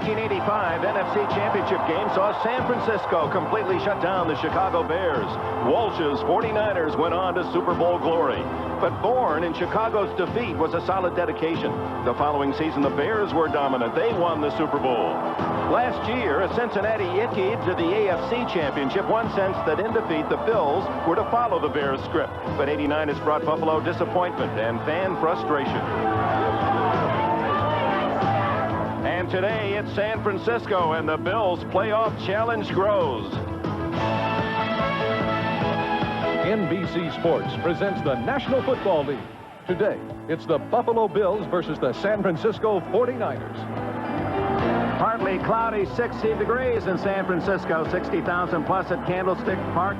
1985 NFC Championship game saw San Francisco completely shut down the Chicago Bears. Walsh's 49ers went on to Super Bowl glory. But born in Chicago's defeat was a solid dedication. The following season, the Bears were dominant. They won the Super Bowl. Last year, Cincinnati ickied to the AFC Championship, one sense that in defeat, the Bills were to follow the Bears' script. But '89 has brought Buffalo disappointment and fan frustration. And today, it's San Francisco, and the Bills' playoff challenge grows. NBC Sports presents the National Football League. Today, it's the Buffalo Bills versus the San Francisco 49ers. Partly cloudy, 60 degrees in San Francisco, 60,000 plus at Candlestick Park.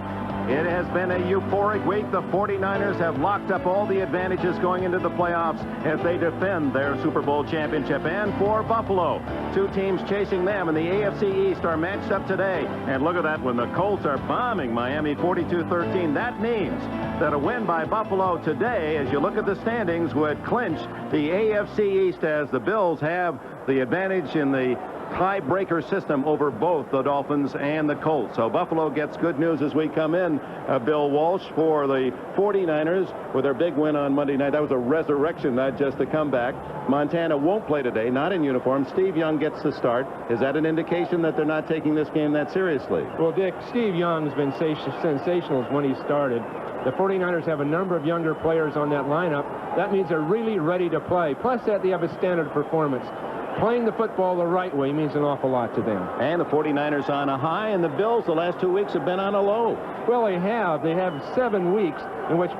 It has been a euphoric week. The 49ers have locked up all the advantages going into the playoffs as they defend their Super Bowl championship. And for Buffalo, two teams chasing them in the AFC East are matched up today. And look at that, when the Colts are bombing Miami 42-13, that means that a win by Buffalo today, as you look at the standings, would clinch the AFC East, as the Bills have the advantage in the tiebreaker system over both the Dolphins and the Colts. So Buffalo gets good news as we come in. Bill Walsh for the 49ers with their big win on Monday night. That was a resurrection, not just a comeback. Montana won't play today, not in uniform. Steve Young gets the start. Is that an indication that they're not taking this game that seriously? Well, Dick, Steve Young's been sensational when he started. The 49ers have a number of younger players on that lineup. That means they're really ready to play. Plus that they have a standard performance. Playing the football the right way means an awful lot to them. And the 49ers on a high, and the Bills the last 2 weeks have been on a low. Well, they have. They have 7 weeks in which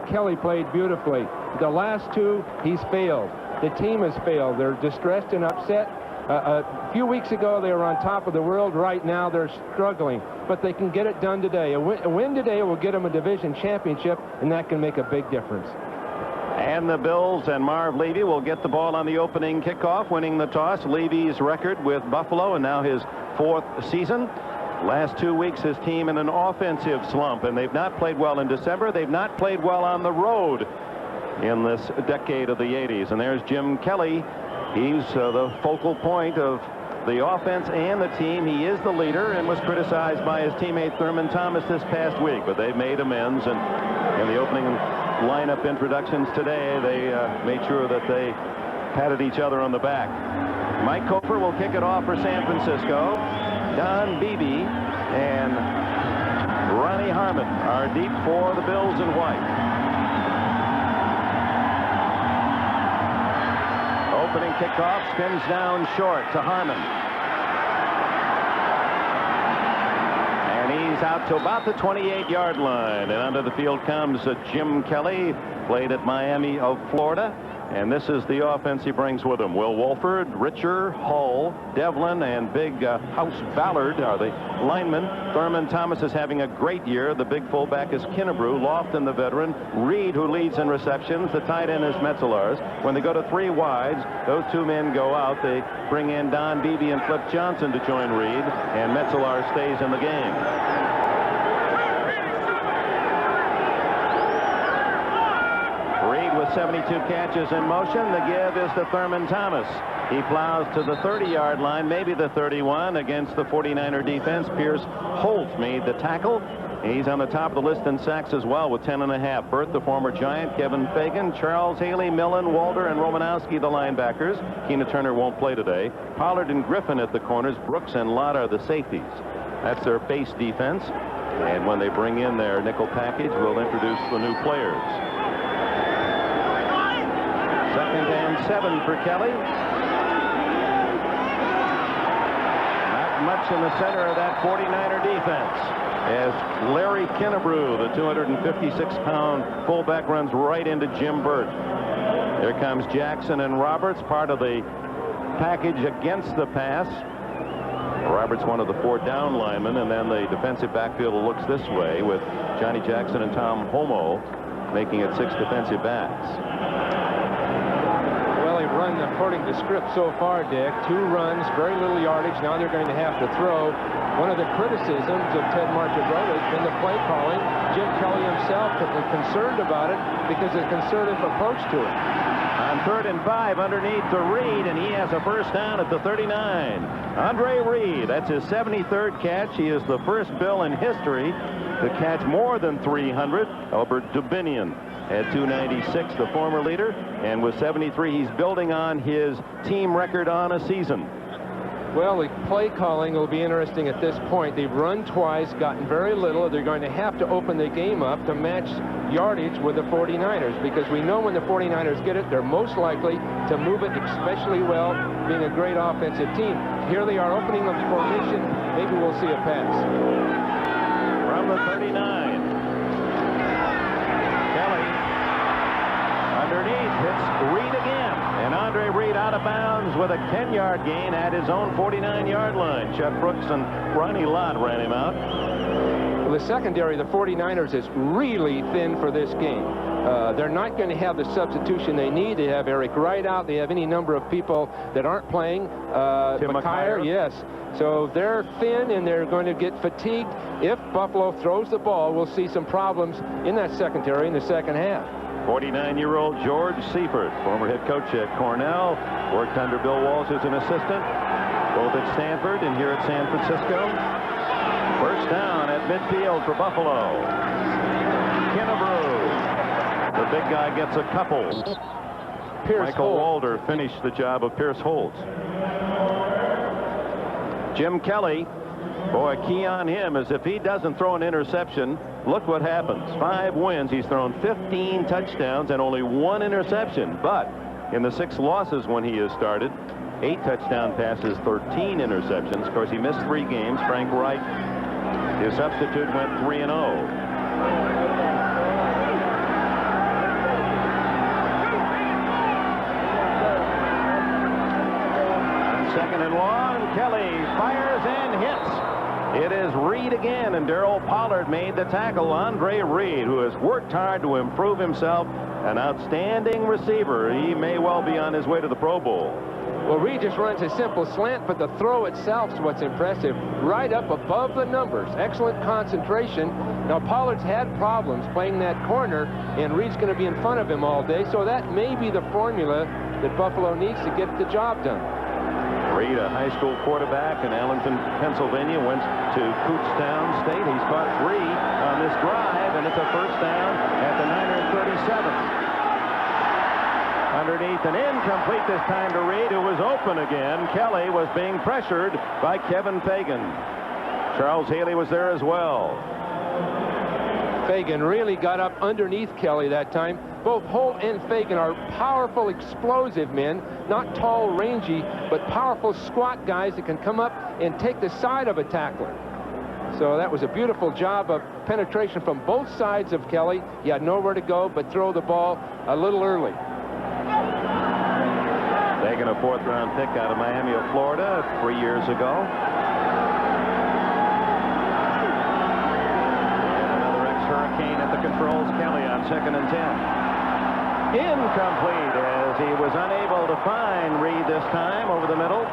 Kelly played beautifully. The last 2, he's failed. The team has failed. They're distressed and upset. A few weeks ago, they were on top of the world. Right now, they're struggling. But they can get it done today. A win today will get them a division championship, and that can make a big difference. And the Bills and Marv Levy will get the ball on the opening kickoff, winning the toss. Levy's record with Buffalo, and now his 4th season. Last 2 weeks, his team in an offensive slump, and they've not played well in December. They've not played well on the road in this decade of the 80s. And there's Jim Kelly. He's the focal point of the offense and the team. He is the leader and was criticized by his teammate Thurman Thomas this past week, but they've made amends. And in the opening lineup introductions today, they made sure that they patted each other on the back. Mike Koper will kick it off for San Francisco. Don Beebe and Ronnie Harmon are deep for the Bills in white. Opening kickoff, spins down short to Harmon. And he's out to about the 28-yard line. And onto the field comes Jim Kelly, played at Miami of Florida. And this is the offense he brings with him. Will Wolford, Richer, Hull, Devlin, and big House Ballard are the linemen. Thurman Thomas is having a great year. The big fullback is Kinnebrew. Lofton, the veteran. Reed, who leads in receptions. The tight end is Metzelaars. When they go to 3 wides, those 2 men go out. They bring in Don Beebe and Flip Johnson to join Reed, and Metzelaars stays in the game. 72 catches in motion. The give is to Thurman Thomas. He plows to the 30-yard line, maybe the 31, against the 49er defense. Pierce Holt made the tackle. He's on the top of the list in sacks as well with 10.5. Burt, the former Giant, Kevin Fagan, Charles Haley, Millen, Walter, and Romanowski, the linebackers. Keena Turner won't play today. Pollard and Griffin at the corners. Brooks and Lott are the safeties. That's their base defense. And when they bring in their nickel package, we'll introduce the new players. 2nd and 7 for Kelly. Not much in the center of that 49er defense as Larry Kinnebrew, the 256-pound fullback, runs right into Jim Burt. Here comes Jackson and Roberts, part of the package against the pass. Roberts, one of the 4 down linemen, and then the defensive backfield looks this way with Johnny Jackson and Tom Homo making it 6 defensive backs. gone according to script so far, Dick. 2 runs, very little yardage. Now they're going to have to throw. One of the criticisms of Ted Marchibroda has been the play calling. Jim Kelly himself is concerned about it because of the conservative approach to it. On 3rd and 5 underneath to Reed, and he has a first down at the 39. Andre Reed, that's his 73rd catch. He is the first Bill in history to catch more than 300. Albert Dubinian had 296, the former leader, and with 73, he's building on his team record on a season. Well, the play calling will be interesting at this point. They've run twice, gotten very little. They're going to have to open the game up to match yardage with the 49ers, because we know when the 49ers get it, they're most likely to move it especially well, being a great offensive team. Here they are opening up the formation. Maybe we'll see a pass. From the 39. Kelly underneath, hits Reed again. And Andre Reed out of bounds with a 10-yard gain at his own 49-yard line. Chuck Brooks and Ronnie Lott ran him out. Well, the secondary, the 49ers, is really thin for this game. They're not going to have the substitution they need. They have Eric Wright out. They have any number of people that aren't playing. Tim McKyer, yes. So they're thin, and they're going to get fatigued. If Buffalo throws the ball, we'll see some problems in that secondary in the second half. 49-year-old George Seifert, former head coach at Cornell, worked under Bill Walsh as an assistant, both at Stanford and here at San Francisco. First down at midfield for Buffalo. Kennebrew. The big guy gets a couple. Michael Walder finished the job of Pierce Holt. Jim Kelly, boy, key on him is if he doesn't throw an interception, look what happens. 5 wins. He's thrown 15 touchdowns and only 1 interception. But in the 6 losses when he has started, 8 touchdown passes, 13 interceptions. Of course, he missed 3 games. Frank Wright, his substitute, went 3-0. On 2nd and 1, Kelly fires and hits. It is Reed again, and Darryl Pollard made the tackle. Andre Reed, who has worked hard to improve himself, an outstanding receiver. He may well be on his way to the Pro Bowl. Well, Reed just runs a simple slant, but the throw itself is what's impressive. Right up above the numbers. Excellent concentration. Now, Pollard's had problems playing that corner, and Reed's going to be in front of him all day, so that may be the formula that Buffalo needs to get the job done. Reed, a high school quarterback in Allenton, Pennsylvania, went to Kutztown State. He's caught 3 on this drive, and it's a first down at the Niner 37. Underneath and incomplete this time to Reed, who was open again. Kelly was being pressured by Kevin Fagan. Charles Haley was there as well. Fagan really got up underneath Kelly that time. Both Holt and Fagan are powerful, explosive men, not tall, rangy, but powerful, squat guys that can come up and take the side of a tackler. So that was a beautiful job of penetration from both sides of Kelly. He had nowhere to go but throw the ball a little early. Taking a 4th-round pick out of Miami of Florida 3 years ago. Hurricane at the controls. Kelly on 2nd and 10. Incomplete, as he was unable to find Reed this time over the middle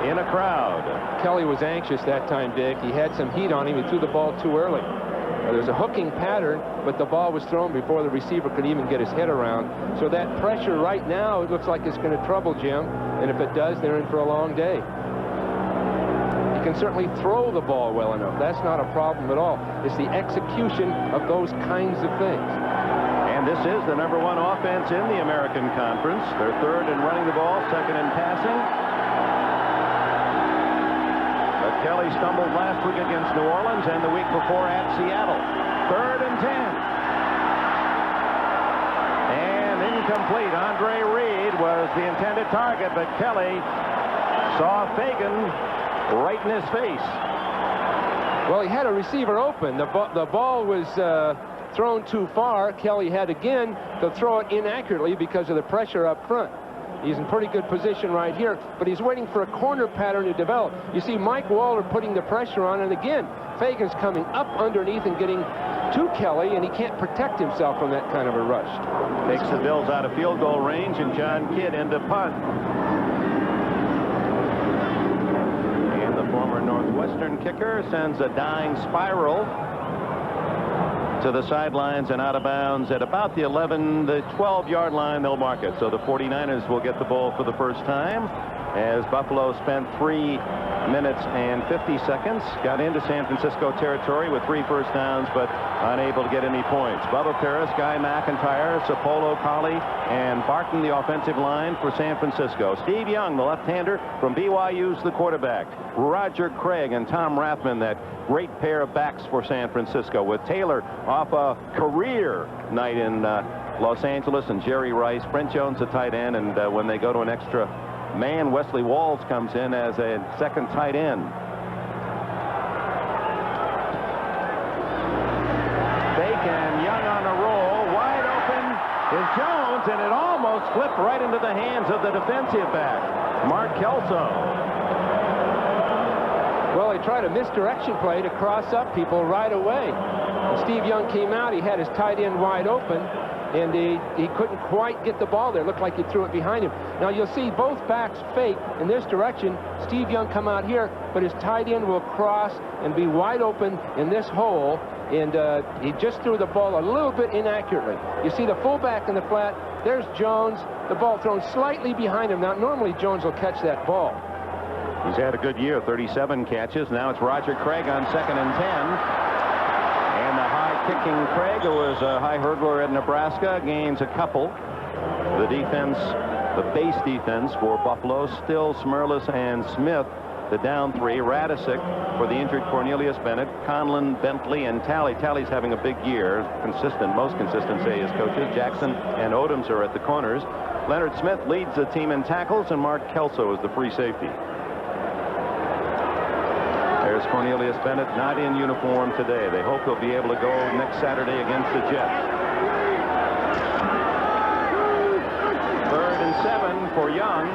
in a crowd. Kelly was anxious that time, Dick. He had some heat on him. He threw the ball too early. There was a hooking pattern, but the ball was thrown before the receiver could even get his head around. So that pressure right now, it looks like it's going to trouble Jim, and if it does, they're in for a long day. He can certainly throw the ball well enough. That's not a problem at all. It's the execution of those kinds of things. And this is the #1 offense in the American Conference. They're 3rd in running the ball, 2nd in passing. But Kelly stumbled last week against New Orleans and the week before at Seattle. 3rd and 10. And incomplete. Andre Reed was the intended target, but Kelly saw Fagan right in his face. Well, he had a receiver open. The ball was thrown too far. Kelly had again to throw it inaccurately because of the pressure up front. He's in pretty good position right here, but he's waiting for a corner pattern to develop. You see Mike Walter putting the pressure on, and again, Fagan's coming up underneath and getting to Kelly, and he can't protect himself from that kind of a rush. Takes the Bills out of field goal range, and John Kidd into punt. And the former Northwestern kicker sends a dying spiral to the sidelines and out of bounds at about the 11, the 12-yard line. They'll mark it. So the 49ers will get the ball for the first time, as Buffalo spent 3 minutes and 50 seconds, got into San Francisco territory with 3 first downs, but unable to get any points. Bubba Paris, Guy McIntyre, Sapolo, Colley, and Barton, the offensive line for San Francisco. Steve Young, the left-hander from BYU's the quarterback. Roger Craig and Tom Rathman, that great pair of backs for San Francisco, with Taylor off a career night in Los Angeles, and Jerry Rice, Brent Jones, a tight end, and when they go to an extra man, Wesley Walls comes in as a second tight end. Bacon, Young on a roll, wide open is Jones, and it almost flipped right into the hands of the defensive back, Mark Kelso. Well, they tried a misdirection play to cross up people right away. And Steve Young came out, he had his tight end wide open, and he couldn't quite get the ball there. Looked like he threw it behind him. Now you'll see both backs fake in this direction. Steve Young come out here, but his tight end will cross and be wide open in this hole, and he just threw the ball a little bit inaccurately. You see the fullback in the flat. There's Jones. The ball thrown slightly behind him. Now normally Jones will catch that ball. He's had a good year, 37 catches. Now it's Roger Craig on 2nd and 10. And the high-kicking Craig, who was a high hurdler at Nebraska, gains a couple. The defense, the base defense for Buffalo, still Smirlis and Smith. The down 3, Radisic for the injured Cornelius Bennett, Conlon, Bentley, and Talley. Talley's having a big year. Consistent, most consistent, say his coaches. Jackson and Odoms are at the corners. Leonard Smith leads the team in tackles, and Mark Kelso is the free safety. There's Cornelius Bennett, not in uniform today. They hope he'll be able to go next Saturday against the Jets. 3rd and 7 for Young.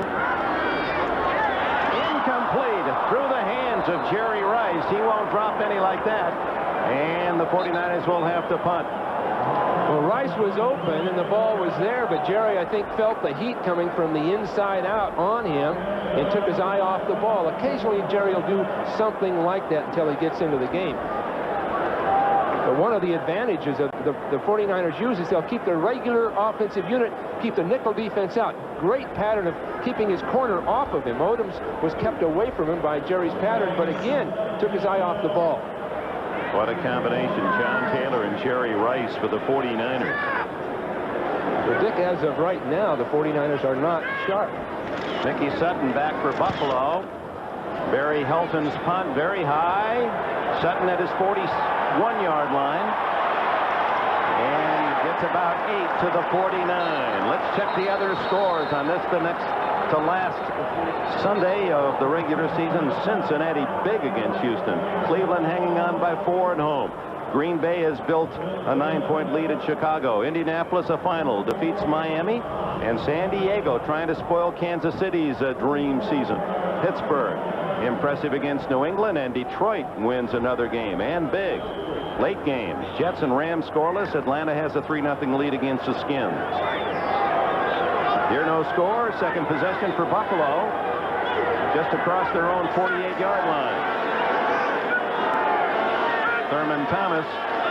Incomplete through the hands of Jerry Rice. He won't drop any like that. And the 49ers will have to punt. Well, Rice was open and the ball was there, but Jerry, I think, felt the heat coming from the inside out on him and took his eye off the ball. Occasionally, Jerry will do something like that until he gets into the game. But one of the advantages of the 49ers use is they'll keep their regular offensive unit, keep the nickel defense out. Great pattern of keeping his corner off of him. Odoms was kept away from him by Jerry's pattern, but again, took his eye off the ball. What a combination, John Taylor and Jerry Rice for the 49ers. Well, Dick, as of right now, the 49ers are not sharp. Mickey Sutton back for Buffalo. Barry Helton's punt very high. Sutton at his 41-yard line. And gets about 8 to the 49. Let's check the other scores on this, the next to last Sunday of the regular season. Cincinnati big against Houston. Cleveland hanging on by 4 at home. Green Bay has built a 9-point lead at Chicago. Indianapolis, a final, defeats Miami. And San Diego trying to spoil Kansas City's dream season. Pittsburgh impressive against New England, and Detroit wins another game, and big. Late games, Jets and Rams scoreless. Atlanta has a 3-0 lead against the Skins. Here no score. Second possession for Buffalo, just across their own 48-yard line. Thurman Thomas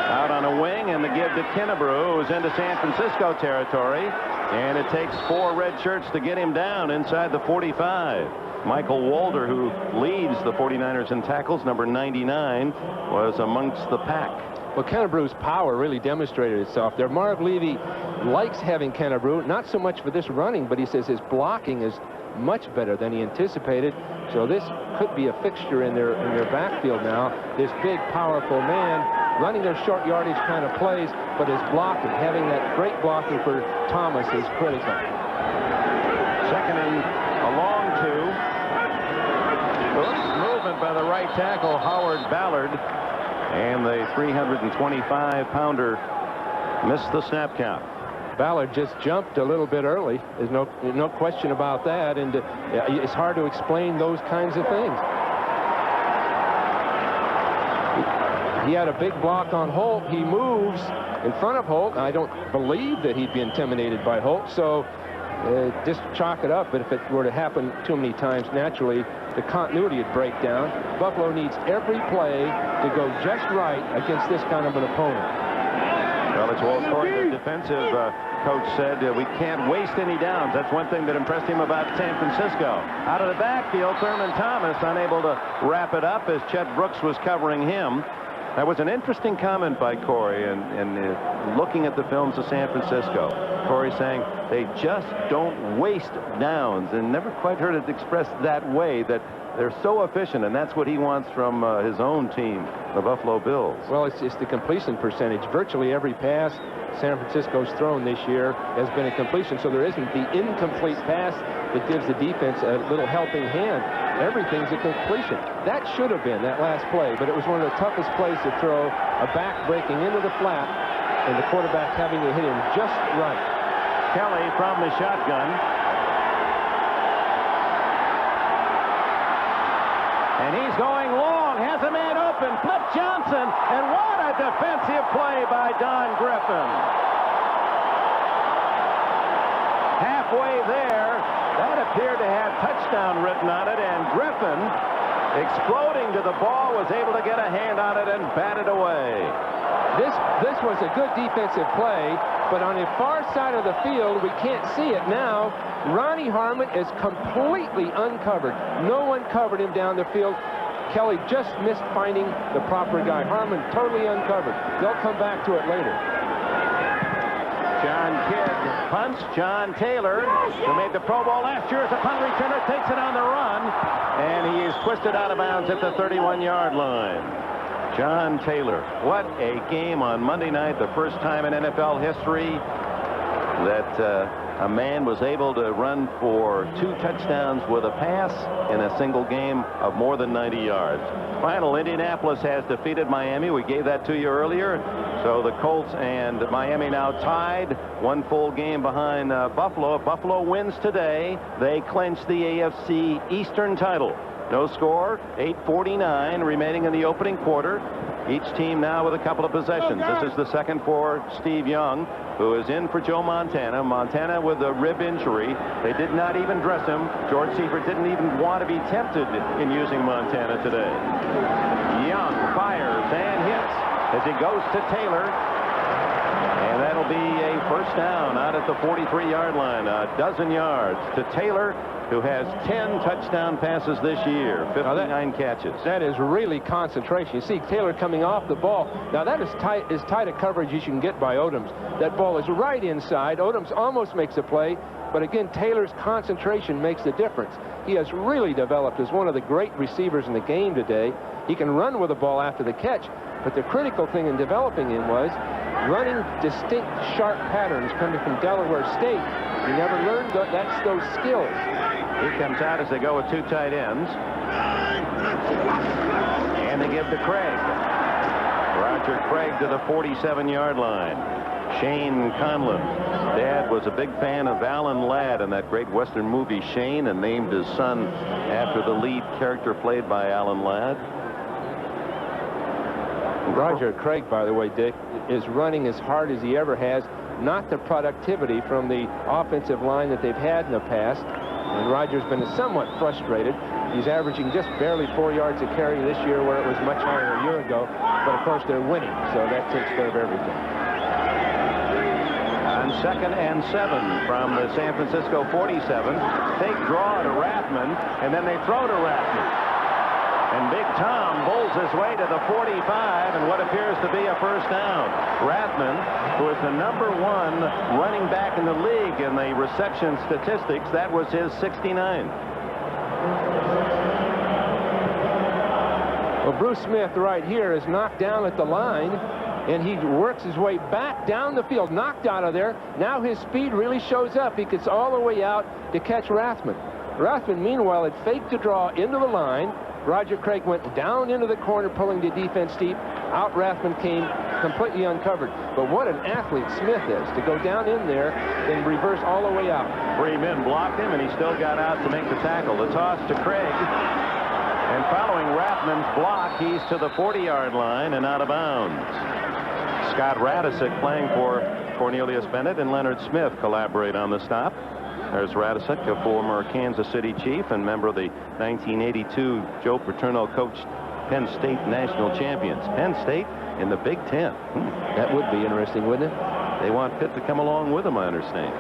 out on a wing, and the give to Kennebrew, who's into San Francisco territory, and it takes 4 red shirts to get him down inside the 45. Michael Walder, who leads the 49ers in tackles, number 99, was amongst the pack. Well, Kennebrew's power really demonstrated itself there. Marv Levy likes having Kennebrew, not so much for this running, but he says his blocking is much better than he anticipated. So this could be a fixture in their backfield now. This big, powerful man running their short yardage kind of plays, but his blocking, having that great blocking for Thomas is critical. Second and a long 2. Movement by the right tackle, Howard Ballard, and the 325-pounder missed the snap count. Ballard just jumped a little bit early. There's no question about that, and it's hard to explain those kinds of things. He had a big block on Holt. He moves in front of Holt. I don't believe that he'd be intimidated by Holt, so just chalk it up. But if it were to happen too many times, naturally, the continuity would break down. Buffalo needs every play to go just right against this kind of an opponent. Well, it's Walt Corey, the defensive coach, said we can't waste any downs. That's one thing that impressed him about San Francisco. Out of the backfield, Thurman Thomas unable to wrap it up as Chet Brooks was covering him. That was an interesting comment by Corey, and looking at the films of San Francisco. Corey saying they just don't waste downs, and never quite heard it expressed that way, that they're so efficient, and that's what he wants from his own team, the Buffalo Bills. Well, it's the completion percentage. Virtually every pass San Francisco's thrown this year has been a completion, so there isn't the incomplete pass that gives the defense a little helping hand. Everything's a completion. That should have been that last play, but it was one of the toughest plays to throw, a back breaking into the flat and the quarterback having to hit him just right. Kelly from the shotgun. And he's going long, has a man open, Flip Johnson, and what a defensive play by Don Griffin. Halfway there, that appeared to have touchdown written on it, and Griffin, exploding to the ball, was able to get a hand on it and bat it away. This was a good defensive play, but on the far side of the field, we can't see it now. Ronnie Harmon is completely uncovered. No one covered him down the field. Kelly just missed finding the proper guy. Harmon totally uncovered. They'll come back to it later. John Kidd punts. John Taylor, who made the Pro Bowl last year as a punt returner, takes it on the run, and he is twisted out of bounds at the 31-yard line. John Taylor, what a game on Monday night, the first time in NFL history that a man was able to run for 2 touchdowns with a pass in a single game of more than 90 yards. Final, Indianapolis has defeated Miami. We gave that to you earlier. So the Colts and Miami now tied, 1 full game behind Buffalo. If Buffalo wins today, they clinch the AFC Eastern title. No score, 8:49 remaining in the opening quarter. Each team now with a couple of possessions. This is the second for Steve Young, who is in for Joe Montana. Montana with a rib injury. They did not even dress him. George Seifert didn't even want to be tempted in using Montana today. Young fires and hits as he goes to Taylor. And that'll be a first down out at the 43-yard line. A dozen yards to Taylor, who has 10 touchdown passes this year, 59 catches. That is really concentration. You see Taylor coming off the ball. Now that is as tight a coverage as you can get by Odoms. That ball is right inside. Odoms almost makes a play, but again, Taylor's concentration makes the difference. He has really developed as one of the great receivers in the game today. He can run with the ball after the catch, but the critical thing in developing him was running distinct, sharp patterns coming from Delaware State. He never learned those skills. He comes out as they go with 2 tight ends. And they give to Craig. Roger Craig to the 47-yard line. Shane Conlon. Dad was a big fan of Alan Ladd in that great Western movie Shane, and named his son after the lead character played by Alan Ladd. Roger Craig, by the way, Dick, is running as hard as he ever has. Not the productivity from the offensive line that they've had in the past. And Roger's been somewhat frustrated. He's averaging just barely 4 yards a carry this year, where it was much higher a year ago. But of course they're winning, so that takes care of everything. On 2nd and 7 from the San Francisco 47, fake draw to Rathman, and then they throw to Rathman. And Big Tom bowls his way to the 45 and what appears to be a first down. Rathman, who is the #1 running back in the league in the reception statistics, that was his 69. Well, Bruce Smith right here is knocked down at the line, and he works his way back down the field, knocked out of there. Now his speed really shows up. He gets all the way out to catch Rathman. Rathman, meanwhile, had faked to draw into the line, Roger Craig went down into the corner, pulling the defense deep. Out Rathman came completely uncovered. But what an athlete Smith is, to go down in there and reverse all the way out. 3 men blocked him, and he still got out to make the tackle. The toss to Craig. And following Rathman's block, he's to the 40-yard line and out of bounds. Scott Radisick, playing for Cornelius Bennett, and Leonard Smith collaborate on the stop. There's Radisick, a former Kansas City Chief and member of the 1982 Joe Paterno coached Penn State national champions. Penn State in the Big Ten. That would be interesting, wouldn't it? They want Pitt to come along with them, I understand.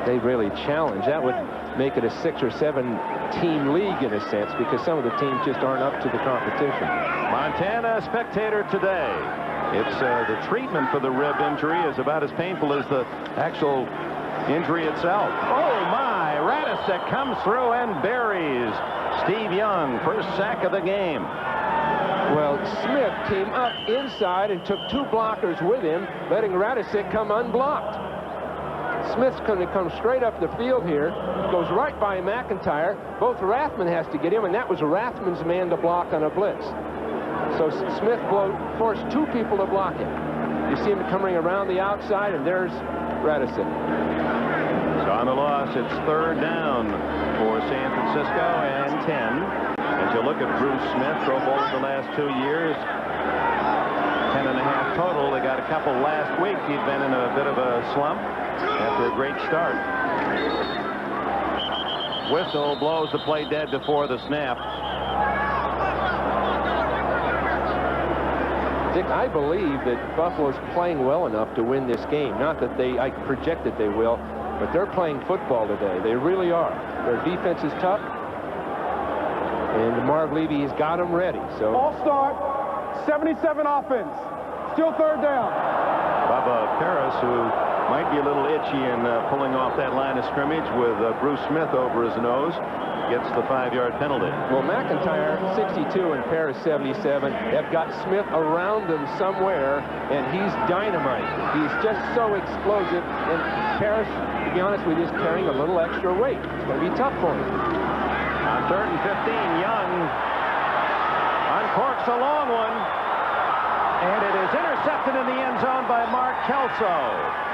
They really challenge. That would make it a 6 or 7 team league in a sense, because some of the teams just aren't up to the competition. Montana Spectator today. It's the treatment for the rib injury is about as painful as the actual injury itself. Oh my, Radisick comes through and buries Steve Young, first sack of the game. Well, Smith came up inside and took 2 blockers with him, letting Radisick come unblocked. Smith's going to come straight up the field here, goes right by McIntyre. Both Rathman has to get him, and that was Rathman's man to block on a blitz. So Smith forced 2 people to block him. You see him coming around the outside, and there's Radisick. So on the loss, it's 3rd down for San Francisco and 10. As you look at Bruce Smith, Pro Bowl the last 2 years, 10.5 total. They got a couple last week. He'd been in a bit of a slump after a great start. Whistle blows the play dead before the snap. Dick, I believe that Buffalo's playing well enough to win this game. Not that I project that they will, but they're playing football today. They really are. Their defense is tough, and Marv Levy has got them ready. So all start, 77 offense, still 3rd down. Bubba Paris, who might be a little itchy in pulling off that line of scrimmage with Bruce Smith over his nose, gets the 5-yard penalty. Well, McIntyre, 62, and Paris, 77, have got Smith around them somewhere, and he's dynamite. He's just so explosive, and Paris, to be honest with you, is carrying a little extra weight. It's going to be tough for him. On 3rd and 15, Young uncorks a long one, and it is intercepted in the end zone by Mark Kelso.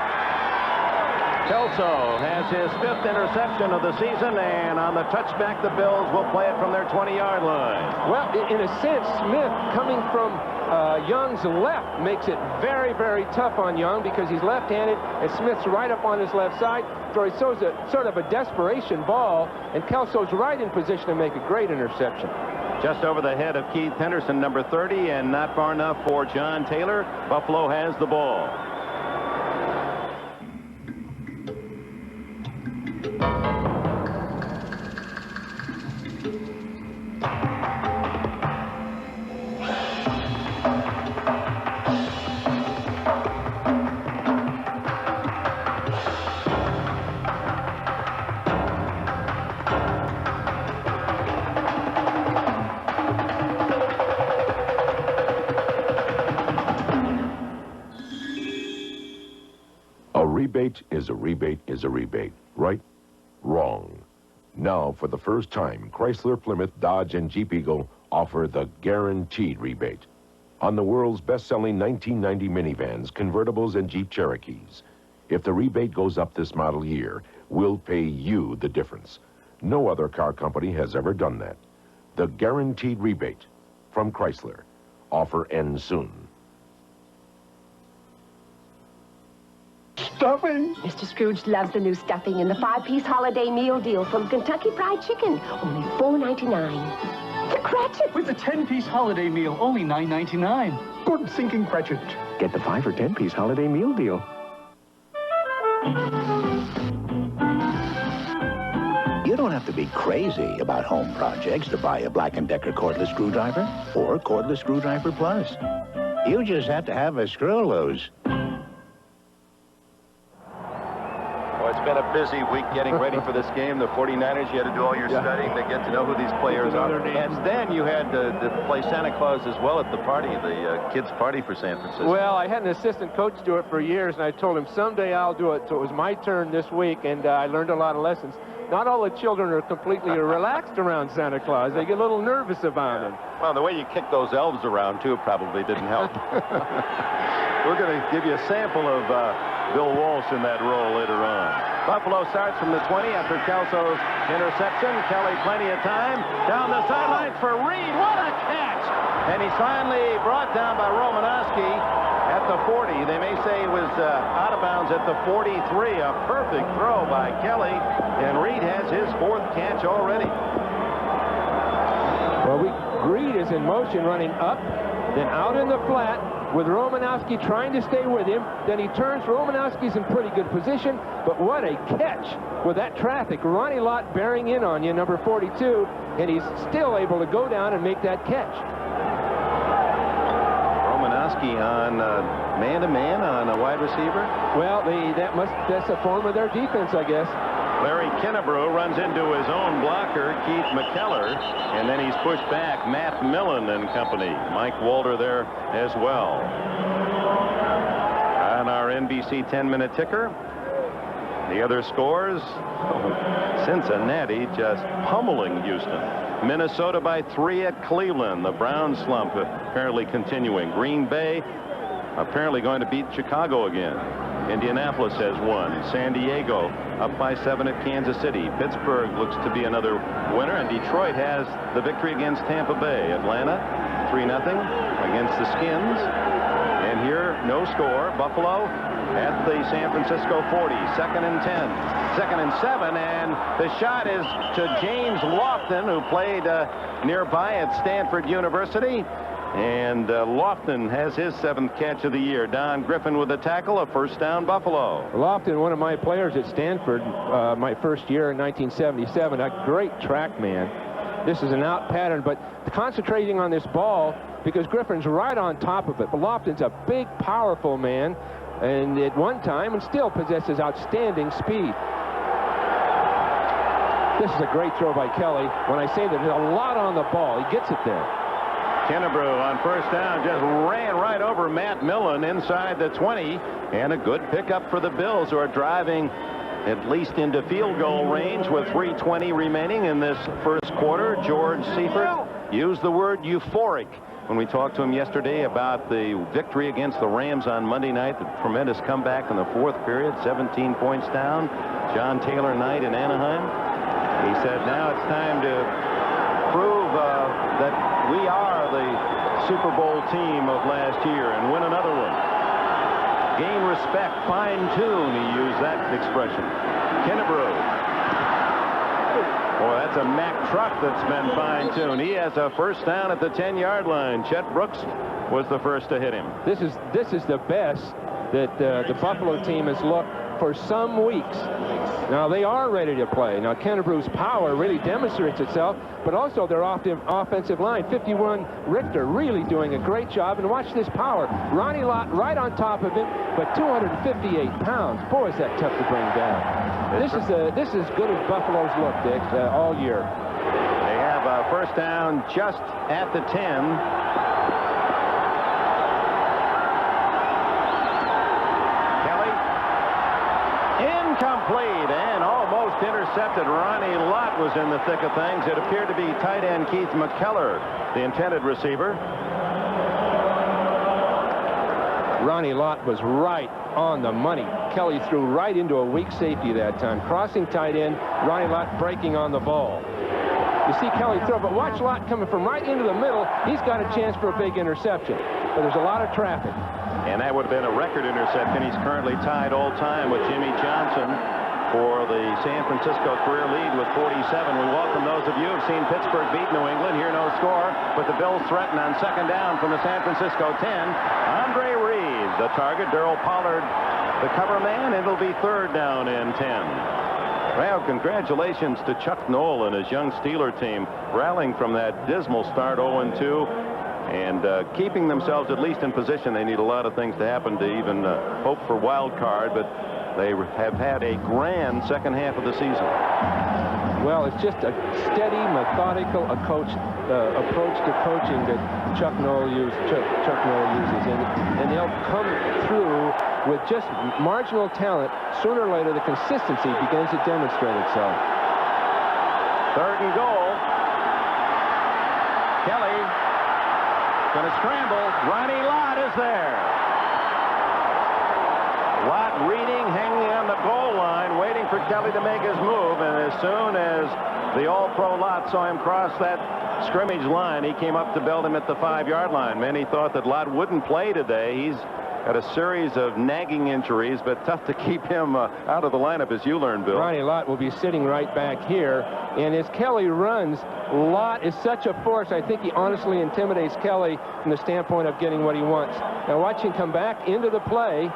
Kelso has his 5th interception of the season, and on the touchback, the Bills will play it from their 20-yard line. Well, in a sense, Smith coming from Young's left makes it very, very tough on Young, because he's left-handed, and Smith's right up on his left side. So he throws a sort of a desperation ball, and Kelso's right in position to make a great interception. Just over the head of Keith Henderson, number 30, and not far enough for John Taylor. Buffalo has the ball. A rebate is a rebate, right? Wrong. Now, for the first time, Chrysler, Plymouth, Dodge, and Jeep Eagle offer the guaranteed rebate on the world's best-selling 1990 minivans, convertibles, and Jeep Cherokees. If the rebate goes up this model year, we'll pay you the difference. No other car company has ever done that. The guaranteed rebate from Chrysler. Offer ends soon. Stuffing. Mr. Scrooge loves the new stuffing in the 5-piece holiday meal deal from Kentucky Fried Chicken. Only $4.99. The Cratchit. With the 10-piece holiday meal, only $9.99. Good thinking, Cratchit. Get the 5 or 10-piece holiday meal deal. You don't have to be crazy about home projects to buy a Black & Decker cordless screwdriver or cordless screwdriver plus. You just have to have a screw loose. it's been a busy week getting ready for this game. The 49ers, you had to do all your studying to get to know who these players are. And then you had to play Santa Claus as well at the party, the kids' party for San Francisco. Well, I had an assistant coach do it for years, and I told him someday I'll do it. So it was my turn this week, and I learned a lot of lessons. Not all the children are completely relaxed around Santa Claus. They get a little nervous about him. Well, the way you kicked those elves around, too, probably didn't help. We're going to give you a sample of Bill Walsh in that role later on. Buffalo starts from the 20 after Kelso's interception. Kelly plenty of time. Down the sidelines for Reed. What a catch! And he's finally brought down by Romanowski at the 40. They may say he was out of bounds at the 43. A perfect throw by Kelly. And Reed has his 4th catch already. Well, Reed is in motion, running up, then out in the flat, with Romanowski trying to stay with him. Then he turns. Romanowski's in pretty good position, but what a catch with that traffic. Ronnie Lott bearing in on you, number 42, and he's still able to go down and make that catch. Romanowski on man-to-man on a wide receiver? Well, that's a form of their defense, I guess. Larry Kennebrew runs into his own blocker, Keith McKellar, and then he's pushed back. Matt Millen and company. Mike Walter there as well. On our NBC 10-minute ticker, the other scores, Cincinnati just pummeling Houston. Minnesota by 3 at Cleveland. The Browns slump apparently continuing. Green Bay apparently going to beat Chicago again. Indianapolis has won. San Diego up by 7 at Kansas City. Pittsburgh looks to be another winner, and Detroit has the victory against Tampa Bay. Atlanta 3-0 against the Skins. And here, no score. Buffalo at the San Francisco 40. 2nd and 10. 2nd and 7, and the shot is to James Lofton, who played nearby at Stanford University. And Lofton has his 7th catch of the year. Don Griffin with the tackle, a 1st down Buffalo. Lofton, one of my players at Stanford, my first year in 1977, a great track man. This is an out pattern, but concentrating on this ball because Griffin's right on top of it. But Lofton's a big, powerful man, and at one time, and still possesses outstanding speed. This is a great throw by Kelly. When I say that there's a lot on the ball, he gets it there. Kennebrew on 1st down just ran right over Matt Millen inside the 20, and a good pickup for the Bills, who are driving at least into field goal range with 3:20 remaining in this first quarter. George Seifert used the word euphoric when we talked to him yesterday about the victory against the Rams on Monday night. The tremendous comeback in the 4th period, 17 points down. John Taylor night in Anaheim. He said now it's time to prove that we are the Super Bowl team of last year and win another one. Gain respect, fine-tune, he used that expression. Kennebrew. Boy, that's a Mack truck that's been fine-tuned. He has a 1st down at the 10-yard line. Chet Brooks was the first to hit him. This is the best that the Buffalo team has looked for some weeks. Now, they are ready to play. Now, Kennebrew's power really demonstrates itself, but also their offensive line. 51 Richter really doing a great job. And watch this power. Ronnie Lott right on top of him, but 258 pounds. Boy, is that tough to bring down. This is as good as Buffalo's looked, Dick, all year. They have a 1st down just at the 10. Incomplete and almost intercepted. Ronnie Lott was in the thick of things. It appeared to be tight end Keith McKellar, the intended receiver. Ronnie Lott was right on the money. Kelly threw right into a weak safety that time. Crossing tight end, Ronnie Lott breaking on the ball. You see Kelly throw, but watch Lott coming from right into the middle. He's got a chance for a big interception. But there's a lot of traffic. And that would have been a record interception. He's currently tied all time with Jimmy Johnson for the San Francisco career lead with 47. We welcome those of you who have seen Pittsburgh beat New England. Here no score, but the Bills threaten on 2nd down from the San Francisco 10. Andre Reed, the target. Darryl Pollard, the cover man. It'll be 3rd down and 10. Well, congratulations to Chuck Noll and his young Steeler team rallying from that dismal start 0-2. And keeping themselves at least in position, they need a lot of things to happen to even hope for wild card, but they have had a grand second half of the season. Well, it's just a steady, methodical approach to coaching that Chuck Noll uses, and they'll come through with just marginal talent. Sooner or later, the consistency begins to demonstrate itself. Third and goal. Kelly going to scramble. Ronnie Lott is there. Lott reading, hanging on the goal line, waiting for Kelly to make his move. And as soon as the All-Pro Lott saw him cross that scrimmage line, he came up to belt him at the 5-yard line. Many thought that Lott wouldn't play today. He's had a series of nagging injuries, but tough to keep him out of the lineup, as you learned, Bill. Ronnie Lott will be sitting right back here. And as Kelly runs, Lott is such a force. I think he honestly intimidates Kelly from the standpoint of getting what he wants. Now watch him come back into the play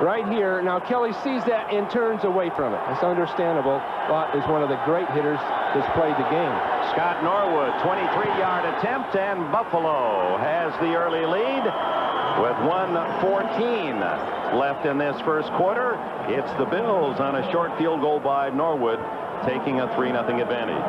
right here. Now Kelly sees that and turns away from it. It's understandable. Lott is one of the great hitters that's played the game. Scott Norwood, 23-yard attempt, and Buffalo has the early lead with 1:14 left in this first quarter. It's the Bills on a short field goal by Norwood, taking a 3-0 advantage.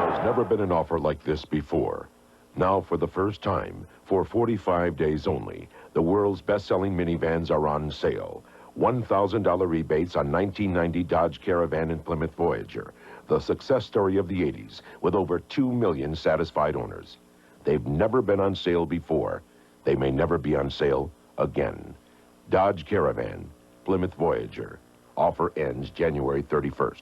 There's never been an offer like this before. Now, for the first time, for 45 days only, the world's best-selling minivans are on sale. $1,000 rebates on 1990 Dodge Caravan and Plymouth Voyager, the success story of the 80s, with over 2 million satisfied owners. They've never been on sale before. They may never be on sale again. Dodge Caravan, Plymouth Voyager. Offer ends January 31st.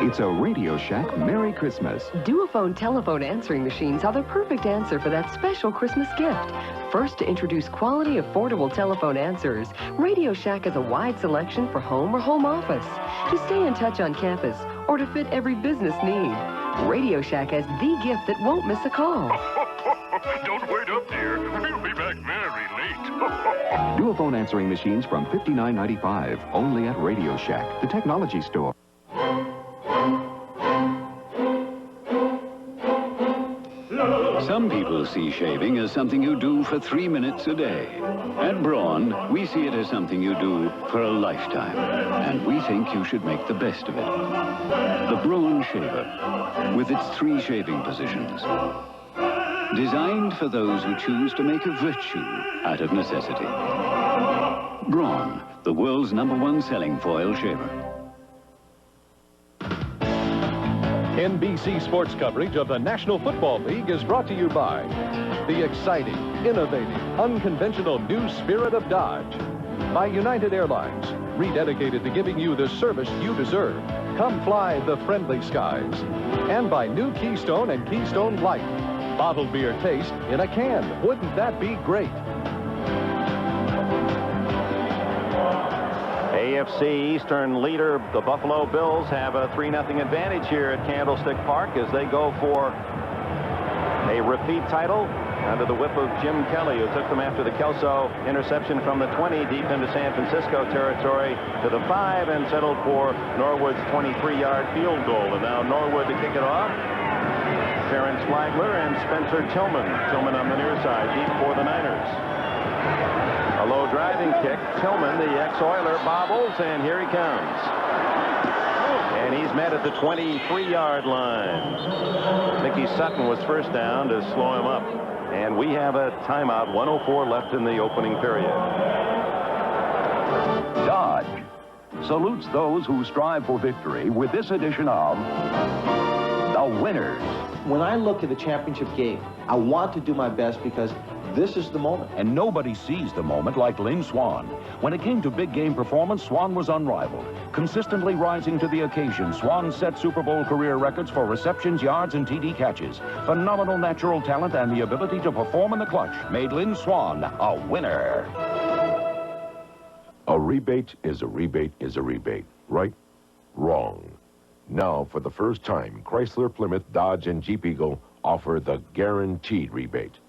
It's a Radio Shack Merry Christmas. Duophone telephone answering machines are the perfect answer for that special Christmas gift. First to introduce quality, affordable telephone answers, Radio Shack has a wide selection for home or home office, to stay in touch on campus, or to fit every business need. Radio Shack has the gift that won't miss a call. Don't wait up, dear. We'll be back very late. Duophone answering machines from $59.95, only at Radio Shack, the technology store. Some people see shaving as something you do for 3 minutes a day. At Braun, we see it as something you do for a lifetime. And we think you should make the best of it. The Braun Shaver, with its 3 shaving positions. Designed for those who choose to make a virtue out of necessity. Braun, the world's #1 selling foil shaver. NBC Sports coverage of the National Football League is brought to you by the exciting, innovative, unconventional new Spirit of Dodge. By United Airlines, rededicated to giving you the service you deserve. Come fly the friendly skies. And by new Keystone and Keystone Light. Bottled beer taste in a can. Wouldn't that be great? AFC Eastern leader, the Buffalo Bills, have a 3-0 advantage here at Candlestick Park as they go for a repeat title under the whip of Jim Kelly, who took them after the Kelso interception from the 20 deep into San Francisco territory to the 5 and settled for Norwood's 23-yard field goal. And now Norwood to kick it off. Terrence Flagler and Spencer Tillman. Tillman on the near side, deep for the Niners. A low driving kick. Tillman, the ex-Oiler, bobbles, and here he comes. And he's met at the 23-yard line. Mickey Sutton was first down to slow him up. And we have a timeout, 1:04 left in the opening period. Dodge salutes those who strive for victory with this edition of The Winners. When I look at the championship game, I want to do my best because this is the moment. And nobody sees the moment like Lynn Swann. When it came to big game performance, Swann was unrivaled. Consistently rising to the occasion, Swann set Super Bowl career records for receptions, yards, and TD catches. Phenomenal natural talent and the ability to perform in the clutch made Lynn Swann a winner. A rebate is a rebate is a rebate, right? Wrong. Now, for the first time, Chrysler, Plymouth, Dodge, and Jeep Eagle offer the guaranteed rebate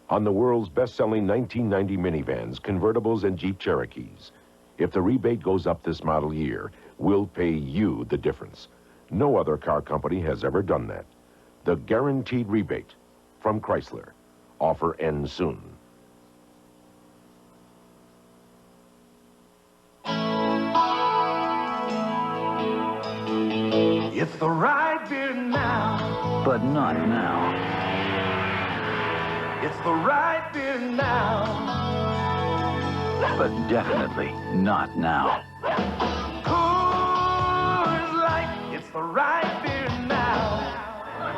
on the world's best-selling 1990 minivans, convertibles, and Jeep Cherokees. If the rebate goes up this model year, we'll pay you the difference. No other car company has ever done that. The guaranteed rebate from Chrysler. Offer ends soon. It's the right beer now, but not now. It's the right beer now, but definitely not now. Coors Light, it's the right beer now,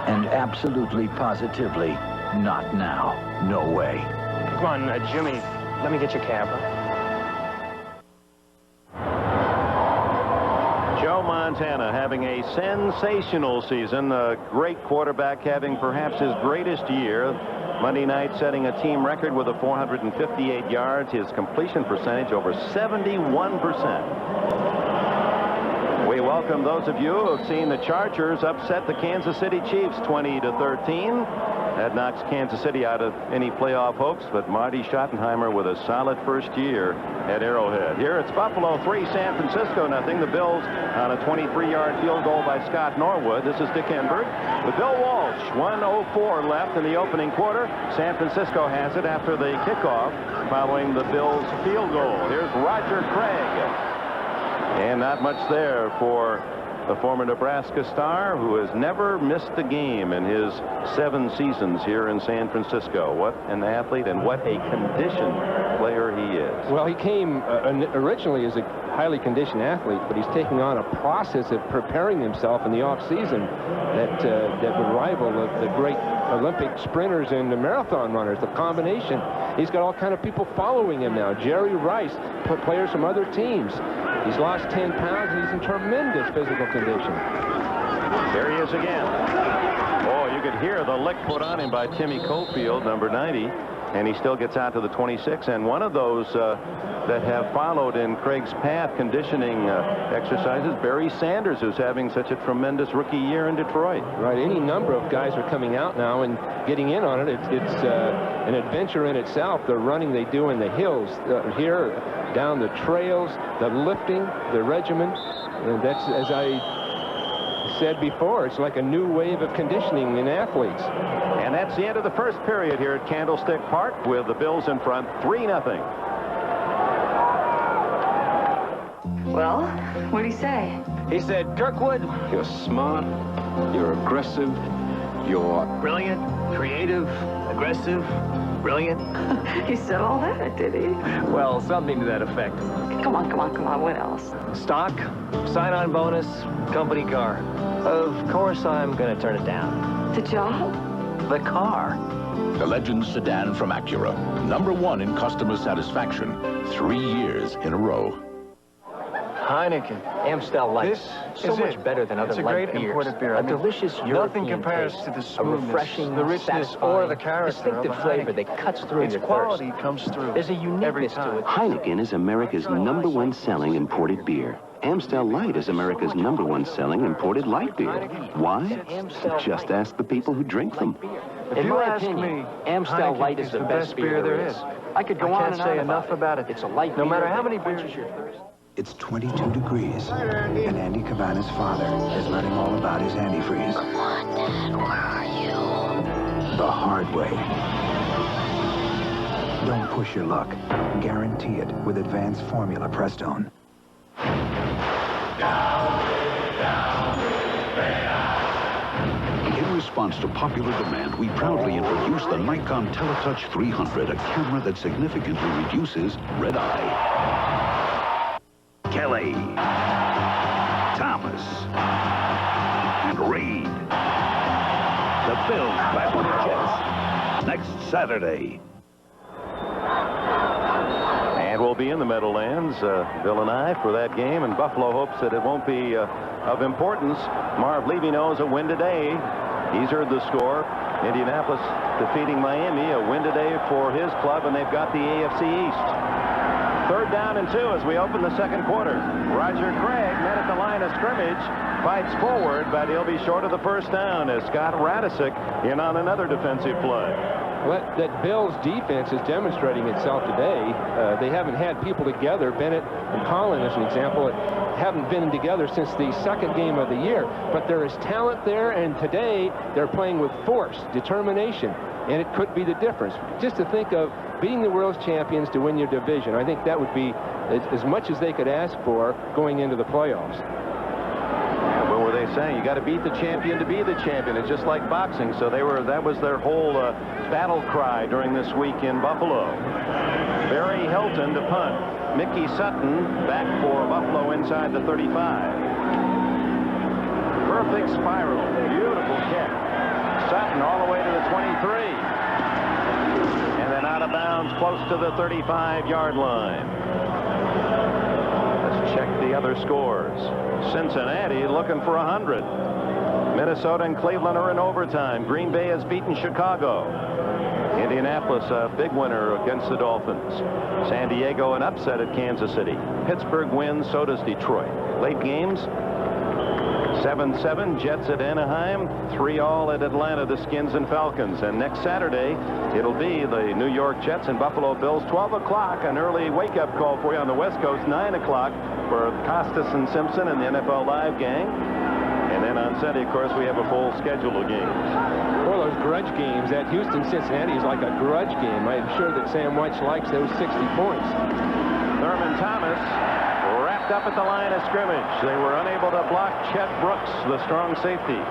and absolutely, positively not now. No way. Come on, Jimmy, let me get your cab. Joe Montana having a sensational season, a great quarterback having perhaps his greatest year. Monday night setting a team record with a 458 yards, his completion percentage over 71%. We welcome those of you who have seen the Chargers upset the Kansas City Chiefs 20-13. That knocks Kansas City out of any playoff hopes, but Marty Schottenheimer with a solid first year at Arrowhead. Here it's Buffalo 3, San Francisco 0. The Bills on a 23-yard field goal by Scott Norwood. This is Dick Enberg with Bill Walsh. 1:04 left in the opening quarter. San Francisco has it after the kickoff following the Bills field goal. Here's Roger Craig. And not much there for the former Nebraska star who has never missed a game in his 7 seasons here in San Francisco. What an athlete and what a conditioned player he is. Well, he came originally as a highly conditioned athlete, but he's taking on a process of preparing himself in the off-season that would rival the great Olympic sprinters and the marathon runners, the combination. He's got all kind of people following him now. Jerry Rice, players from other teams. He's lost 10 pounds, and he's in tremendous physical condition. There he is again. Oh, you could hear the lick put on him by Timmy Cofield, number 90, and he still gets out to the 26. And one of those that have followed in Craig's path conditioning exercises, Barry Sanders, who's having such a tremendous rookie year in Detroit. Right, any number of guys are coming out now and getting in on it. It's an adventure in itself, the running they do in the hills here, down the trails, the lifting, the regimen. And that's, as I said before, it's like a new wave of conditioning in athletes. And that's the end of the first period here at Candlestick Park with the Bills in front 3-0. Well, what'd he say? He said, Kirkwood, you're smart, you're aggressive, you're brilliant, creative, aggressive, brilliant. He said all that, did he? Well, something to that effect. Come on, what else? Stock, sign-on bonus, company car. Of course I'm gonna turn it down. The job? The car. The Legend sedan from Acura. #1 in customer satisfaction. 3 years in a row. Heineken, Amstel Light. This so is much it. better than other It's a light great beers. imported beer. A delicious European nothing compares taste. to the A smoothness, refreshing, the richness, satisfying, or the character distinctive of a flavor Heineken. that cuts through Its your quality thirst. comes through. There's a uniqueness to it. Heineken is America's #1 selling imported beer. Amstel Light is America's #1 selling imported light beer. Why? Just ask the people who drink them. In my opinion, Amstel Light is the best beer there is. I could go on and on say enough about it. It's a light No beer matter how that many quenches beers. your thirst. It's 22 degrees, and Andy Cabana's father is learning all about his antifreeze. Come on, Dad, where are you? The hard way. Don't push your luck. Guarantee it with Advanced Formula Prestone. In response to popular demand, we proudly introduce the Nikon Teletouch 300, a camera that significantly reduces red eye. Kelly, Thomas, and Reed. The Bills battle the Jets next Saturday. And we'll be in the Meadowlands, Bill and I, for that game. And Buffalo hopes that it won't be of importance. Marv Levy knows a win today. He's heard the score. Indianapolis defeating Miami, a win today for his club, and they've got the AFC East. 3rd down and 2 as we open the second quarter. Roger Craig met at the line of scrimmage. fights forward, but he'll be short of the first down as Scott Radisick in on another defensive play. Well, that Bills defense is demonstrating itself today. They haven't had people together. Bennett and Collin, as an example, haven't been together since the second game of the year. But there is talent there, and today they're playing with force, determination, and it could be the difference. Just to think of beating the world's champions to win your division, I think that would be as much as they could ask for going into the playoffs. What were they saying? You got to beat the champion to be the champion. It's just like boxing. So that was their whole battle cry during this week in Buffalo. Barry Hilton to punt. Mickey Sutton back for Buffalo inside the 35. Perfect spiral. Beautiful kick. Sutton all the way to the 23. And then out of bounds close to the 35-yard line. Let's check the other scores. Cincinnati looking for 100. Minnesota and Cleveland are in overtime. Green Bay has beaten Chicago. Indianapolis a big winner against the Dolphins. San Diego an upset at Kansas City. Pittsburgh wins, so does Detroit. Late games, 7-7 Jets at Anaheim, 3-all at Atlanta, the Skins and Falcons. And next Saturday it'll be the New York Jets and Buffalo Bills. 12 o'clock, an early wake-up call for you on the West Coast. 9 o'clock for Costas and Simpson and the NFL Live gang. And then on Sunday, of course, we have a full schedule of games. Well, those grudge games at Houston-Cincinnati is like a grudge game. I'm sure that Sam Weitz likes those 60 points. Thurman Thomas wrapped up at the line of scrimmage. They were unable to block Chet Brooks, the strong safety.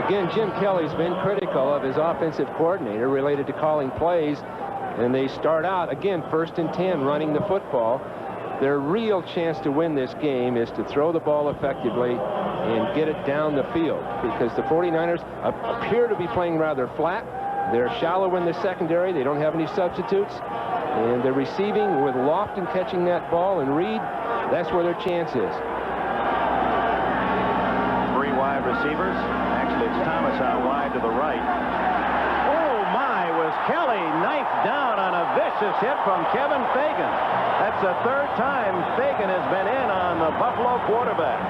Again, Jim Kelly's been critical of his offensive coordinator related to calling plays, and they start out, again, 1st and 10, running the football. Their real chance to win this game is to throw the ball effectively and get it down the field, because the 49ers appear to be playing rather flat. They're shallow in the secondary. They don't have any substitutes. And they're receiving with Lofton catching that ball, and Reed, that's where their chance is. 3 wide receivers. Actually, it's Thomas out wide to the right. Oh, my, was Kelly knifed down on a vicious hit from Kevin Fagan. That's the 3rd time Fagan has been in on the Buffalo quarterback.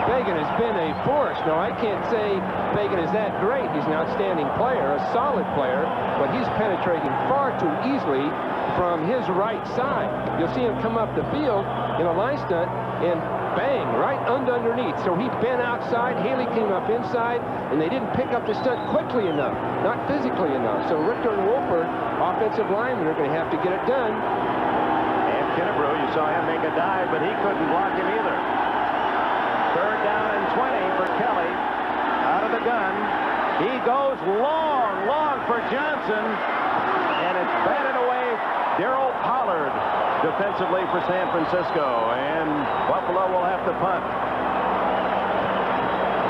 Fagan has been a force. Now, I can't say Fagan is that great. He's an outstanding player, a solid player, but he's penetrating far too easily from his right side. You'll see him come up the field in a line stunt and bang, right underneath. So he bent outside, Haley came up inside, and they didn't pick up the stunt quickly enough, not physically enough. So Richter and Wolford, offensive linemen, are going to have to get it done. And Kennebrew, you saw him make a dive, but he couldn't block him either. 3rd down and 20 for Kelly. Out of the gun. He goes long for Johnson. And it's batted away. Darryl Pollard defensively for San Francisco. And Buffalo will have to punt.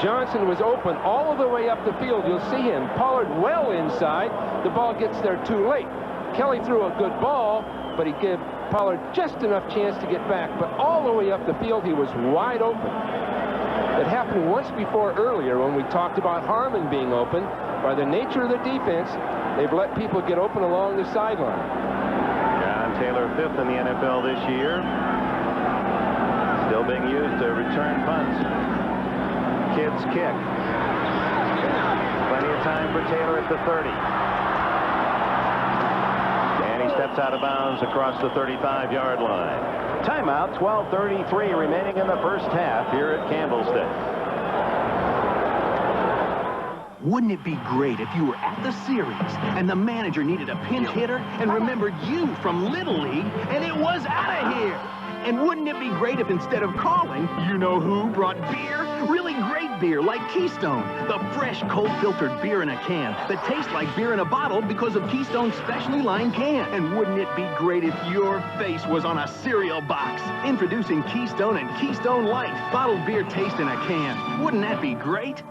Johnson was open all the way up the field. You'll see him. Pollard well inside. The ball gets there too late. Kelly threw a good ball, but he gave Pollard just enough chance to get back. But all the way up the field, he was wide open. It happened once before earlier when we talked about Harmon being open. By the nature of the defense, they've let people get open along the sideline. John Taylor, 5th in the NFL this year. Still being used to return punts. Kids kick. Plenty of time for Taylor at the 30. And he steps out of bounds across the 35-yard line. Timeout, 12:33 remaining in the first half here at Candlestick. Wouldn't it be great if you were at the series and the manager needed a pinch hitter and remembered you from Little League and it was out of here? And wouldn't it be great if instead of calling, you know who brought beer? Really great beer like Keystone, the fresh cold filtered beer in a can that tastes like beer in a bottle because of Keystone's specially lined can. And wouldn't it be great if your face was on a cereal box? Introducing Keystone and Keystone Light, bottled beer taste in a can. Wouldn't that be great?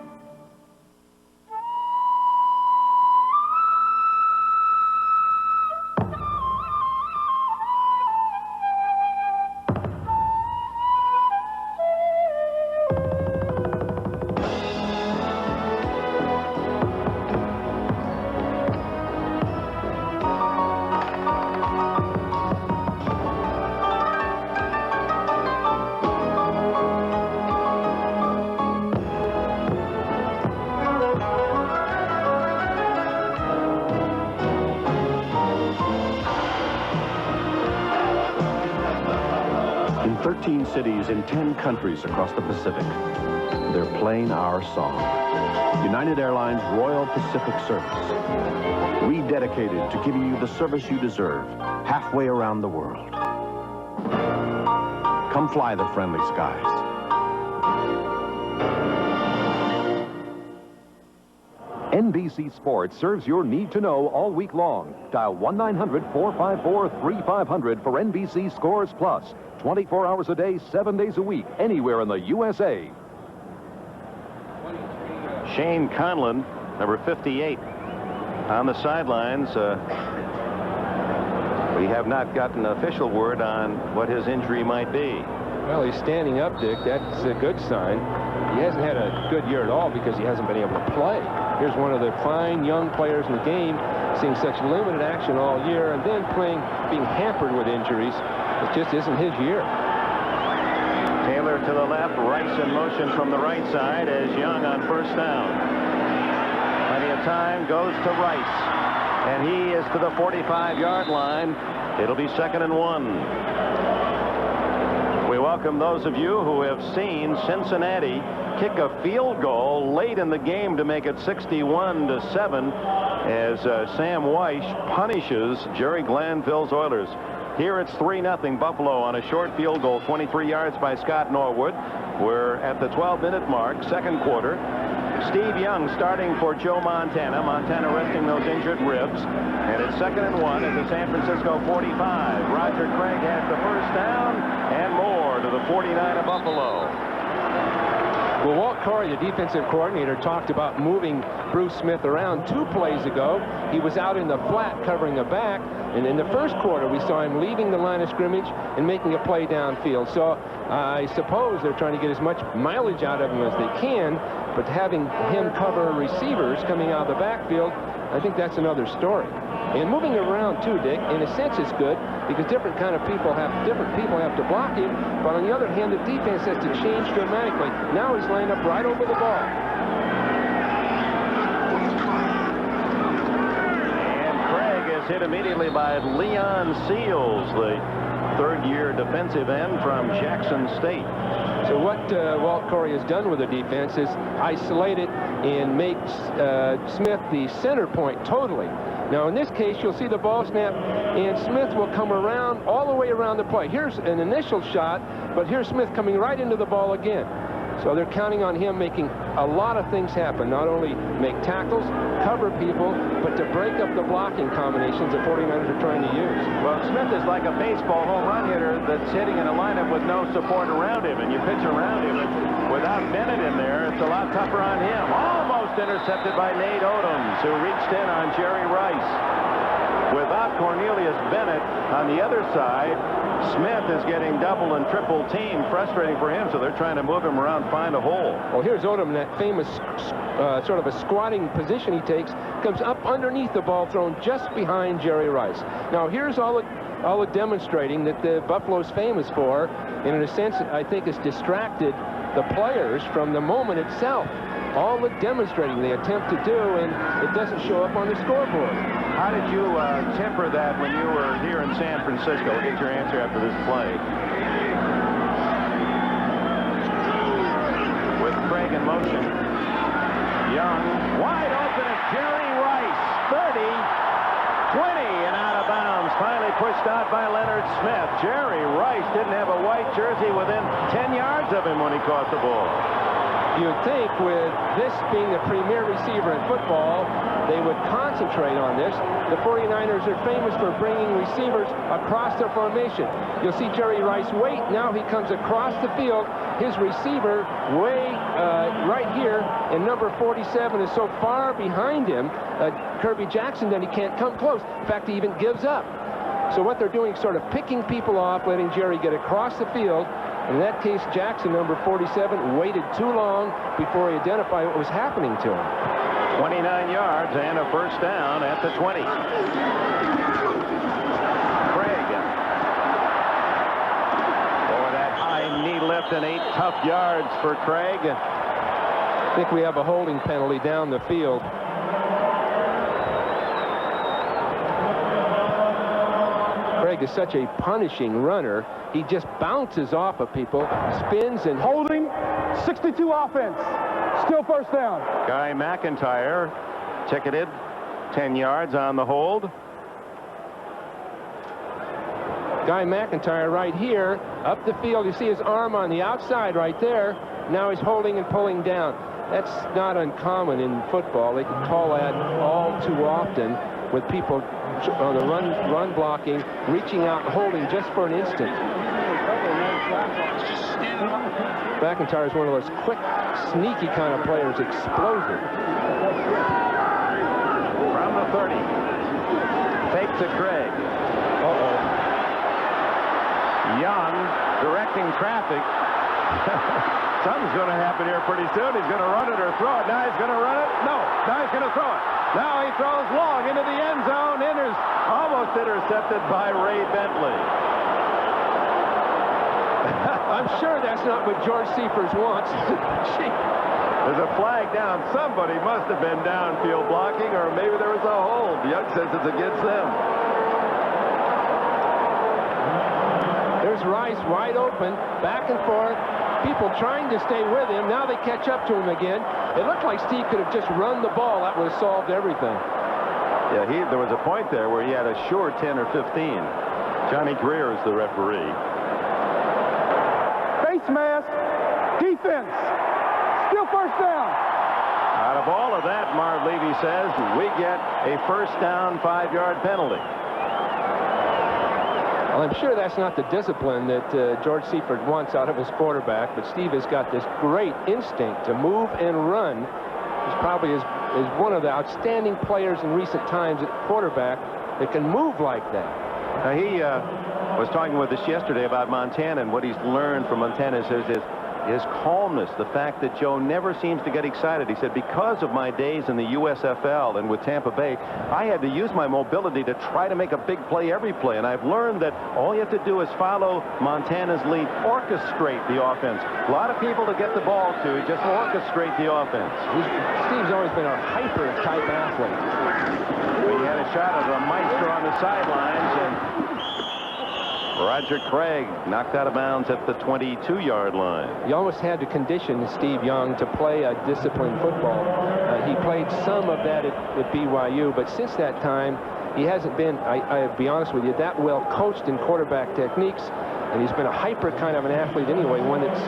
13 cities in 10 countries across the Pacific. They're playing our song. United Airlines Royal Pacific Service. Rededicated to giving you the service you deserve halfway around the world. Come fly the friendly skies. NBC Sports serves your need to know all week long. Dial 1-900-454-3500 for NBC Scores Plus. 24 hours a day, 7 days a week, anywhere in the USA. Shane Conlon, number 58, on the sidelines. We have not gotten official word on what his injury might be. Well, he's standing up, Dick. That's a good sign. He hasn't had a good year at all because he hasn't been able to play. Here's one of the fine young players in the game, seeing such limited action all year, and then being hampered with injuries. It just isn't his year. Taylor to the left, Rice in motion from the right side as Young on first down. Plenty of time, goes to Rice, and he is to the 45-yard line. It'll be 2nd and 1. We welcome those of you who have seen Cincinnati kick a field goal late in the game to make it 61-7 as Sam Weish punishes Jerry Glanville's Oilers. Here it's 3-0 Buffalo on a short field goal, 23 yards by Scott Norwood. We're at the 12-minute mark, second quarter. Steve Young starting for Joe Montana. Montana resting those injured ribs. And it's 2nd and 1 at the San Francisco 45. Roger Craig has the first down and more to the 49 of Buffalo. Well, Walt Corey, the defensive coordinator, talked about moving Bruce Smith around 2 plays ago. He was out in the flat covering a back, and in the first quarter we saw him leaving the line of scrimmage and making a play downfield. So I suppose they're trying to get as much mileage out of him as they can, but having him cover receivers coming out of the backfield, I think that's another story. And moving around too, Dick, in a sense it's good because different people have to block him, but on the other hand the defense has to change dramatically. Now he's lined up right over the ball. And Craig is hit immediately by Leon Seals, the third-year defensive end from Jackson State. So what Walt Corey has done with the defense is isolate it and make Smith the center point totally. Now in this case you'll see the ball snap and Smith will come around all the way around the play. Here's an initial shot, but here's Smith coming right into the ball again. So they're counting on him making a lot of things happen, not only make tackles, cover people, but to break up the blocking combinations the 49ers are trying to use. Well, Smith is like a baseball home run hitter that's hitting in a lineup with no support around him, and you pitch around him. Without Bennett in there, it's a lot tougher on him. Almost intercepted by Nate Odoms, who reached in on Jerry Rice. Without Cornelius Bennett on the other side, Smith is getting double and triple team, frustrating for him, so they're trying to move him around, find a hole. Well, here's Odom in that famous sort of a squatting position he takes, comes up underneath the ball thrown just behind Jerry Rice. Now, here's all the demonstrating that the Buffalo's famous for, and in a sense, I think it's distracted the players from the moment itself. All the demonstrating they attempt to do, and it doesn't show up on the scoreboard. How did you temper that when you were here in San Francisco? We'll get your answer after this play. With Craig in motion. Young, wide open at Jerry Rice. 30, 20, and out of bounds. Finally pushed out by Leonard Smith. Jerry Rice didn't have a white jersey within 10 yards of him when he caught the ball. You'd think with this being the premier receiver in football, they would concentrate on this. The 49ers are famous for bringing receivers across their formation. You'll see Jerry Rice wait. Now he comes across the field. His receiver way right here, and number 47 is so far behind him, Kirby Jackson, that he can't come close. In fact, he even gives up. So what they're doing is sort of picking people off, letting Jerry get across the field. In that case, Jackson, number 47, waited too long before he identified what was happening to him. 29 yards and a first down at the 20. Craig. For that high knee lift and 8 tough yards for Craig. I think we have a holding penalty down the field. Craig is such a punishing runner. He just bounces off of people, spins and... Holding, 62 offense. Still first down. Guy McIntyre ticketed 10 yards on the hold. Guy McIntyre right here, up the field. You see his arm on the outside right there. Now he's holding and pulling down. That's not uncommon in football. They can call that all too often with people on the run blocking, reaching out and holding just for an instant. McIntyre is one of those quick, sneaky kind of players, explosive. From the 30. Fake to Craig. Young directing traffic. Something's going to happen here pretty soon. He's going to run it or throw it. Now he's going to run it. No. Now he's going to throw it. Now he throws long into the end zone. Almost intercepted by Ray Bentley. I'm sure that's not what George Seifers wants. There's a flag down. Somebody must have been downfield blocking, or maybe there was a hold. Young says it's against them. There's Rice wide open, back and forth. People trying to stay with him. Now they catch up to him again. It looked like Steve could have just run the ball. That would have solved everything. Yeah, there was a point there where he had a sure 10 or 15. Johnny Greer is the referee. Face mask. Defense. Still first down. Out of all of that, Marv Levy says, we get a first down 5-yard penalty. Well, I'm sure that's not the discipline that George Seifert wants out of his quarterback, but Steve has got this great instinct to move and run. He's probably is one of the outstanding players in recent times at quarterback that can move like that. Now, he was talking with us yesterday about Montana, and what he's learned from Montana is his calmness, the fact that Joe never seems to get excited. He said, because of my days in the USFL and with Tampa Bay, I had to use my mobility to try to make a big play every play, and I've learned that all you have to do is follow Montana's lead, orchestrate the offense. A lot of people to get the ball to, just orchestrate the offense. Steve's always been a hyper-type athlete. We had a shot of the Meister on the sidelines, and Roger Craig knocked out of bounds at the 22-yard line. You almost had to condition Steve Young to play a disciplined football. He played some of that at BYU, but since that time, he hasn't been, I'll be honest with you, that well coached in quarterback techniques, and he's been a hyper kind of an athlete anyway, one that's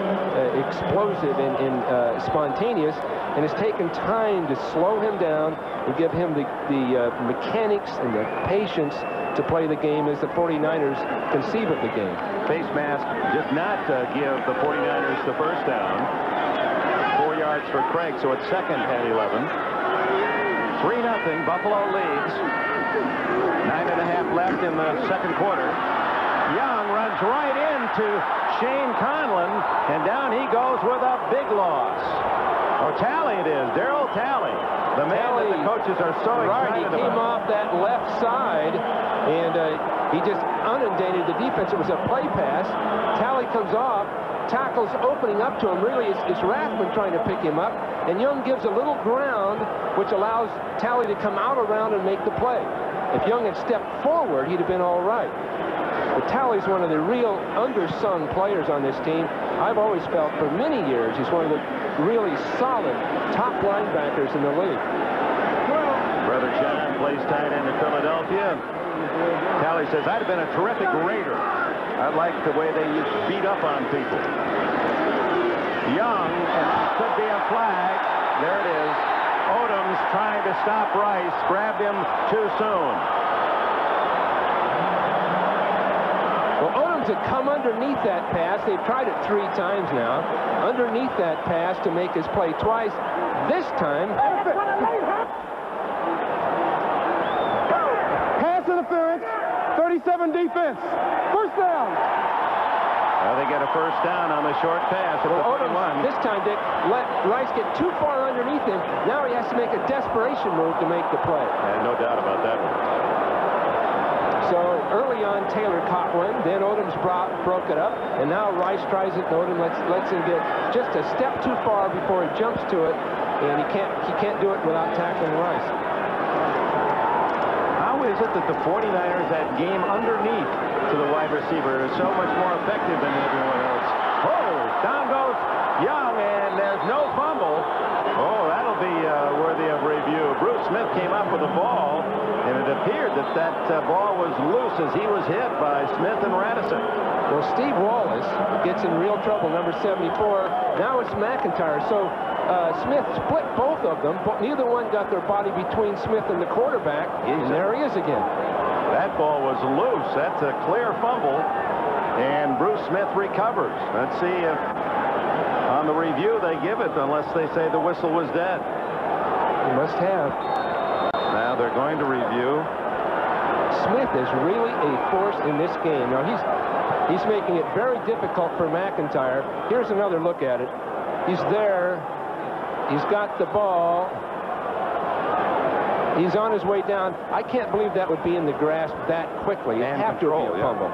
explosive and spontaneous, and it's taken time to slow him down and give him the mechanics and the patience to play the game as the 49ers conceive of the game. Face mask did not give the 49ers the first down. 4 yards for Craig, so it's second and 11. 3-0, Buffalo leads. 9.5 left in the second quarter. Young runs right into Shane Conlon, and down he goes with a big loss. Oh, Talley it is, Darryl Talley. The man that the coaches are so excited about. He came off that left side, and he just inundated the defense. It was a play pass. Talley comes off, tackles opening up to him. Really, it's Rathman trying to pick him up, and Young gives a little ground, which allows Talley to come out around and make the play. If Young had stepped forward, he'd have been all right. But Talley's one of the real undersung players on this team. I've always felt for many years he's one of the really solid top linebackers in the league. Brother John plays tight end in Philadelphia. Talley says, I'd have been a terrific Raider. I like the way they beat up on people. Young, and that could be a flag. There it is. Odom's trying to stop Rice. Grabbed him too soon. Well, Odom's had come underneath that pass. They've tried it 3 times now. Underneath that pass to make his play twice. This time... Pass interference. 37 defense. First down. They get a first down on the short pass at the 31. This time, Dick, let Rice get too far underneath him. Now he has to make a desperation move to make the play. No doubt about that one. So early on, Taylor caught one. Then Odom's broke it up, and now Rice tries it. And Odom lets him get just a step too far before he jumps to it, and he can't do it without tackling Rice. How is it that the 49ers, that game underneath to the wide receiver, is so much more effective than everyone else? Oh, down goes Young, and there's no fumble. Oh, that'll be worthy of review. Bruce Smith came up with the ball, and it appeared that that ball was loose as he was hit by Smith and Radisson. Well, Steve Wallace gets in real trouble, number 74. Now it's McIntyre. So Smith split both of them, but neither one got their body between Smith and the quarterback. And there he is again. That ball was loose. That's a clear fumble, and Bruce Smith recovers. Let's see if on the review they give it, unless they say the whistle was dead. They must have. Now they're going to review. Smith is really a force in this game. Now he's making it very difficult for McIntyre. Here's another look at it. He's there. He's got the ball. He's on his way down. I can't believe that would be in the grasp that quickly. It'd have to be a fumble.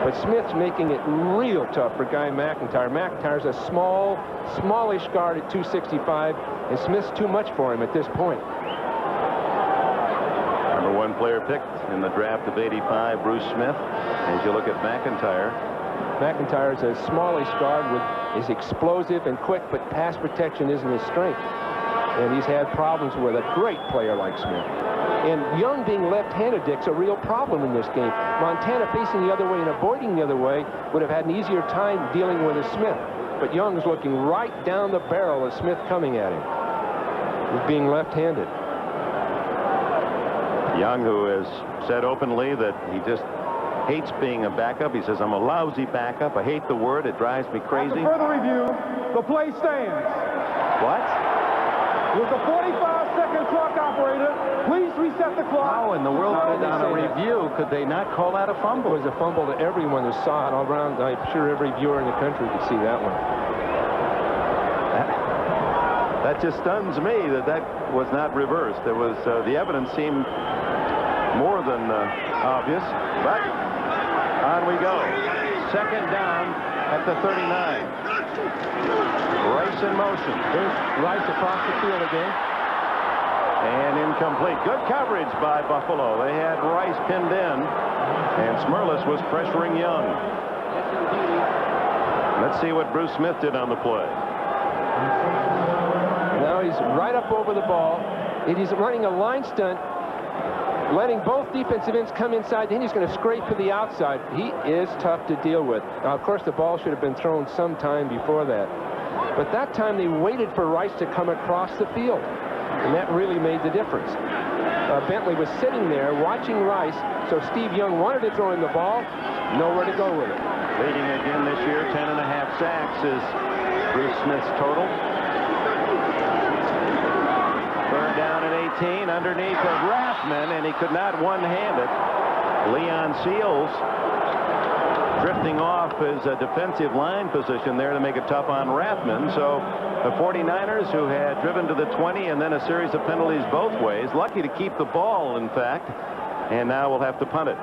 But Smith's making it real tough for Guy McIntyre. McIntyre's a smallish guard at 265, and Smith's too much for him at this point. Number one player picked in the draft of '85, Bruce Smith. As you look at McIntyre. McIntyre's a smallish guard is explosive and quick, but pass protection isn't his strength. And he's had problems with a great player like Smith. And Young being left-handed, Dick's a real problem in this game. Montana facing the other way and avoiding the other way would have had an easier time dealing with a Smith. But Young's looking right down the barrel of Smith coming at him. He's being left-handed. Young, who has said openly that he just hates being a backup. He says, I'm a lousy backup. I hate the word. It drives me crazy. After further review, the play stands. What? With the 45-second clock operator, please reset the clock. How in the world on a review could they not call out a fumble? It was a fumble to everyone who saw it all around. I'm sure every viewer in the country could see that one. That just stuns me that was not reversed. There was the evidence seemed more than obvious, but on we go. Second down at the 39. Rice in motion. There's Rice across the field again. And incomplete. Good coverage by Buffalo. They had Rice pinned in, and Smerlas was pressuring Young. Let's see what Bruce Smith did on the play. Now he's right up over the ball. He's running a line stunt, letting both defensive ends come inside. Then he's going to scrape to the outside. He is tough to deal with. Now, of course, the ball should have been thrown sometime before that. But that time they waited for Rice to come across the field. And that really made the difference. Bentley was sitting there watching Rice, so Steve Young wanted to throw him the ball. Nowhere to go with it. Leading again this year, 10.5 sacks is Bruce Smith's total. Third down at 18, underneath of Rathman, and he could not one-hand it. Leon Seals drifting off his defensive line position there to make it tough on Rathman. So the 49ers, who had driven to the 20 and then a series of penalties both ways, lucky to keep the ball, in fact, and now we'll have to punt it.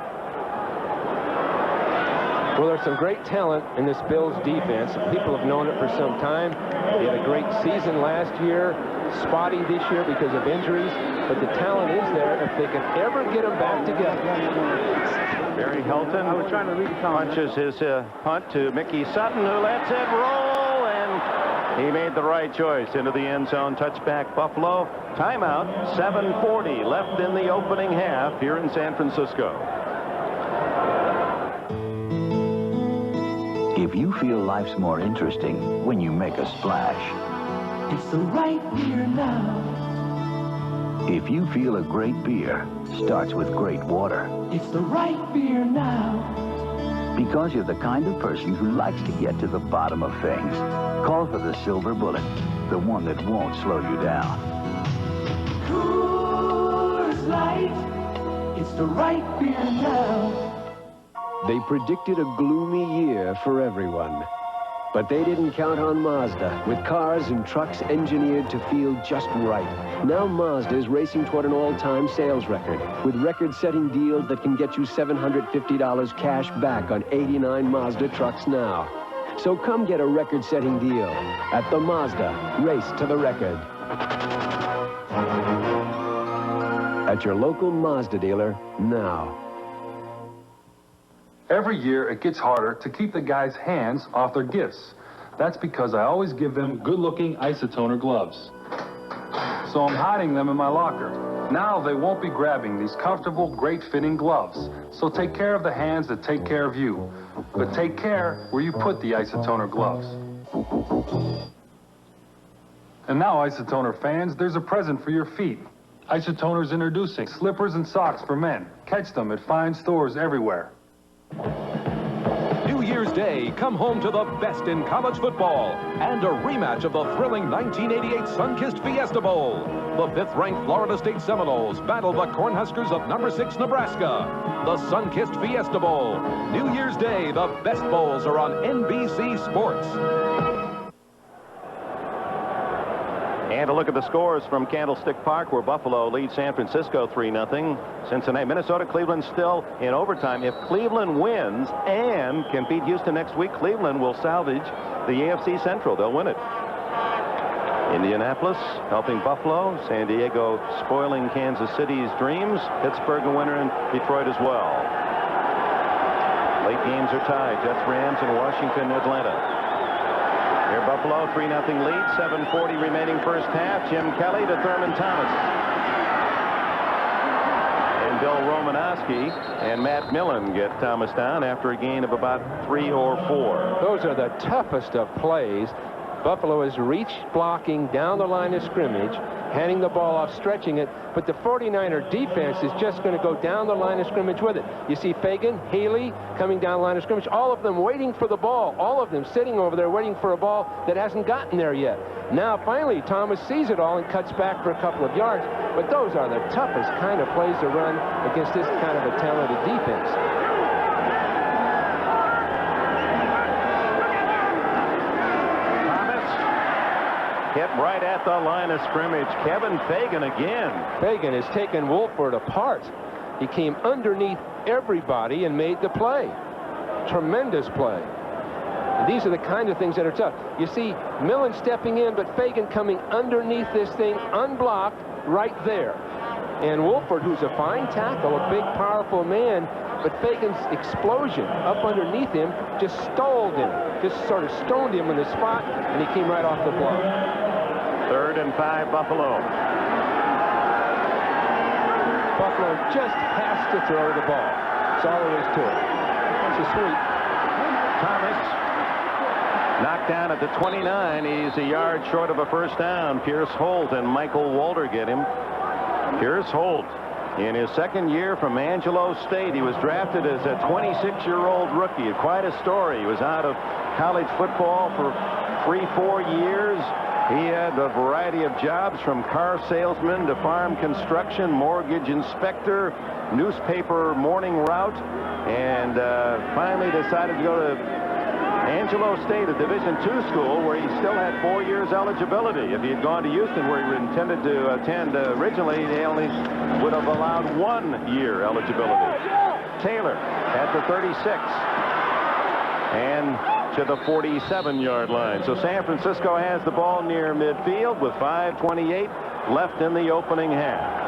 Well, there's some great talent in this Bills defense. People have known it for some time. They had a great season last year, spotty this year because of injuries, but the talent is there if they can ever get them back together. Barry Helton punches his punt to Mickey Sutton, who lets it roll, and he made the right choice into the end zone. Touchback Buffalo. Timeout. 7:40 left in the opening half here in San Francisco. If you feel life's more interesting when you make a splash, it's the right beer now. If you feel a great beer starts with great water, it's the right beer now. Because you're the kind of person who likes to get to the bottom of things, call for the Silver Bullet, the one that won't slow you down. Coors Light, it's the right beer now. They predicted a gloomy year for everyone. But they didn't count on Mazda, with cars and trucks engineered to feel just right. Now Mazda is racing toward an all-time sales record, with record-setting deals that can get you $750 cash back on 89 Mazda trucks now. So come get a record-setting deal at the Mazda Race to the Record. At your local Mazda dealer now. Every year, it gets harder to keep the guys' hands off their gifts. That's because I always give them good-looking isotoner gloves. So I'm hiding them in my locker. Now they won't be grabbing these comfortable, great-fitting gloves. So take care of the hands that take care of you. But take care where you put the isotoner gloves. And now, Isotoner fans, there's a present for your feet. Isotoner's introducing slippers and socks for men. Catch them at fine stores everywhere. New Year's Day, come home to the best in college football and a rematch of the thrilling 1988 Sunkist Fiesta Bowl. The 5th-ranked Florida State Seminoles battle the Cornhuskers of number 6 Nebraska. The Sunkist Fiesta Bowl. New Year's Day, the best bowls are on NBC Sports. And a look at the scores from Candlestick Park, where Buffalo leads San Francisco 3-0. Cincinnati, Minnesota, Cleveland still in overtime. If Cleveland wins and can beat Houston next week, Cleveland will salvage the AFC Central. They'll win it. Indianapolis helping Buffalo. San Diego spoiling Kansas City's dreams. Pittsburgh a winner, and Detroit as well. Late games are tied. Jets, Rams, and Washington, Atlanta. Here Buffalo, 3-0 lead, 7:40 remaining first half. Jim Kelly to Thurman Thomas. And Bill Romanowski and Matt Millen get Thomas down after a gain of about 3 or 4. Those are the toughest of plays. Buffalo is reach blocking down the line of scrimmage, handing the ball off, stretching it, but the 49er defense is just going to go down the line of scrimmage with it. You see Fagan, Haley coming down the line of scrimmage, all of them waiting for the ball, all of them sitting over there waiting for a ball that hasn't gotten there yet. Now, finally, Thomas sees it all and cuts back for a couple of yards, but those are the toughest kind of plays to run against this kind of a talented defense. Hit right at the line of scrimmage. Kevin Fagan again. Fagan has taken Wolford apart. He came underneath everybody and made the play. Tremendous play. And these are the kind of things that are tough. You see Millen stepping in, but Fagan coming underneath this thing, unblocked, right there. And Wolford, who's a fine tackle, a big, powerful man, but Fagan's explosion up underneath him just stalled him, just sort of stoned him in the spot, and he came right off the block. 3rd and 5, Buffalo. Buffalo just has to throw the ball. That's all there is to it. That's a sweep. Thomas knocked down at the 29. He's a yard short of a first down. Pierce Holt and Michael Walter get him. Pierce Holt, in his 2nd year from Angelo State, he was drafted as a 26-year-old rookie. Quite a story. He was out of college football for 3-4 years. He had a variety of jobs, from car salesman to farm construction, mortgage inspector, newspaper morning route, and finally decided to go to Angelo State, a Division II school, where he still had 4 years eligibility. If he had gone to Houston, where he intended to attend originally, they only would have allowed 1 year eligibility. Taylor at the 36 and to the 47-yard line. So San Francisco has the ball near midfield with 5:28 left in the opening half.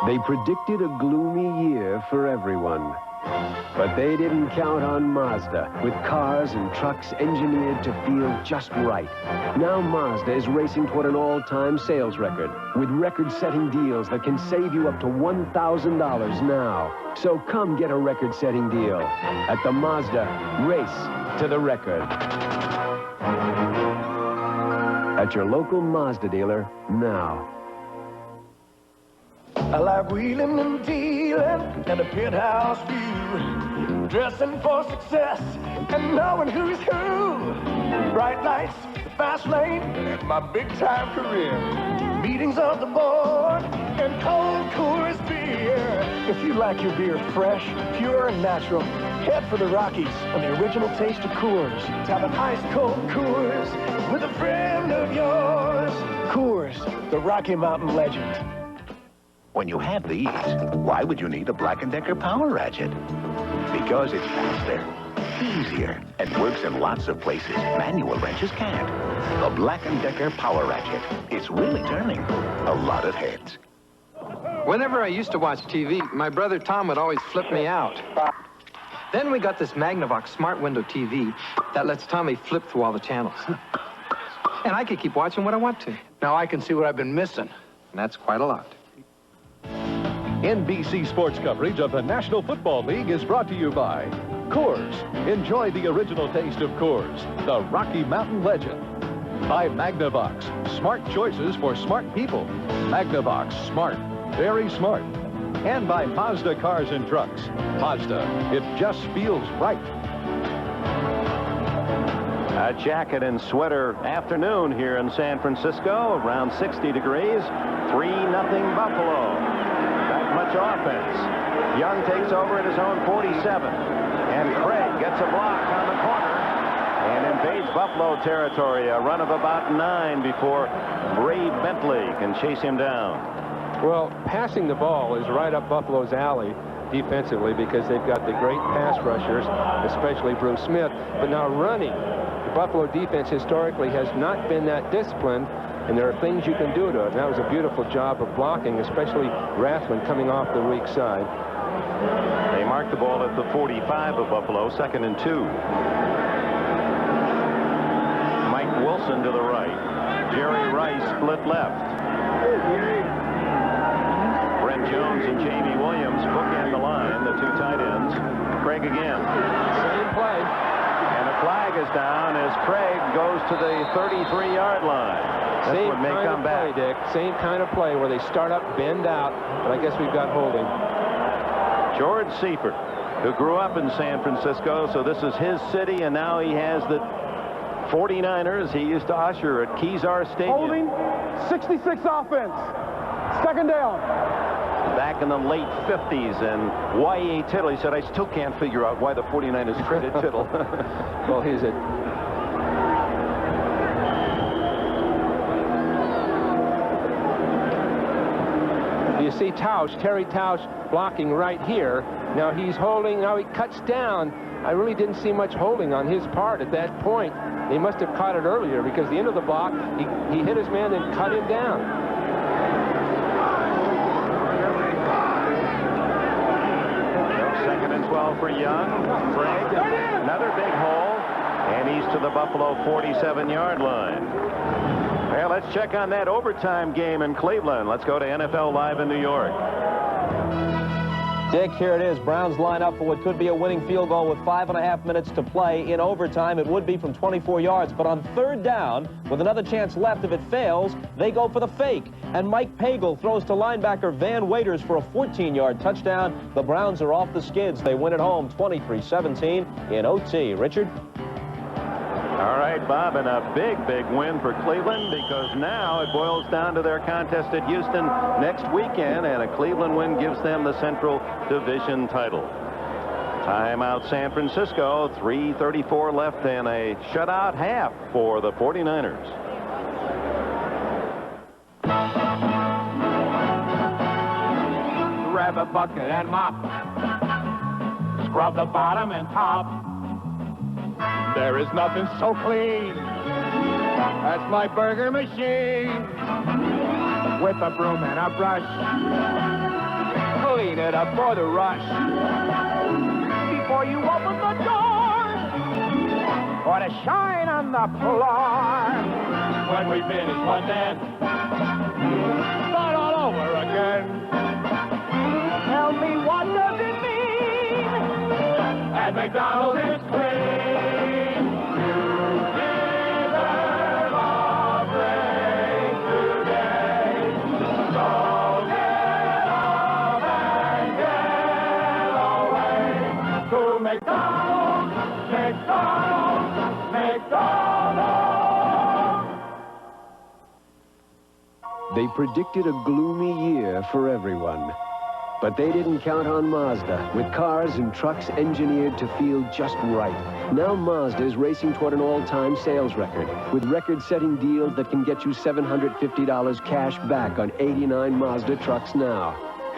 They predicted a gloomy year for everyone. But they didn't count on Mazda, with cars and trucks engineered to feel just right. Now Mazda is racing toward an all-time sales record, with record-setting deals that can save you up to $1,000 now. So come get a record-setting deal at the Mazda Race to the Record. At your local Mazda dealer now. I like wheeling and dealing and a penthouse view, dressing for success and knowing who's who. Bright lights, the fast lane, and my big-time career. Meetings of the board and cold Coors beer. If you like your beer fresh, pure, and natural, head for the Rockies on the original taste of Coors. Have an ice-cold Coors with a friend of yours. Coors, the Rocky Mountain legend. When you have these, why would you need a Black & Decker Power Ratchet? Because it's faster, easier and works in lots of places manual wrenches can't. The Black & Decker Power Ratchet. It's really turning a lot of heads. Whenever I used to watch TV, my brother Tom would always flip me out. Then we got this Magnavox Smart Window TV that lets Tommy flip through all the channels. And I could keep watching what I want to. Now I can see what I've been missing. And that's quite a lot. NBC Sports coverage of the National Football League is brought to you by Coors. Enjoy the original taste of Coors, the Rocky Mountain legend. By Magnavox, smart choices for smart people. Magnavox, smart, very smart. And by Mazda Cars and Trucks. Mazda, it just feels right. A jacket and sweater afternoon here in San Francisco, around 60 degrees, 3-0 Buffalo. Not much offense. Young takes over at his own 47, and Craig gets a block on the corner and invades Buffalo territory. A run of about 9 before Ray Bentley can chase him down. Well, passing the ball is right up Buffalo's alley defensively because they've got the great pass rushers, especially Bruce Smith. But now running, the Buffalo defense historically has not been that disciplined, and there are things you can do to it. And that was a beautiful job of blocking, especially Rathman coming off the weak side. They mark the ball at the 45 of Buffalo, 2nd and 2. Mike Wilson to the right. Jerry Rice split left. Brent Jones and Jamie Williams bookend the line, the two tight ends. Craig again. Same play. And a flag is down as Craig goes to the 33-yard line. Same kind of play, Dick. Same kind of play where they start up, bend out, but I guess we've got holding. George Seifert, who grew up in San Francisco, so this is his city, and now he has the 49ers. He used to usher at Kezar Stadium. Holding, 66 offense. 2nd down. Back in the late 50s, and Y.A. Tittle, he said, I still can't figure out why the 49ers traded Tittle. Well, he's a... You see Tausch, Terry Tausch blocking right here. Now he's holding, now he cuts down. I really didn't see much holding on his part at that point. They must have caught it earlier because the end of the block, he hit his man and cut him down. 2nd and 12 for Young. Craig, another big hole, and he's to the Buffalo 47-yard line. Well, let's check on that overtime game in Cleveland. Let's go to NFL Live in New York. Dick, here it is. Browns line up for what could be a winning field goal with 5.5 minutes to play. In overtime, it would be from 24 yards. But on 3rd down, with another chance left, if it fails, they go for the fake. And Mike Pagel throws to linebacker Van Waiters for a 14-yard touchdown. The Browns are off the skids. They win at home 23-17 in OT. Richard? All right, Bob, and a big win for Cleveland because now it boils down to their contest at Houston next weekend, and a Cleveland win gives them the Central Division title. Timeout San Francisco, 3:34 left and a shutout half for the 49ers. Grab a bucket and mop. Scrub the bottom and top. There is nothing so clean. That's my burger machine. With a broom and a brush. Clean it up for the rush. Before you open the door. Or to shine on the floor. When we finish one then. Start all over again. Tell me what does it mean? At McDonald's it's clean. They predicted a gloomy year for everyone. But they didn't count on Mazda, with cars and trucks engineered to feel just right. Now Mazda is racing toward an all-time sales record, with record-setting deals that can get you $750 cash back on 89 Mazda trucks now.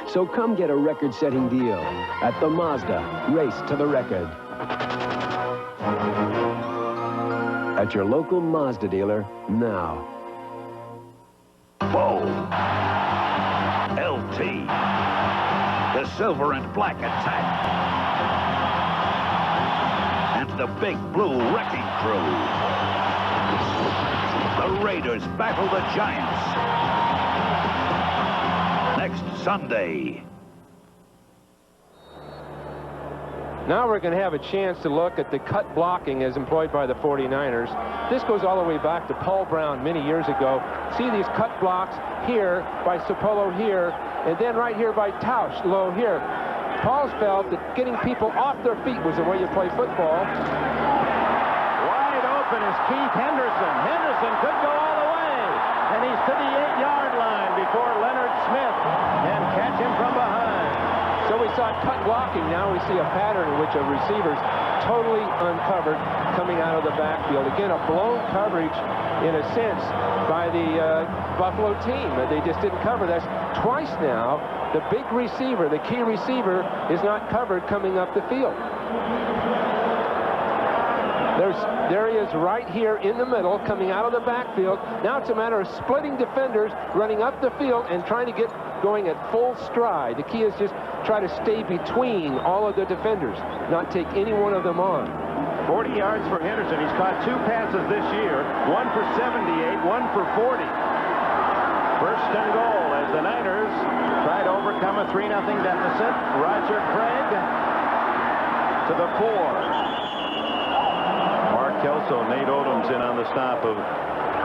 So come get a record-setting deal at the Mazda Race to the Record. at your local Mazda dealer now. Bow. LT. The silver and black attack. And the big blue wrecking crew. The Raiders battle the Giants. Next Sunday. Now we're going to have a chance to look at the cut blocking as employed by the 49ers. This goes all the way back to Paul Brown many years ago. See these cut blocks here by Sapolo here, and then right here by Tausch low here. Paul's felt that getting people off their feet was the way you play football. Wide open is Keith Henderson. Henderson could go all the way, and he's to the 8-yard line before Leonard Smith can catch him from behind. So we saw cut blocking. Now we see a pattern in which a receiver's totally uncovered coming out of the backfield. Again, a blown coverage in a sense by the Buffalo team. They just didn't cover. That's twice now. The big receiver, the key receiver, is not covered coming up the field. There he is right here in the middle, coming out of the backfield. Now it's a matter of splitting defenders, running up the field, and trying to get going at full stride. The key is just try to stay between all of the defenders, not take any one of them on. 40 yards for Henderson. He's caught 2 passes this year, one for 78, one for 40. First and goal as the Niners try to overcome a 3-0 deficit. Roger Craig to the 4. Kelso, Nate Odom's in on the stop of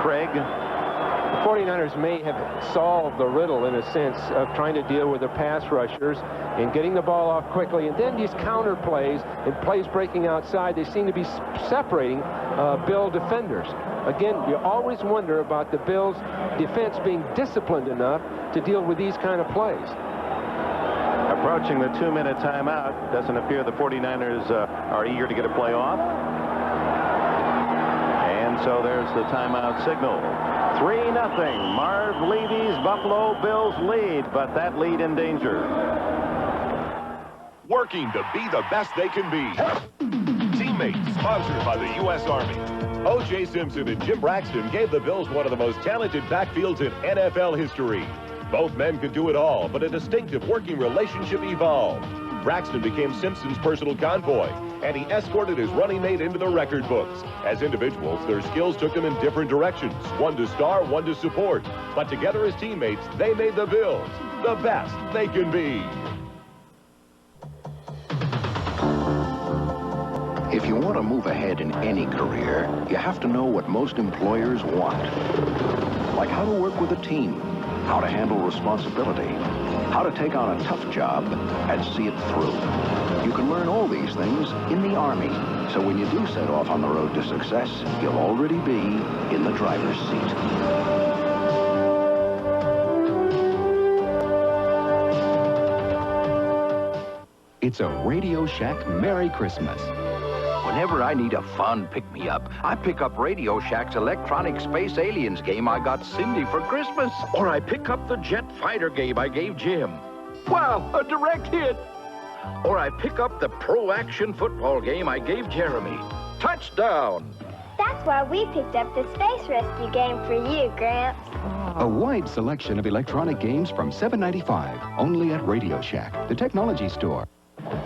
Craig. The 49ers may have solved the riddle in a sense of trying to deal with the pass rushers and getting the ball off quickly, and then these counter plays and plays breaking outside. They seem to be separating Bill defenders. Again, you always wonder about the Bills' defense being disciplined enough to deal with these kind of plays. Approaching the 2-minute timeout. Doesn't appear the 49ers are eager to get a play off. So there's the timeout signal. 3-0. Marv Levy's Buffalo Bills lead, but that lead in danger. Working to be the best they can be. Teammates, sponsored by the U.S. Army. O.J. Simpson and Jim Braxton gave the Bills one of the most talented backfields in NFL history. Both men could do it all, but a distinctive working relationship evolved. Braxton became Simpson's personal convoy, and he escorted his running mate into the record books. As individuals, their skills took them in different directions, one to star, one to support. But together as teammates, they made the Bills the best they can be. If you want to move ahead in any career, you have to know what most employers want. Like how to work with a team, how to handle responsibility, how to take on a tough job and see it through. You can learn all these things in the Army. So when you do set off on the road to success, you'll already be in the driver's seat. It's a Radio Shack Merry Christmas. Whenever I need a fun pick-me-up, I pick up Radio Shack's Electronic Space Aliens game I got Cindy for Christmas. Or I pick up the Jet Fighter game I gave Jim. Wow, a direct hit! Or I pick up the Pro Action Football game I gave Jeremy. Touchdown! That's why we picked up the Space Rescue game for you, Gramps. A wide selection of electronic games from $7.95, only at Radio Shack, the technology store.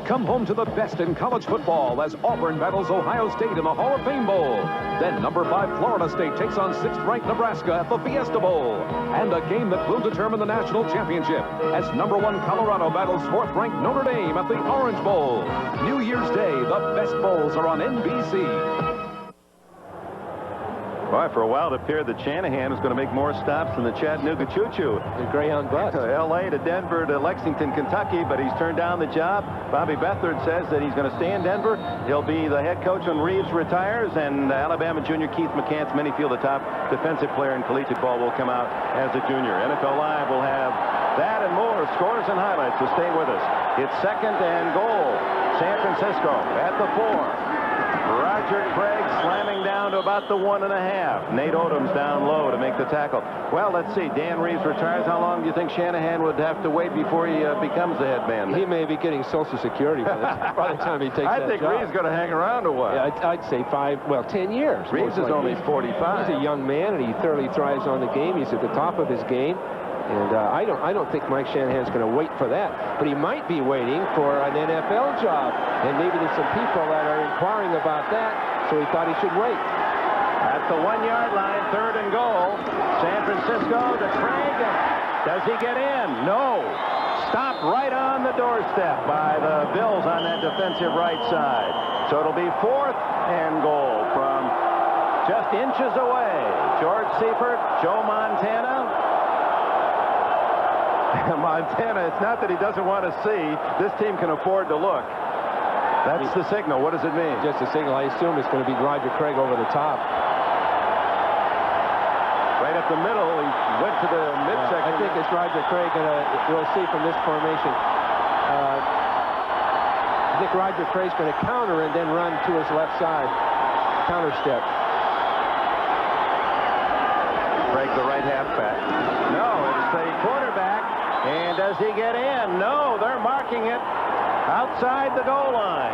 Come home to the best in college football as Auburn battles Ohio State in the Hall of Fame Bowl. Then number 5 Florida State takes on 6th-ranked Nebraska at the Fiesta Bowl. And a game that will determine the national championship as number 1 Colorado battles 4th-ranked Notre Dame at the Orange Bowl. New Year's Day, the best bowls are on NBC. Boy, for a while it appeared that Shanahan was going to make more stops than the Chattanooga Choo-Choo. The Greyhound bus. L.A. to Denver to Lexington, Kentucky, but he's turned down the job. Bobby Beathard says that he's going to stay in Denver. He'll be the head coach when Reeves retires, and Alabama junior Keith McCants, many feel the top defensive player in collegiate ball, will come out as a junior. NFL Live will have that and more scores and highlights, so stay with us. It's 2nd and goal. San Francisco at the 4. Roger Craig slamming down to about the 1.5. Nate Odom's down low to make the tackle. Well, let's see. Dan Reeves retires. How long do you think Shanahan would have to wait before he becomes the head man? He may be getting Social Security by the time he takes that I think job. Reeves is going to hang around a while. Yeah, I'd say 10 years. Reeves is only 45. He's a young man, and he thoroughly thrives on the game. He's at the top of his game. And I don't think Mike Shanahan's going to wait for that. But he might be waiting for an NFL job. And maybe there's some people that are inquiring about that, so he thought he should wait. At the 1-yard line, 3rd and goal. San Francisco to Craig. Does he get in? No. Stopped right on the doorstep by the Bills on that defensive right side. So it'll be 4th and goal from just inches away. George Seifert, Joe Montana. Montana, it's not that he doesn't want to see. This team can afford to look. That's the signal. What does it mean? Just a signal. I assume it's going to be Roger Craig over the top. Right up the middle. He went to the midsection. I think it's Roger Craig, and we'll see from this formation. I think Roger Craig's going to counter and then run to his left side. Counter step. Craig, the right halfback. No, it's the quarterback. And does he get in? No, they're marking it outside the goal line.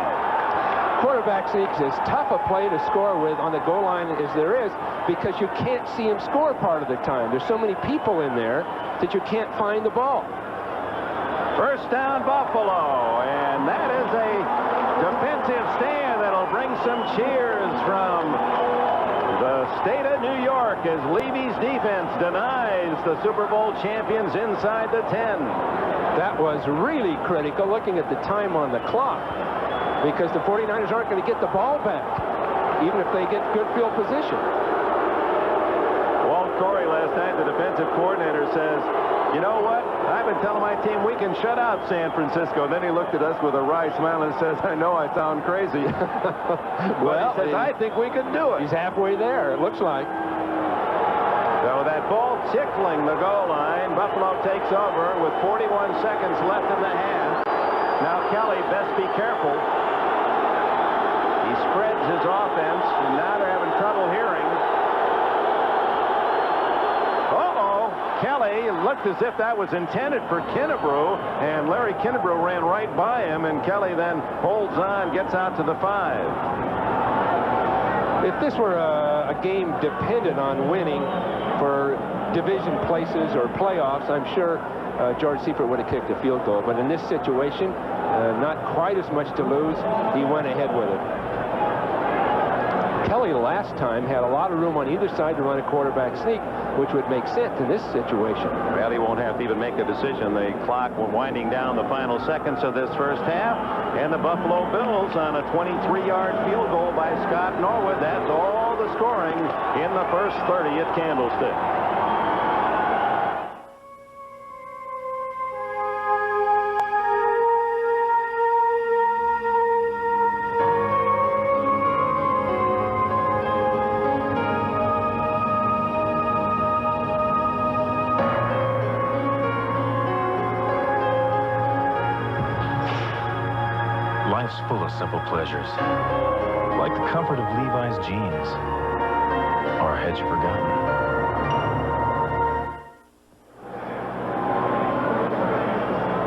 Quarterback sneaks as tough a play to score with on the goal line as there is, because you can't see him score part of the time. There's so many people in there that you can't find the ball. First down, Buffalo. And that is a defensive stand that'll bring some cheers from the state of New York as Levy's defense denies the Super Bowl champions inside the 10. That was really critical looking at the time on the clock, because the 49ers aren't going to get the ball back, even if they get good field position. Walt Corey last night, the defensive coordinator, says, you know what? I've been telling my team we can shut out San Francisco. And then he looked at us with a wry smile and says, I know I sound crazy. Well, he says, I think we can do it. He's halfway there, it looks like. So that ball tickling the goal line. Buffalo takes over with 41 seconds left in the half. Now Kelly best be careful. He spreads his offense, and now they're having trouble hearing. Kelly looked as if that was intended for Kennebrew, and Larry Kennebrew ran right by him, and Kelly then holds on, gets out to the 5. If this were a game dependent on winning for division places or playoffs, I'm sure George Seifert would have kicked a field goal. But in this situation, not quite as much to lose. He went ahead with it. Kelly last time had a lot of room on either side to run a quarterback sneak, which would make sense in this situation. Well, he won't have to even make a decision. The clock will winding down the final seconds of this first half, and the Buffalo Bills on a 23-yard field goal by Scott Norwood. That's all the scoring in the first 30 at Candlestick. Life's full of simple pleasures, like the comfort of Levi's jeans. Or had you forgotten?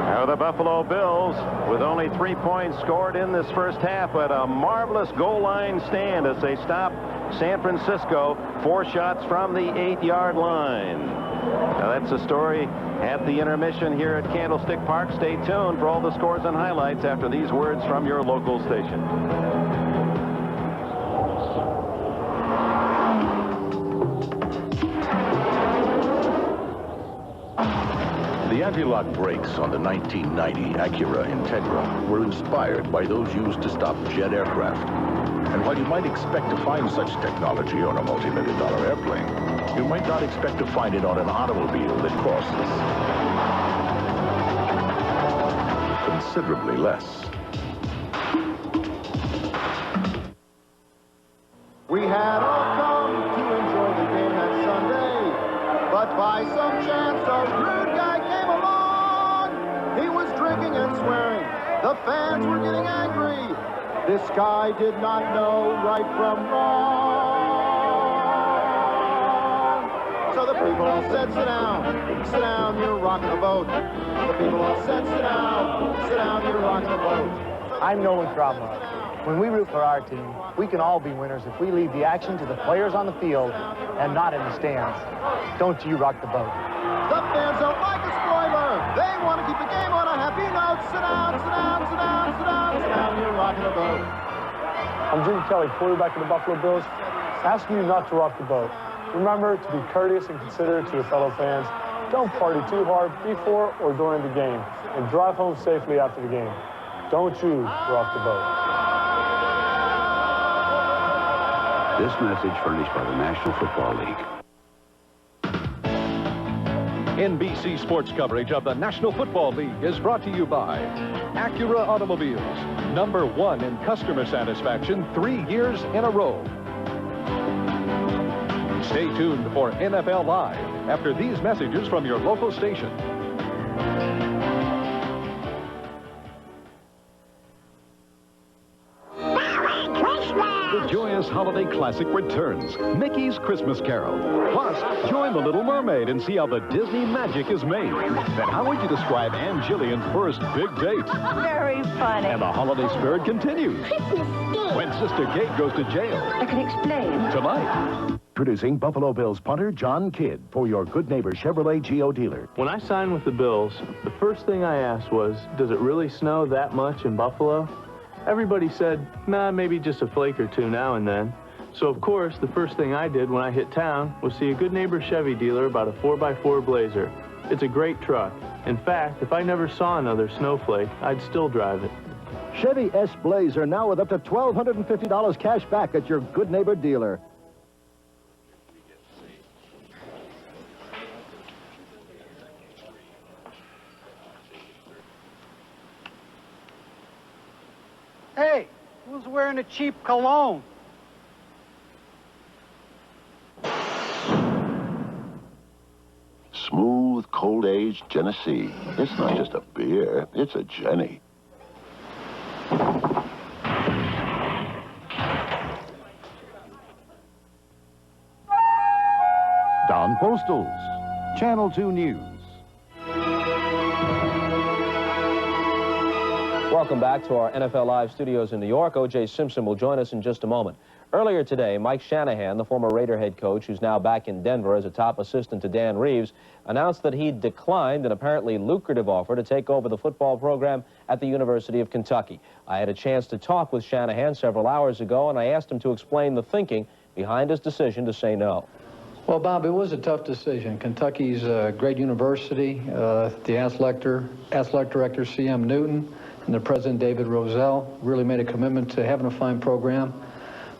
Now the Buffalo Bills with only 3 points scored in this first half, but a marvelous goal line stand as they stop San Francisco 4 shots from the 8-yard line. Now that's the story at the intermission here at Candlestick Park. Stay tuned for all the scores and highlights after these words from your local station. The anti-lock brakes on the 1990 Acura Integra were inspired by those used to stop jet aircraft. And while you might expect to find such technology on a multi-million-dollar airplane, you might not expect to find it on an automobile that costs considerably less. We had all come to enjoy the game that Sunday, but by some chance a rude guy came along. He was drinking and swearing. The fans were getting angry. This guy did not know right from wrong. So the people all said, sit down, you're rocking the boat. The people all said, sit down, you're rocking the boat. I'm Nolan Krabma. When we root for our team, we can all be winners if we leave the action to the players on the field and not in the stands. Don't you rock the boat. The fans don't like a spoiler. They want to keep the game on a happy note. Sit down, you're rocking the boat. I'm Jim Kelly, quarterback of the Buffalo Bills, asking you not to rock the boat. Remember to be courteous and considerate to your fellow fans. Don't party too hard before or during the game, and drive home safely after the game. Don't you rock the boat. This message furnished by the National Football League. NBC Sports coverage of the National Football League is brought to you by Acura Automobiles, #1 in customer satisfaction 3 years in a row. Stay tuned for NFL Live after these messages from your local station. The joyous holiday classic returns, Mickey's Christmas Carol. Plus, join the Little Mermaid and see how the Disney magic is made. Then how would you describe Anne Gillian's first big date? Very funny. And the holiday spirit continues when Sister Kate goes to jail. I can explain. Tonight. Introducing Buffalo Bills punter John Kidd for your good neighbor Chevrolet Geo dealer. When I signed with the Bills, the first thing I asked was, does it really snow that much in Buffalo? Everybody said, nah, maybe just a flake or two now and then. So, of course, the first thing I did when I hit town was see a good neighbor Chevy dealer about a 4x4 Blazer. It's a great truck. In fact, if I never saw another snowflake, I'd still drive it. Chevy S Blazer now with up to $1,250 cash back at your good neighbor dealer. Hey, who's wearing a cheap cologne? Smooth, cold-aged Genesee. It's not just a beer, it's a Jenny. Don Postals, Channel 2 News. Welcome back to our NFL Live studios in New York. O.J. Simpson will join us in just a moment. Earlier today, Mike Shanahan, the former Raider head coach who's now back in Denver as a top assistant to Dan Reeves, announced that he declined an apparently lucrative offer to take over the football program at the University of Kentucky. I had a chance to talk with Shanahan several hours ago, and I asked him to explain the thinking behind his decision to say no. Well, Bob, it was a tough decision. Kentucky's a great university. The athletic director, C.M. Newton, and the president, David Rozelle, really made a commitment to having a fine program.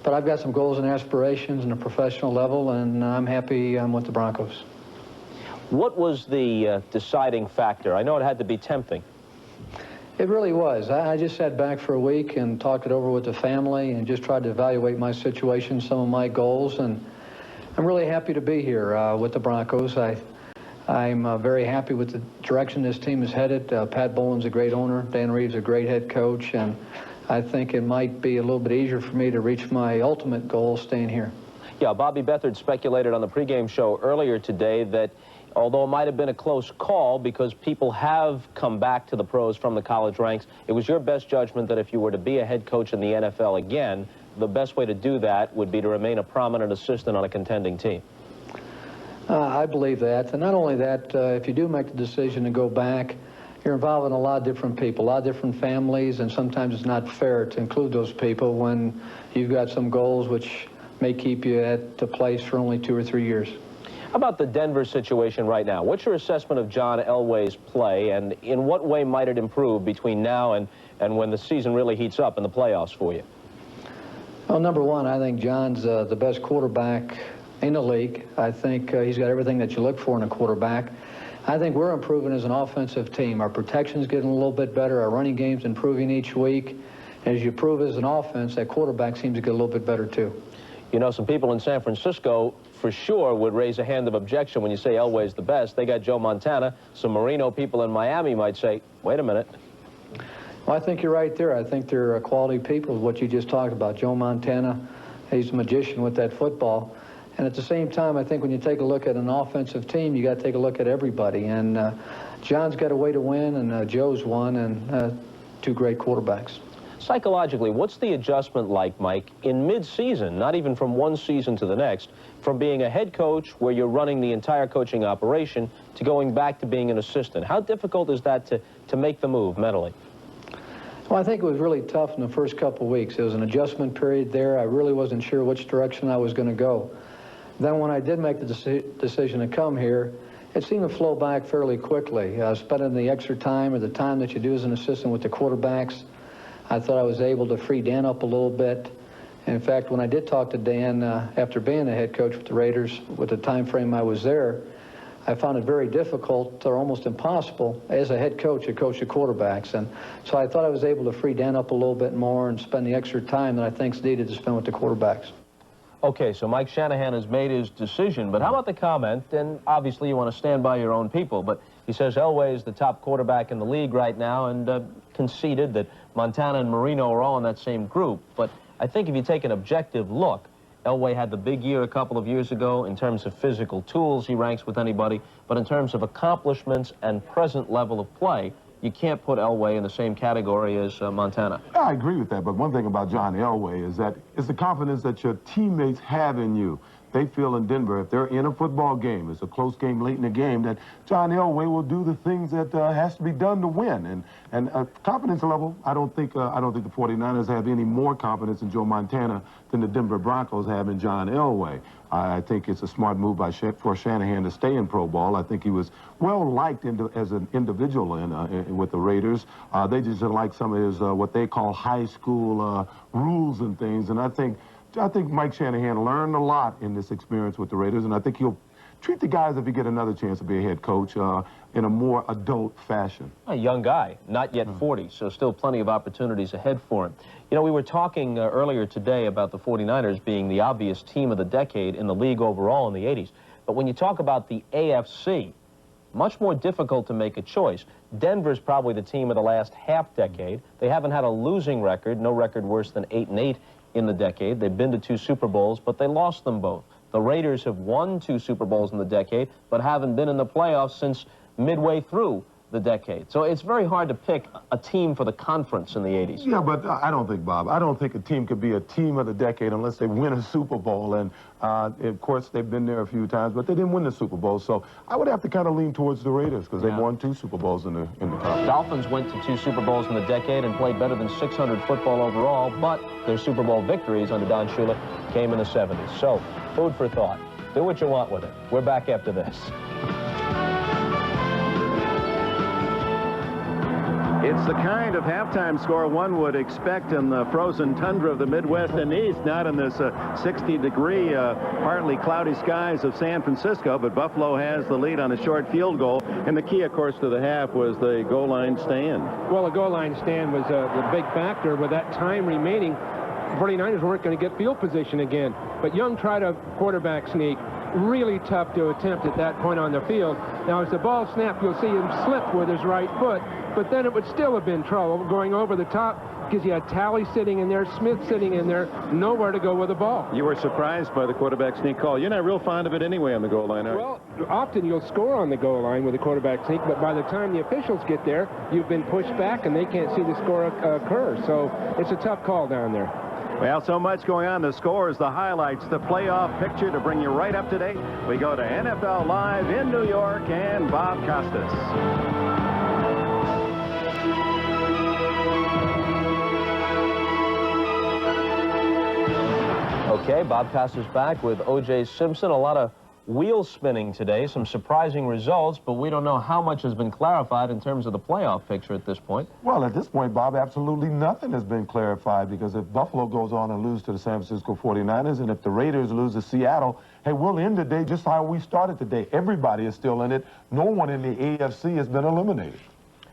But I've got some goals and aspirations on a professional level, and I'm happy I'm with the Broncos. What was the deciding factor? I know it had to be tempting. It really was. I just sat back for a week and talked it over with the family and just tried to evaluate my situation, some of my goals, and I'm really happy to be here with the Broncos. I'm very happy with the direction this team is headed. Pat Bowlen's a great owner. Dan Reeves a great head coach, and I think it might be a little bit easier for me to reach my ultimate goal staying here. Yeah, Bobby Beathard speculated on the pregame show earlier today that although it might have been a close call because people have come back to the pros from the college ranks, it was your best judgment that if you were to be a head coach in the NFL again, the best way to do that would be to remain a prominent assistant on a contending team. I believe that. And not only that, if you do make the decision to go back, you're involving a lot of different people, a lot of different families, and sometimes it's not fair to include those people when you've got some goals which may keep you at the place for only 2 or 3 years. How about the Denver situation right now? What's your assessment of John Elway's play, and in what way might it improve between now and when the season really heats up in the playoffs for you? Well, number one, I think John's the best quarterback in the league. I think he's got everything that you look for in a quarterback. I think we're improving as an offensive team. Our protection's getting a little bit better. Our running game's improving each week. As you prove as an offense, that quarterback seems to get a little bit better too. You know, some people in San Francisco for sure would raise a hand of objection when you say Elway's the best. They got Joe Montana. Some Marino people in Miami might say, wait a minute. Well, I think you're right there. I think they're quality people, what you just talked about. Joe Montana, he's a magician with that football. And at the same time, I think when you take a look at an offensive team, you got to take a look at everybody. And John's got a way to win, and Joe's won, and two great quarterbacks. Psychologically, what's the adjustment like, Mike, in mid-season, not even from one season to the next, from being a head coach where you're running the entire coaching operation to going back to being an assistant? How difficult is that to make the move mentally? Well, I think it was really tough in the first couple of weeks. It was an adjustment period there. I really wasn't sure which direction I was going to go. Then when I did make the decision to come here, it seemed to flow back fairly quickly. Spending the extra time or the time that you do as an assistant with the quarterbacks, I thought I was able to free Dan up a little bit. And in fact, when I did talk to Dan after being the head coach with the Raiders, with the time frame I was there, I found it very difficult or almost impossible as a head coach to coach the quarterbacks. And so I thought I was able to free Dan up a little bit more and spend the extra time that I think is needed to spend with the quarterbacks. Okay, so Mike Shanahan has made his decision, but how about the comment, and obviously you want to stand by your own people, but he says Elway is the top quarterback in the league right now and conceded that Montana and Marino are all in that same group. But I think if you take an objective look, Elway had the big year a couple of years ago. In terms of physical tools, he ranks with anybody, but in terms of accomplishments and present level of play, you can't put Elway in the same category as Montana. I agree with that, but one thing about John Elway is that it's the confidence that your teammates have in you. They feel in Denver, if they're in a football game, it's a close game late in the game, that John Elway will do the things that has to be done to win. And confidence level, I don't think the 49ers have any more confidence in Joe Montana than the Denver Broncos have in John Elway. I think it's a smart move for Shanahan to stay in pro ball. I think he was well liked as an individual with the Raiders. They just didn't like some of his what they call high school rules and things. And I think Mike Shanahan learned a lot in this experience with the Raiders, and I think he'll treat the guys, if he get another chance to be a head coach, in a more adult fashion. A young guy, not yet 40, so still plenty of opportunities ahead for him. You know, we were talking earlier today about the 49ers being the obvious team of the decade in the league overall in the 80s. But when you talk about the AFC, much more difficult to make a choice. Denver's probably the team of the last half-decade. They haven't had a losing record, no record worse than 8-8 in the decade. They've been to 2 Super Bowls, but they lost them both. The Raiders have won 2 Super Bowls in the decade, but haven't been in the playoffs since midway through the decade. So it's very hard to pick a team for the conference in the 80s. Yeah, but I don't think, Bob, I don't think a team could be a team of the decade unless they win a Super Bowl. And, of course, they've been there a few times, but they didn't win the Super Bowl. So I would have to kind of lean towards the Raiders because they've won 2 Super Bowls in the conference. Dolphins went to 2 Super Bowls in the decade and played better than 600 football overall, but their Super Bowl victories under Don Shula came in the 70s. So, food for thought. Do what you want with it. We're back after this. It's the kind of halftime score one would expect in the frozen tundra of the Midwest and East, not in this 60-degree, partly cloudy skies of San Francisco, but Buffalo has the lead on a short field goal, and the key, of course, to the half was the goal line stand. Well, the goal line stand was the big factor. With that time remaining, the 49ers weren't going to get field position again, but Young tried a quarterback sneak. Really tough to attempt at that point on the field. Now, as the ball snapped, you'll see him slip with his right foot, but then it would still have been trouble going over the top because you had Talley sitting in there, Smith sitting in there, nowhere to go with the ball. You were surprised by the quarterback sneak call. You're not real fond of it anyway on the goal line, are you? Well, often you'll score on the goal line with a quarterback sneak, but by the time the officials get there, you've been pushed back and they can't see the score occur. So it's a tough call down there. Well, so much going on. The scores, the highlights, the playoff picture to bring you right up to date. We go to NFL Live in New York and Bob Costas. Okay, Bob Costas back with O.J. Simpson. A lot of wheel spinning today, some surprising results, but we don't know how much has been clarified in terms of the playoff picture at this point. Well, at this point, Bob, absolutely nothing has been clarified because if Buffalo goes on and loses to the San Francisco 49ers and if the Raiders lose to Seattle, hey, we'll end the day just how we started today. Everybody is still in it. No one in the AFC has been eliminated.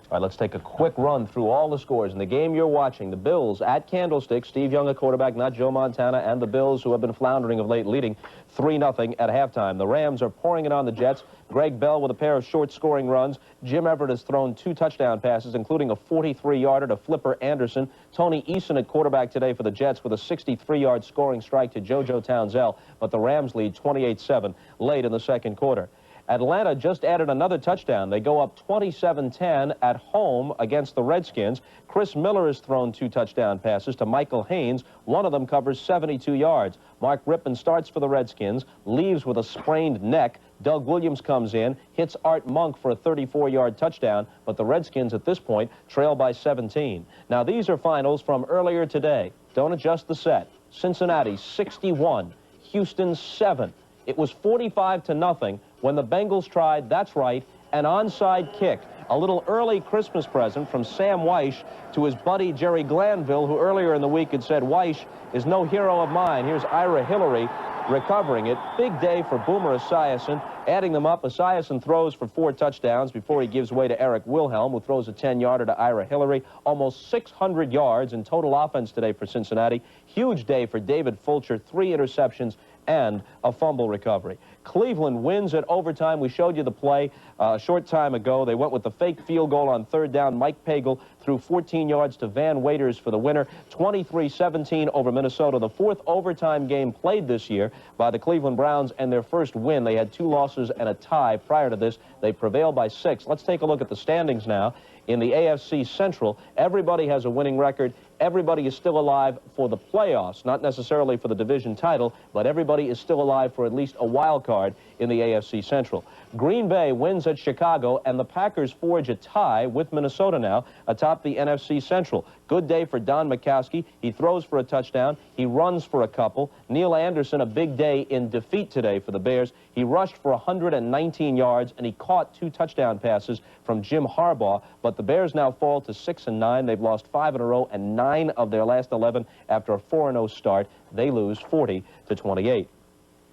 All right, let's take a quick run through all the scores. In the game you're watching, the Bills at Candlestick, Steve Young, a quarterback, not Joe Montana, and the Bills, who have been floundering of late, leading 3-0 at halftime. The Rams are pouring it on the Jets. Greg Bell with a pair of short scoring runs. Jim Everett has thrown 2 touchdown passes, including a 43-yarder to Flipper Anderson. Tony Eason at quarterback today for the Jets with a 63-yard scoring strike to JoJo Townsell, but the Rams lead 28-7 late in the second quarter. Atlanta just added another touchdown. They go up 27-10 at home against the Redskins. Chris Miller has thrown 2 touchdown passes to Michael Haynes. One of them covers 72 yards. Mark Rippon starts for the Redskins, leaves with a sprained neck. Doug Williams comes in, hits Art Monk for a 34-yard touchdown, but the Redskins at this point trail by 17. Now, these are finals from earlier today. Don't adjust the set. Cincinnati 61, Houston 7. It was 45-0 when the Bengals tried, that's right, an onside kick. A little early Christmas present from Sam Weish to his buddy Jerry Glanville, who earlier in the week had said, Weish is no hero of mine. Here's Ira Hillary recovering it. Big day for Boomer Esiason. Adding them up, Esiason throws for 4 touchdowns before he gives way to Eric Wilhelm, who throws a 10-yarder to Ira Hillary. Almost 600 yards in total offense today for Cincinnati. Huge day for David Fulcher, 3 interceptions and a fumble recovery. Cleveland wins at overtime. We showed you the play a short time ago. They went with the fake field goal on 3rd down. Mike Pagel threw 14 yards to Van Waiters for the winner. 23-17 over Minnesota. The 4th overtime game played this year by the Cleveland Browns, and their first win. They had 2 losses and a tie prior to this. They prevailed by 6. Let's take a look at the standings now. In the AFC Central, everybody has a winning record. Everybody is still alive for the playoffs, not necessarily for the division title, but everybody is still alive for at least a wild card in the AFC Central. Green Bay wins at Chicago, and the Packers forge a tie with Minnesota now atop the NFC Central. Good day for Don McCaskey. He throws for a touchdown. He runs for a couple. Neil Anderson, a big day in defeat today for the Bears. He rushed for 119 yards, and he caught 2 touchdown passes from Jim Harbaugh. But the Bears now fall to 6-9. They've lost 5 in a row and 9 of their last 11 after a 4-0 start. They lose 40-28.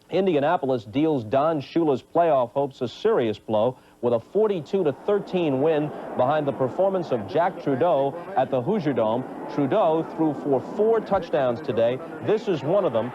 Indianapolis deals Don Shula's playoff hopes a serious blow with a 42-13 win behind the performance of Jack Trudeau at the Hoosier Dome. Trudeau threw for 4 touchdowns today. This is one of them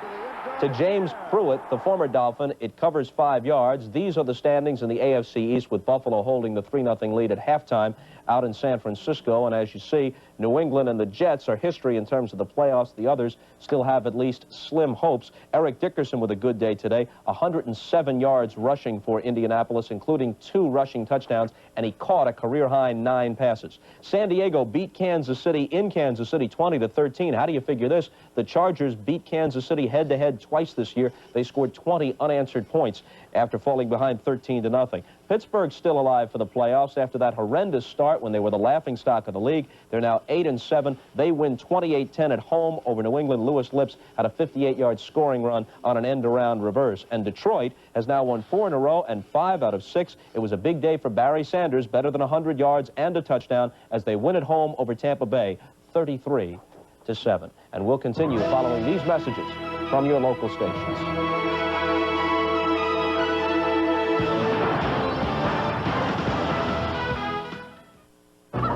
to James Pruitt, the former Dolphin. It covers 5 yards. These are the standings in the AFC East, with Buffalo holding the 3-0 lead at halftime out in San Francisco. And as you see, New England and the Jets are history in terms of the playoffs. The others still have at least slim hopes. Eric Dickerson with a good day today, 107 yards rushing for Indianapolis, including 2 rushing touchdowns, and he caught a career-high 9 passes. San Diego beat Kansas City in Kansas City 20-13. How do you figure this? The Chargers beat Kansas City head-to-head twice this year. They scored 20 unanswered points after falling behind 13-0. Pittsburgh's still alive for the playoffs after that horrendous start when they were the laughingstock of the league. They're now 8-7. They win 28-10 at home over New England. Lewis Lips had a 58-yard scoring run on an end-around reverse. And Detroit has now won 4 in a row and 5 out of 6. It was a big day for Barry Sanders, better than 100 yards and a touchdown, as they win at home over Tampa Bay, 33-7. And we'll continue following these messages from your local stations.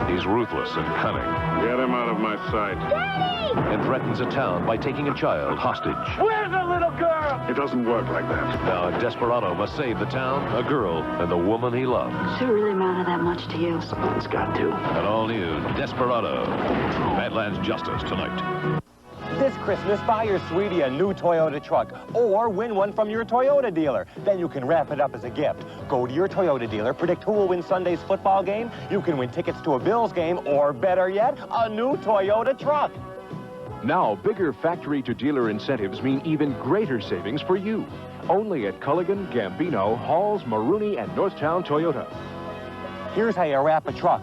He's ruthless and cunning. Get him out of my sight. Daddy! And threatens a town by taking a child hostage. Where's the little girl? It doesn't work like that. Now a desperado must save the town, a girl, and the woman he loves. Does it really matter that much to you? Someone's got to. An all-new Desperado. Badlands Justice tonight. This Christmas, buy your sweetie a new Toyota truck or win one from your Toyota dealer. Then you can wrap it up as a gift. Go to your Toyota dealer, predict who will win Sunday's football game. You can win tickets to a Bills game or, better yet, a new Toyota truck. Now, bigger factory-to-dealer incentives mean even greater savings for you. Only at Culligan, Gambino, Halls, Marooney, and Northtown Toyota. Here's how you wrap a truck.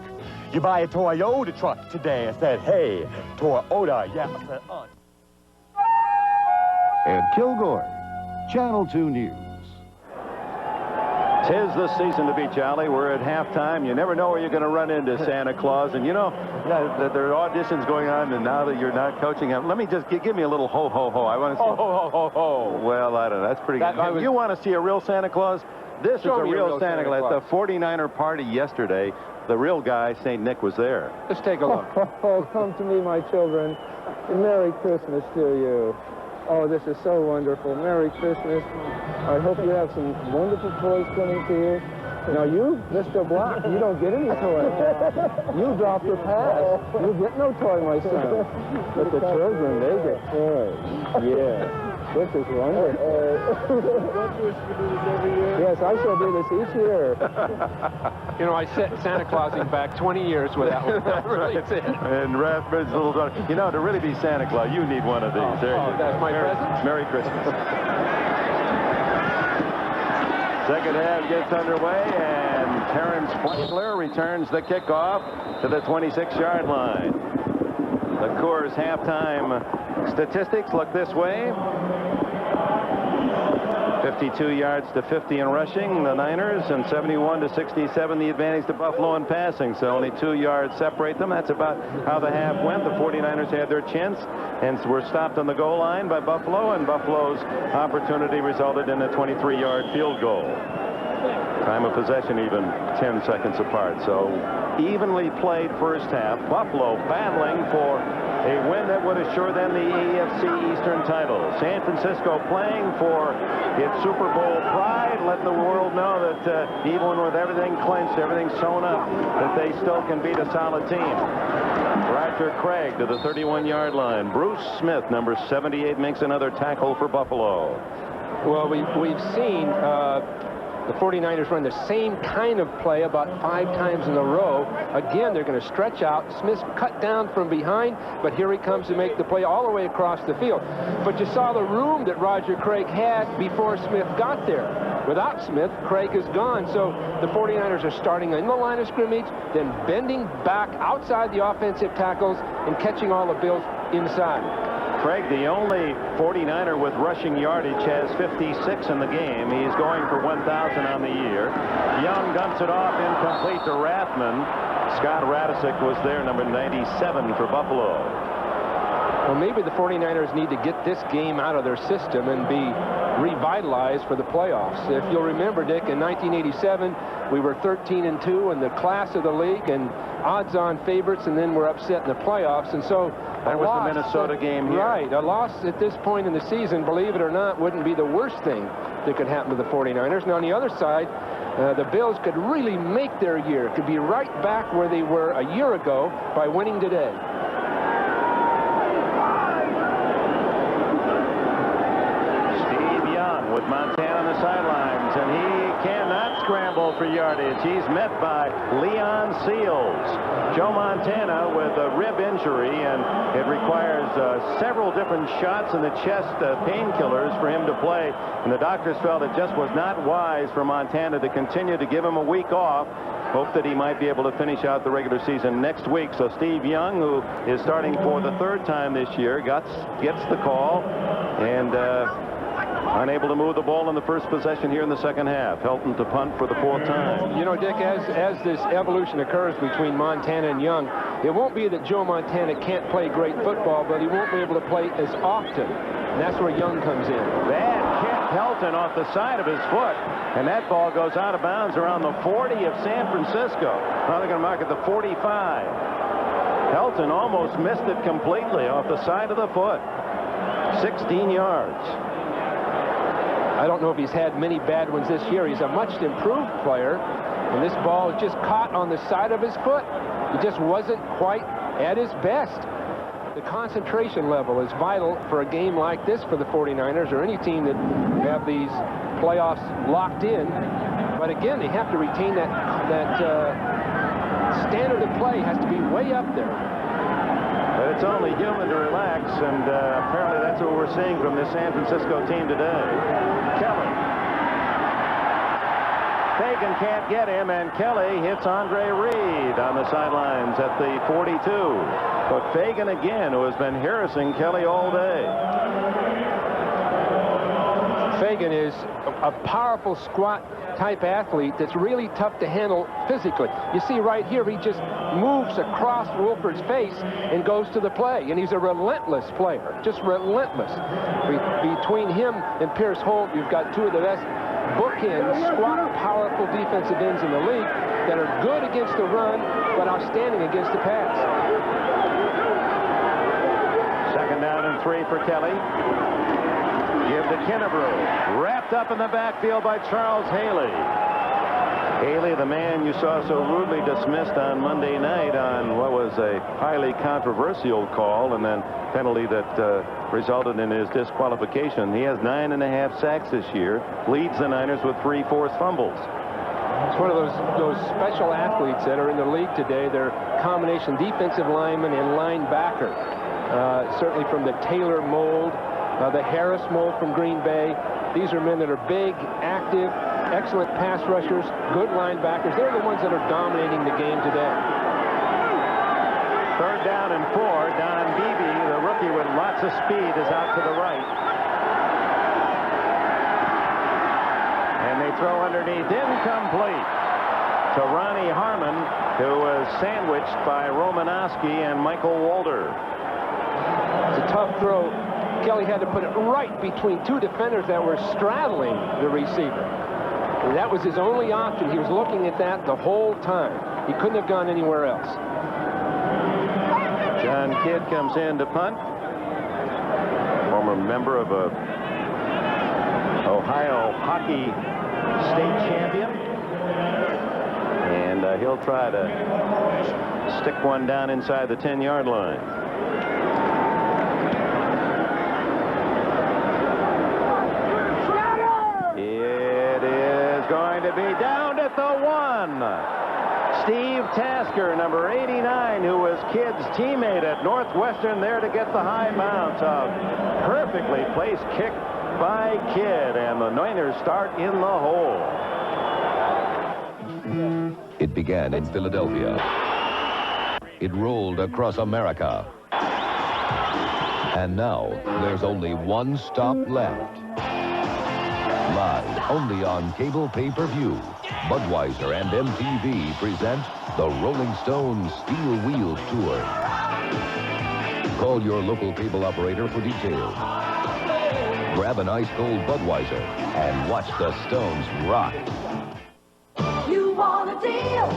You buy a Toyota truck today. I said, hey, Toyota, yeah, I said, Ed Kilgore, Channel 2 News. 'Tis the season to be jolly. We're at halftime. You never know where you're going to run into Santa Claus. And, you know, there are auditions going on, and now that you're not coaching him, let me just give me a little ho, ho, ho. I want to see. Ho, ho, ho, ho, ho. Well, I don't know. That's pretty good. You want to see a real Santa Claus? This is Show a me real Santa Claus. Claus. The 49er party yesterday, the real guy, St. Nick, was there. Let's take a look. Oh, come to me, my children. Merry Christmas to you. Oh, this is so wonderful. Merry Christmas. I hope you have some wonderful toys coming to you. Now you, Mr. Block, you don't get any toys. You dropped your pass. You get no toy, my son. But the children, they get toys. Yeah. This is wonderful. Yes, I shall do this each year. You know, I set Santa Clausing back 20 years with that one. That really is it. And Rathbridge's little daughter. You know, to really be Santa Claus, you need one of these. There you go. That's my present? Merry Christmas. Second half gets underway, and Terrence Flexler returns the kickoff to the 26-yard line. The Coors halftime statistics look this way. 52 yards to 50 in rushing, the Niners, and 71 to 67, the advantage to Buffalo in passing. So only 2 yards separate them. That's about how the half went. The 49ers had their chance and were stopped on the goal line by Buffalo, and Buffalo's opportunity resulted in a 23-yard field goal. Time of possession even 10 seconds apart. So evenly played first half. Buffalo battling for a win that would assure them the AFC Eastern title. San Francisco playing for its Super Bowl pride, letting the world know that even with everything clinched, everything sewn up, that they still can beat a solid team. Roger Craig to the 31-yard line. Bruce Smith, number 78, makes another tackle for Buffalo. Well, we've seen the 49ers run the same kind of play about 5 times in a row. Again, they're going to stretch out. Smith's cut down from behind, but here he comes to make the play all the way across the field. But you saw the room that Roger Craig had before Smith got there. Without Smith, Craig is gone. So the 49ers are starting in the line of scrimmage, then bending back outside the offensive tackles and catching all the Bills inside. Craig, the only 49er with rushing yardage, has 56 in the game. He's going for 1,000 on the year. Young dumps it off incomplete to Rathman. Scott Radisick was there, number 97 for Buffalo. Well, maybe the 49ers need to get this game out of their system and be revitalized for the playoffs. If you'll remember, Dick, in 1987, we were 13-2 in the class of the league and odds-on favorites, and then we're upset in the playoffs. And so that was the Minnesota game here. Right. A loss at this point in the season, believe it or not, wouldn't be the worst thing that could happen to the 49ers. Now, on the other side, the Bills could really make their year, could be right back where they were a year ago by winning today. With Montana on the sidelines, and he cannot scramble for yardage. He's met by Leon Seals. Joe Montana with a rib injury, and it requires several different shots in the chest, painkillers, for him to play. And the doctors felt it just was not wise for Montana to continue to give him a week off. Hope that he might be able to finish out the regular season next week. So Steve Young, who is starting for the 3rd time this year, gets the call, and unable to move the ball in the first possession here in the second half. Helton to punt for the 4th time. You know, Dick, as this evolution occurs between Montana and Young, it won't be that Joe Montana can't play great football, but he won't be able to play as often. And that's where Young comes in. Bad kick, Helton off the side of his foot, and that ball goes out of bounds around the 40 of San Francisco. Now they're going to mark it the 45. Helton almost missed it completely off the side of the foot. 16 yards. I don't know if he's had many bad ones this year. He's a much improved player, and this ball is just caught on the side of his foot. He just wasn't quite at his best. The concentration level is vital for a game like this for the 49ers or any team that have these playoffs locked in. But again, they have to retain that standard of play has to be way up there. But it's only human to relax, and apparently that's what we're seeing from this San Francisco team today. Kelly. Fagan can't get him, and Kelly hits Andre Reed on the sidelines at the 42. But Fagan again, who has been harassing Kelly all day. Fagan is a powerful squat type athlete that's really tough to handle physically. You see right here, he just moves across Wolford's face and goes to the play, and he's a relentless player, just relentless. Between him and Pierce Holt, you've got 2 of the best bookend, squat, powerful defensive ends in the league that are good against the run, but outstanding against the pass. Second down and 3 for Kelly. Give to Kennebrew. Wrapped up in the backfield by Charles Haley. Haley, the man you saw so rudely dismissed on Monday night on what was a highly controversial call and then penalty that resulted in his disqualification. He has 9.5 sacks this year, leads the Niners with 3 forced fumbles. It's one of those special athletes that are in the league today. They're combination defensive lineman and linebacker. Certainly from the Taylor mold, the Harris mold from Green Bay. These are men that are big, active, excellent pass rushers, good linebackers. They're the ones that are dominating the game today. Third down and 4. Don Beebe, the rookie with lots of speed, is out to the right. And they throw underneath, incomplete to Ronnie Harmon, who was sandwiched by Romanowski and Michael Walter. It's a tough throw. Kelly had to put it right between 2 defenders that were straddling the receiver. And that was his only option. He was looking at that the whole time. He couldn't have gone anywhere else. John Kidd comes in to punt. Former member of a Ohio hockey state champion. And he'll try to stick one down inside the 10-yard line. Going to be down at the 1. Steve Tasker, number 89, who was Kidd's teammate at Northwestern, there to get the high bounce. A perfectly placed kick by Kidd, and the Niners start in the hole. It began in Philadelphia. It rolled across America. And now there's only one stop left. Live only on cable pay-per-view, Budweiser and MTV present the Rolling Stones Steel Wheels Tour. Call your local cable operator for details. Grab an ice-cold Budweiser and watch the Stones rock. You want a deal?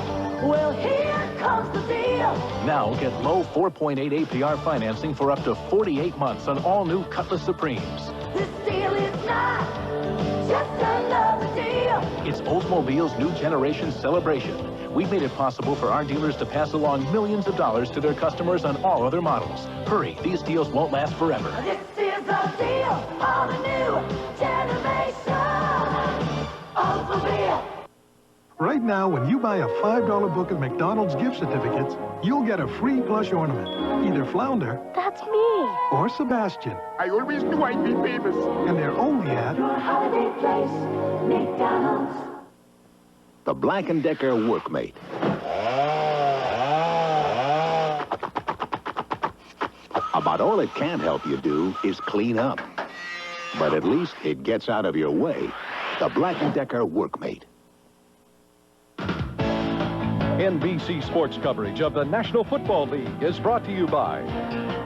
Well, here comes the deal. Now get low 4.8 APR financing for up to 48 months on all new Cutlass Supremes. This deal is not just another deal. It's Oldsmobile's new generation celebration. We've made it possible for our dealers to pass along millions of dollars to their customers on all other models. Hurry, these deals won't last forever. This is a deal on a new generation Oldsmobile. Right now, when you buy a $5 book of McDonald's gift certificates, you'll get a free plush ornament. Either Flounder. That's me. Or Sebastian. I always knew I'd be famous. And they're only at your holiday place, McDonald's. The Black & Decker Workmate. About all it can help you do is clean up. But at least it gets out of your way. The Black & Decker Workmate. NBC Sports coverage of the National Football League is brought to you by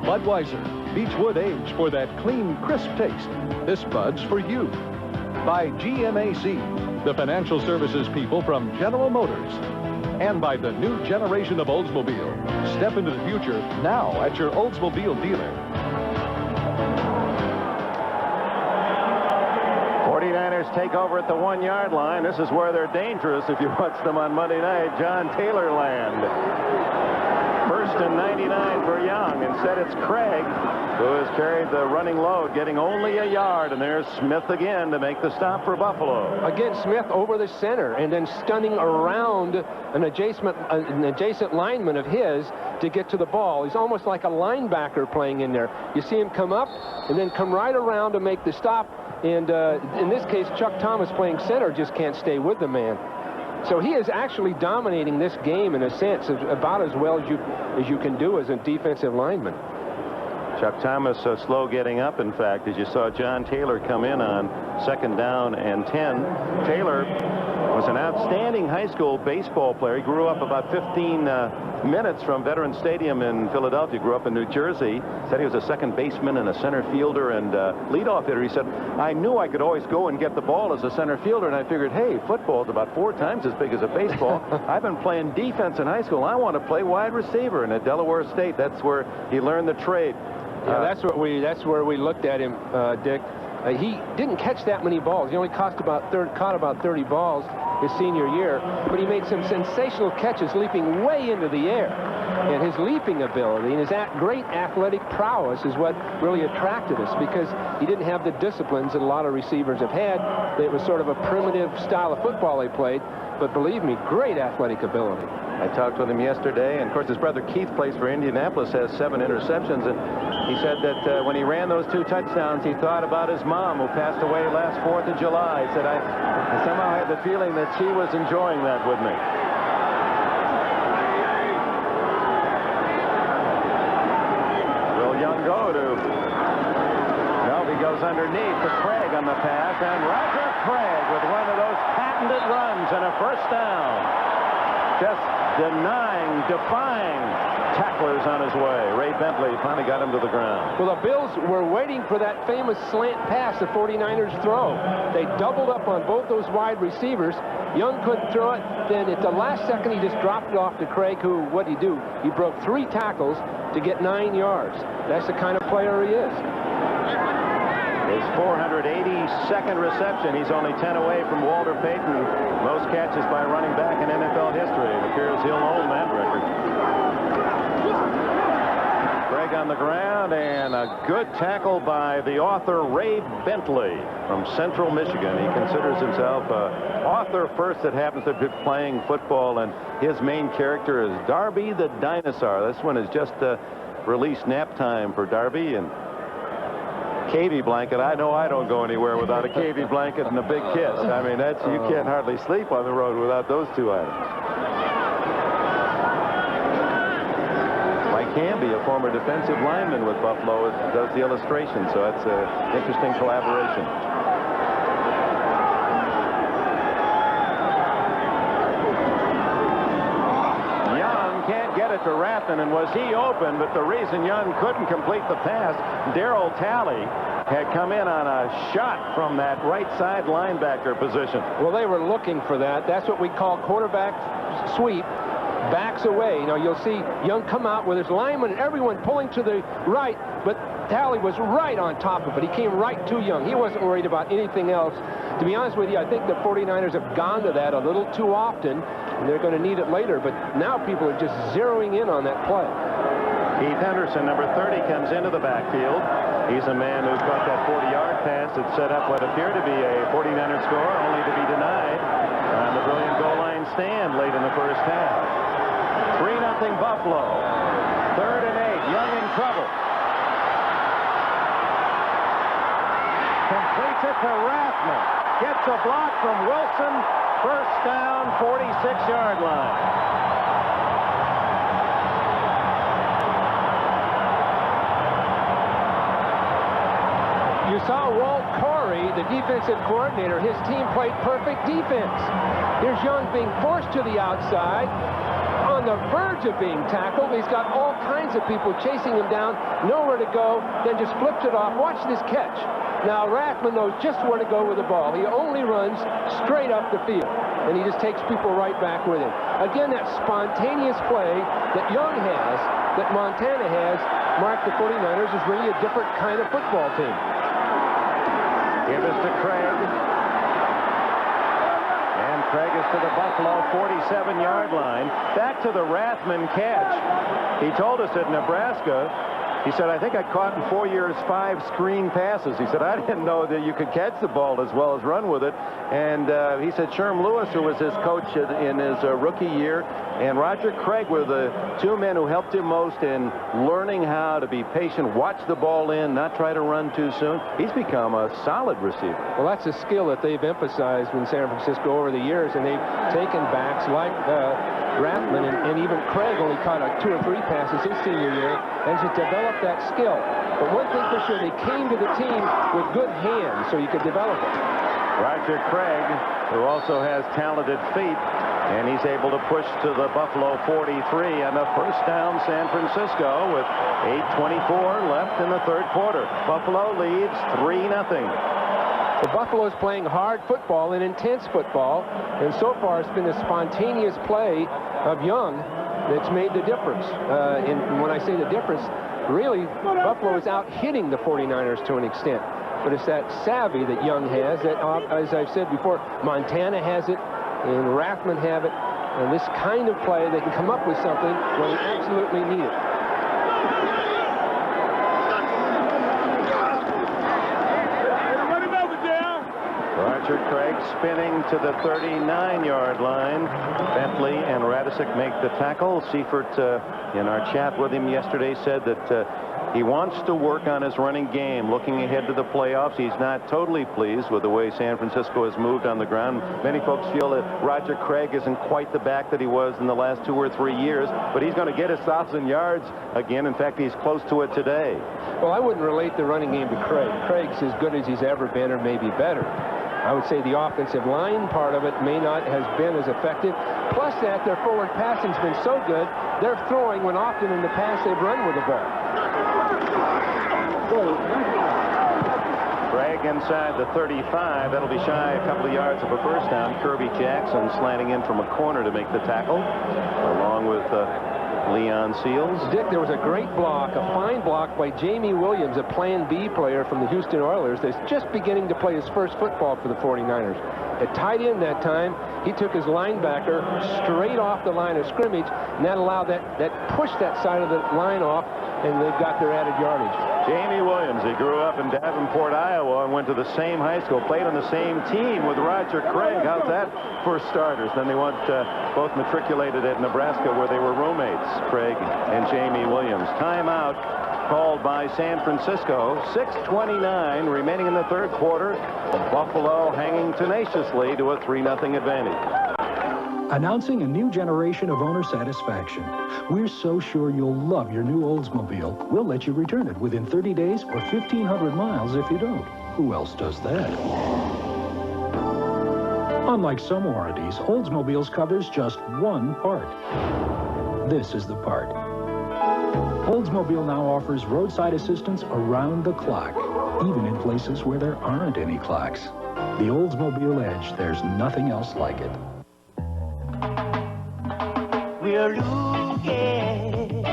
Budweiser, Beechwood Age for that clean, crisp taste. This Bud's for you. By GMAC, the financial services people from General Motors. And by the new generation of Oldsmobile. Step into the future now at your Oldsmobile dealer. 49ers take over at the 1-yard line. This is where they're dangerous if you watch them on Monday night. John Taylor land. First and 99 for Young. Instead, it's Craig who has carried the running load, getting only a yard. And there's Smith again to make the stop for Buffalo. Again, Smith over the center and then stunning around an adjacent lineman of his to get to the ball. He's almost like a linebacker playing in there. You see him come up and then come right around to make the stop. And in this case, Chuck Thomas playing center just can't stay with the man. So he is actually dominating this game in a sense, about as well as you can do as a defensive lineman. Chuck Thomas slow getting up, in fact, as you saw John Taylor come in on 2nd down and 10. Taylor was an outstanding high school baseball player. He grew up about 15 minutes from Veterans Stadium in Philadelphia. Grew up in New Jersey. Said he was a second baseman and a center fielder and leadoff hitter. He said, I knew I could always go and get the ball as a center fielder, and I figured, hey, football's about 4 times as big as a baseball. I've been playing defense in high school. I want to play wide receiver. And at Delaware State, that's where he learned the trade. Yeah, that's where we looked at him, Dick. He didn't catch that many balls. He only caught about 30 balls his senior year, but he made some sensational catches leaping way into the air. And his leaping ability and his great athletic prowess is what really attracted us, because he didn't have the disciplines that a lot of receivers have had. It was sort of a primitive style of football they played, but believe me, great athletic ability. I talked with him yesterday, and of course his brother Keith plays for Indianapolis, has 7 interceptions, and he said that when he ran those 2 touchdowns, he thought about his mom, who passed away last 4th of July. He said, I somehow had the feeling that she was enjoying that with me. Will Young go to? No, he goes underneath to Craig on the pass, and Roger Craig with one of those patented runs and a first down. Just defying tacklers on his way. Ray Bentley finally got him to the ground. Well, the Bills were waiting for that famous slant pass the 49ers throw. They doubled up on both those wide receivers. Young couldn't throw it. Then at the last second, he just dropped it off to Craig, who, what did he do? He broke 3 tackles to get 9 yards. That's the kind of player he is. His 482nd reception. He's only 10 away from Walter Payton. Most catches by running back in NFL history. It appears he'll own that record. Craig on the ground, and a good tackle by the author Ray Bentley from Central Michigan. He considers himself an author first that happens to be playing football, and his main character is Darby the Dinosaur. This one is just released nap time for Darby, and KV blanket. I know I don't go anywhere without a KV blanket and a big kiss. I mean, that's, you can't hardly sleep on the road without those 2 items. Mike Camby, a former defensive lineman with Buffalo, does the illustration, so that's an interesting collaboration. Young can't get it to Rathman, and was he open, but the reason Young couldn't complete the pass, Darryl Talley had come in on a shot from that right side linebacker position. Well, they were looking for that. That's what we call quarterback sweep. Backs away. You know, you'll see Young come out with his lineman and everyone pulling to the right, but Talley was right on top of it. He came right to Young. He wasn't worried about anything else. To be honest with you, I think the 49ers have gone to that a little too often, and they're going to need it later, but now people are just zeroing in on that play. Keith Henderson, number 30, comes into the backfield. He's a man who caught that 40-yard pass that set up what appeared to be a 49er score, only to be denied on the brilliant goal line stand late in the first half. 3-0 Buffalo. 3rd and 8. Young in trouble. Completes it to Rathman. Gets a block from Wilson. First down, 46-yard line. You saw Walt Corey, the defensive coordinator. His team played perfect defense. Here's Young being forced to the outside, on the verge of being tackled. He's got all kinds of people chasing him down, nowhere to go, then just flips it off. Watch this catch. Now, Rathman knows just where to go with the ball. He only runs straight up the field, and he just takes people right back with him. Again, that spontaneous play that Young has, that Montana has, marked the 49ers as really a different kind of football team. Give us to Craig. And Craig is to the Buffalo 47-yard line. Back to the Rathman catch. He told us at Nebraska, he said, I think I caught in 4 years 5 screen passes. He said, I didn't know that you could catch the ball as well as run with it. And he said Sherm Lewis, who was his coach in his rookie year, and Roger Craig were the 2 men who helped him most in learning how to be patient, watch the ball in, not try to run too soon. He's become a solid receiver. Well, that's a skill that they've emphasized in San Francisco over the years, and they've taken backs like Rathman, and even Craig only caught 2 or 3 passes his senior year, and to develop that skill. But one thing for sure, they came to the team with good hands, so you could develop it. Roger Craig, who also has talented feet, and he's able to push to the Buffalo 43 and a first down San Francisco with 8:24 left in the third quarter. Buffalo leads 3-0. The Buffalo's playing hard football and intense football, and so far it's been the spontaneous play of Young that's made the difference. And when I say the difference, really, Buffalo is out hitting the 49ers to an extent. But it's that savvy that Young has that, as I've said before, Montana has it, and Rathman have it. And this kind of play, they can come up with something when they absolutely need it. Roger Craig spinning to the 39-yard line. Bentley and Radisic make the tackle. Seifert, in our chat with him yesterday, said that he wants to work on his running game. Looking ahead to the playoffs, he's not totally pleased with the way San Francisco has moved on the ground. Many folks feel that Roger Craig isn't quite the back that he was in the last 2 or 3 years, but he's going to get his 1,000 yards again. In fact, he's close to it today. Well, I wouldn't relate the running game to Craig. Craig's as good as he's ever been, or maybe better. I would say the offensive line part of it may not has been as effective. Plus that, their forward passing's been so good, they're throwing when often in the past they've run with the ball. Craig inside the 35. That'll be shy a couple of yards of a first down. Kirby Jackson slanting in from a corner to make the tackle, along with Leon Seals. Dick, there was a great block, a fine block by Jamie Williams, a Plan B player from the Houston Oilers that's just beginning to play his first football for the 49ers. At tight end that time, he took his linebacker straight off the line of scrimmage, and that allowed that push that side of the line off, and they've got their added yardage. Jamie Williams, he grew up in Davenport, Iowa, and went to the same high school, played on the same team with Roger Craig. How's that for starters? Then they went both matriculated at Nebraska, where they were roommates, Craig and Jamie Williams. Timeout called by San Francisco. 6:29 remaining in the third quarter. Buffalo hanging tenaciously to a 3-0 advantage. Announcing a new generation of owner satisfaction. We're so sure you'll love your new Oldsmobile. We'll let you return it within 30 days or 1,500 miles if you don't. Who else does that? Unlike some warranties, Oldsmobiles covers just one part. This is the part. Oldsmobile now offers roadside assistance around the clock, even in places where there aren't any clocks. The Oldsmobile Edge, there's nothing else like it. We're looking.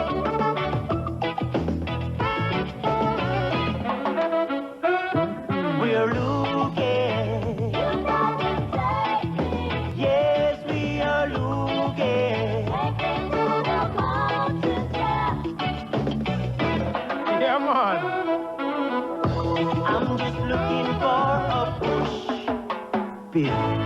We're looking. Yes, we are looking. Come on. I'm just looking for a push. Bill.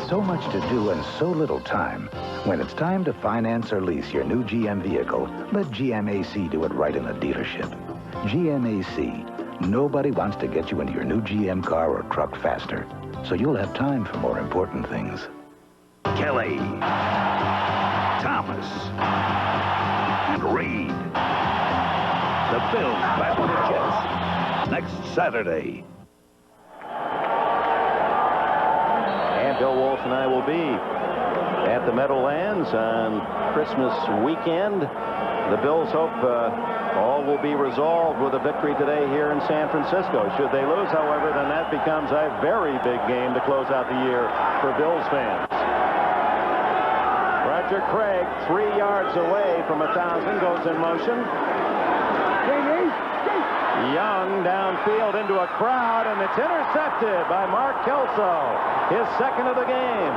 So much to do and so little time. When it's time to finance or lease your new GM vehicle, let GMAC do it right in the dealership. GMAC. Nobody wants to get you into your new GM car or truck faster, so you'll have time for more important things. Kelly, Thomas, and Reed. The Bills battle the Jets next Saturday. Bill Walsh and I will be at the Meadowlands on Christmas weekend. The Bills hope all will be resolved with a victory today here in San Francisco. Should they lose, however, then that becomes a very big game to close out the year for Bills fans. Roger Craig, 3 yards away from 1,000, goes in motion. Young downfield into a crowd, and it's intercepted by Mark Kelso, his second of the game.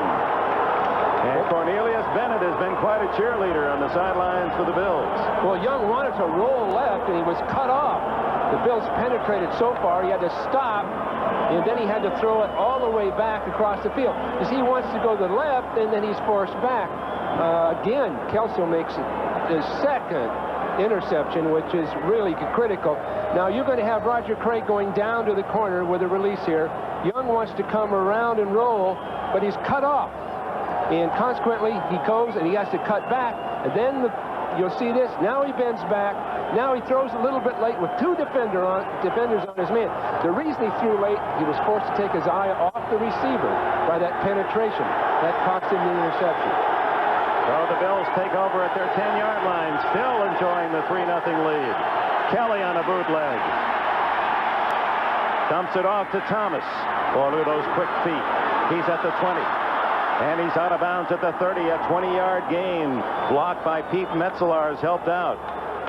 And Cornelius Bennett has been quite a cheerleader on the sidelines for the Bills. Well, Young wanted to roll left, and he was cut off. The Bills penetrated so far, he had to stop, and then he had to throw it all the way back across the field. Because he wants to go to the left, and then he's forced back. Again, Kelso makes it his second interception, which is really critical. Now you're going to have Roger Craig going down to the corner with a release here. Young wants to come around and roll, but he's cut off. And consequently, he goes and he has to cut back. And then you'll see this. Now he bends back. Now he throws a little bit late with two defenders on his man. The reason he threw late, he was forced to take his eye off the receiver by that penetration. That cost him the interception. So the Bills take over at their 10-yard line, still enjoying the 3-0 lead. Kelly on a bootleg. Dumps it off to Thomas. Boy, look at those quick feet. He's at the 20. And he's out of bounds at the 30, a 20-yard gain. Blocked by Pete Metzelaars, helped out.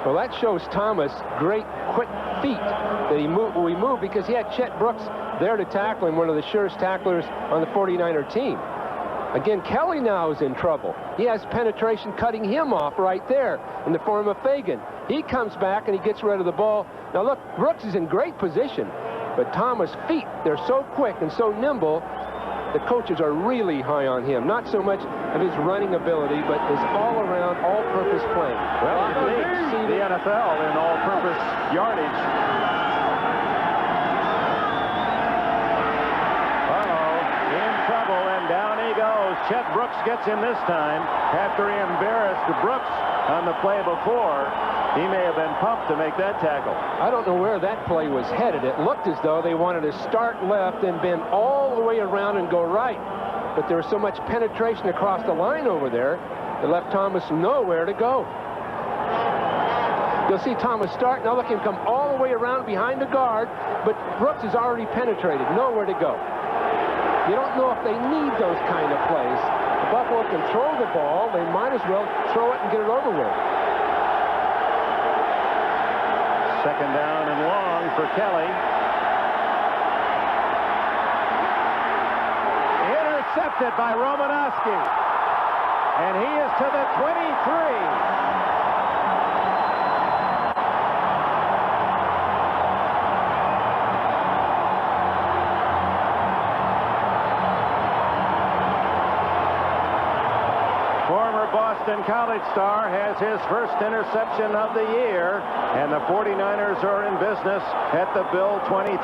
Well, that shows Thomas great quick feet that we moved because he had Chet Brooks there to tackle him, one of the surest tacklers on the 49er team. Again, Kelly now is in trouble. He has penetration cutting him off right there in the form of Fagan. He comes back and he gets rid of the ball. Now look, Brooks is in great position, but Thomas' feet, they're so quick and so nimble. The coaches are really high on him. Not so much of his running ability, but his all-around, all-purpose playing. Well, he leads the NFL in all-purpose yardage. Uh-oh, in trouble, and down he goes. Chet Brooks gets him this time after he embarrassed Brooks on the play before. He may have been pumped to make that tackle. I don't know where that play was headed. It looked as though they wanted to start left and bend all the way around and go right. But there was so much penetration across the line over there that left Thomas nowhere to go. You'll see Thomas start. Now look at him come all the way around behind the guard, but Brooks has already penetrated. Nowhere to go. You don't know if they need those kind of plays. If Buffalo can throw the ball, they might as well throw it and get it over with. Second down and long for Kelly. Intercepted by Romanowski. And he is to the 23. Boston College star has his first interception of the year, and the 49ers are in business at the Bill 23.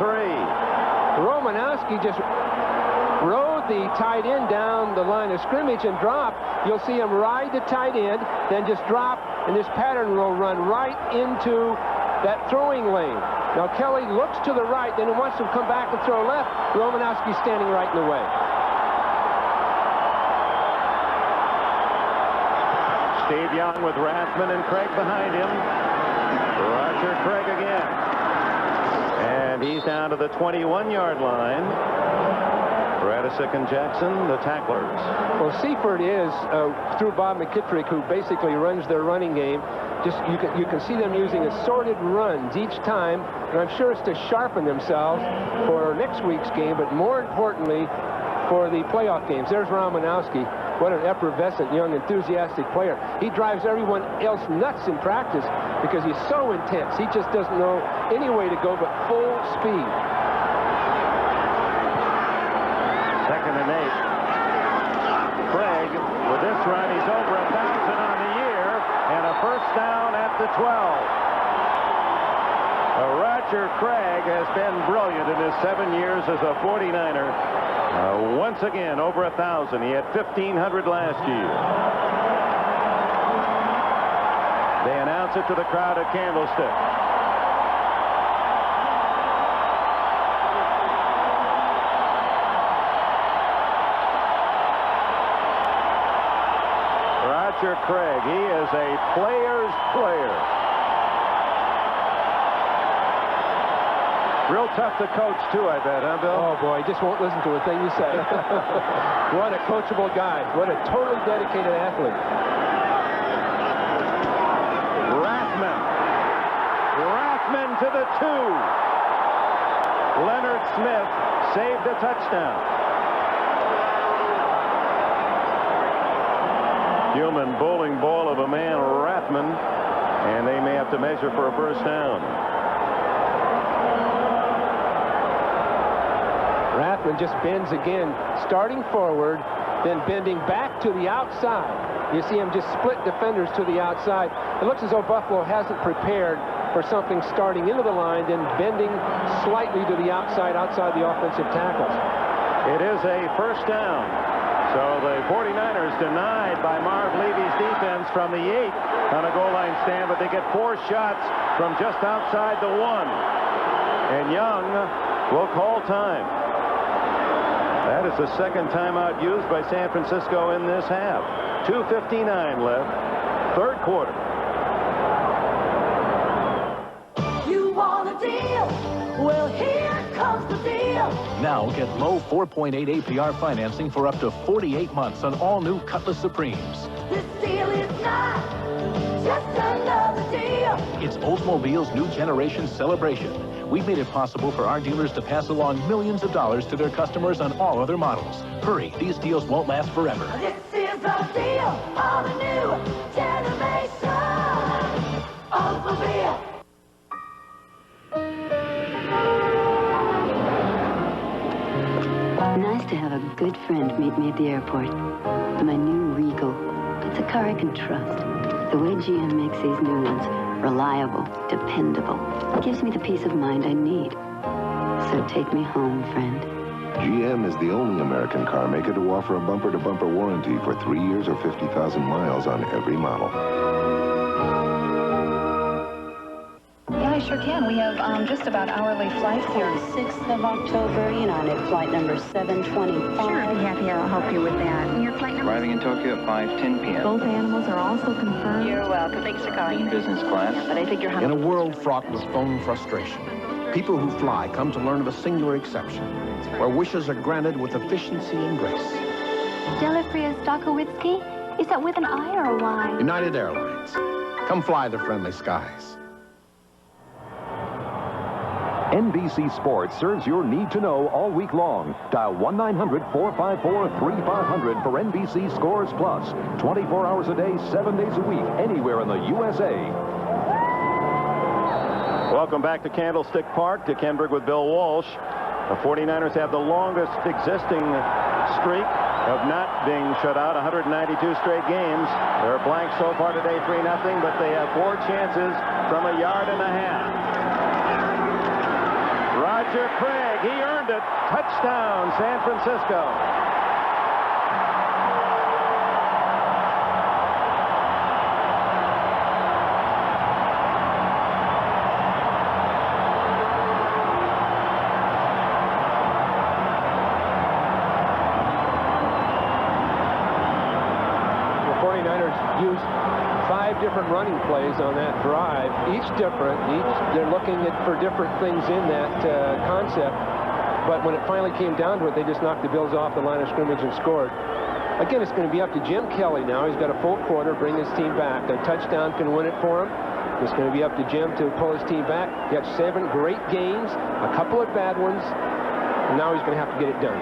Romanowski just rode the tight end down the line of scrimmage and drop. You'll see him ride the tight end, then just drop, and this pattern will run right into that throwing lane. Now Kelly looks to the right, then he wants to come back and throw left. Romanowski's standing right in the way. Steve Young with Rathman and Craig behind him. Roger Craig again. And he's down to the 21-yard line. Radisick and Jackson, the tacklers. Well, Seaford is, through Bob McKittrick, who basically runs their running game, just you can see them using assorted runs each time, and I'm sure it's to sharpen themselves for next week's game, but more importantly, for the playoff games. There's Romanowski. What an effervescent, young, enthusiastic player. He drives everyone else nuts in practice because he's so intense. He just doesn't know any way to go but full speed. Second and 8. Craig, with this run, he's over 1,000 on the year, and a first down at the 12. Roger Craig has been brilliant in his 7 years as a 49er. Once again, over 1,000. He had 1,500 last year. They announce it to the crowd at Candlestick. Roger Craig, he is a player's player. Real tough to coach, too, I bet, huh, Bill? Oh, boy, he just won't listen to a thing you say. What a coachable guy. What a totally dedicated athlete. Rathman to the 2. Leonard Smith saved a touchdown. Human bowling ball of a man, Rathman, and they may have to measure for a first down. Rathman just bends again, starting forward, then bending back to the outside. You see him just split defenders to the outside. It looks as though Buffalo hasn't prepared for something starting into the line, then bending slightly to the outside the offensive tackles. It is a first down. So the 49ers denied by Marv Levy's defense from the 8 on a goal line stand, but they get 4 shots from just outside the 1. And Young will call time. That is the second timeout used by San Francisco in this half. 2:59 left, third quarter. You want a deal? Well, here comes the deal. Now get low 4.8 APR financing for up to 48 months on all new Cutlass Supremes. This deal is not just another deal. It's Oldsmobile's new generation celebration. We've made it possible for our dealers to pass along millions of dollars to their customers on all other models. Hurry, these deals won't last forever. This is a deal on a new generation. Oldsmobile. Nice to have a good friend meet me at the airport. My new Regal. It's a car I can trust. The way GM makes these new ones, reliable, dependable, gives me the peace of mind I need. So take me home, friend. GM is the only American car maker to offer a bumper-to-bumper warranty for 3 years or 50,000 miles on every model. Yeah, I sure can. We have just about hourly flights here. 6th of October, United flight number 725. Sure, I'd be happy. I'll help you with that. And your flight number? Arriving in Tokyo at 5:10 p.m. Both animals are also confirmed. You're welcome. Thanks for calling. Business class. But I think you're In a world fraught with phone frustration, people who fly come to learn of a singular exception, where wishes are granted with efficiency and grace. Delafria Stokowitsky? Is that with an I or a Y? United Airlines. Come fly the friendly skies. NBC Sports serves your need to know all week long. Dial 1-900-454-3500 for NBC Scores Plus. 24 hours a day, 7 days a week, anywhere in the USA. Welcome back to Candlestick Park, to Kenberg with Bill Walsh. The 49ers have the longest existing streak of not being shut out, 192 straight games. They're blank so far today, 3-0, but they have 4 chances from a yard and a half. Roger Craig, he earned it. Touchdown, San Francisco. The 49ers used 5 different running plays on that drive, each different. They're looking for different things in that concept. But when it finally came down to it, they just knocked the Bills off the line of scrimmage and scored. Again, it's going to be up to Jim Kelly now. He's got a full quarter, bring his team back. A touchdown can win it for him. It's going to be up to Jim to pull his team back. He had 7 great games, a couple of bad ones, and now he's going to have to get it done.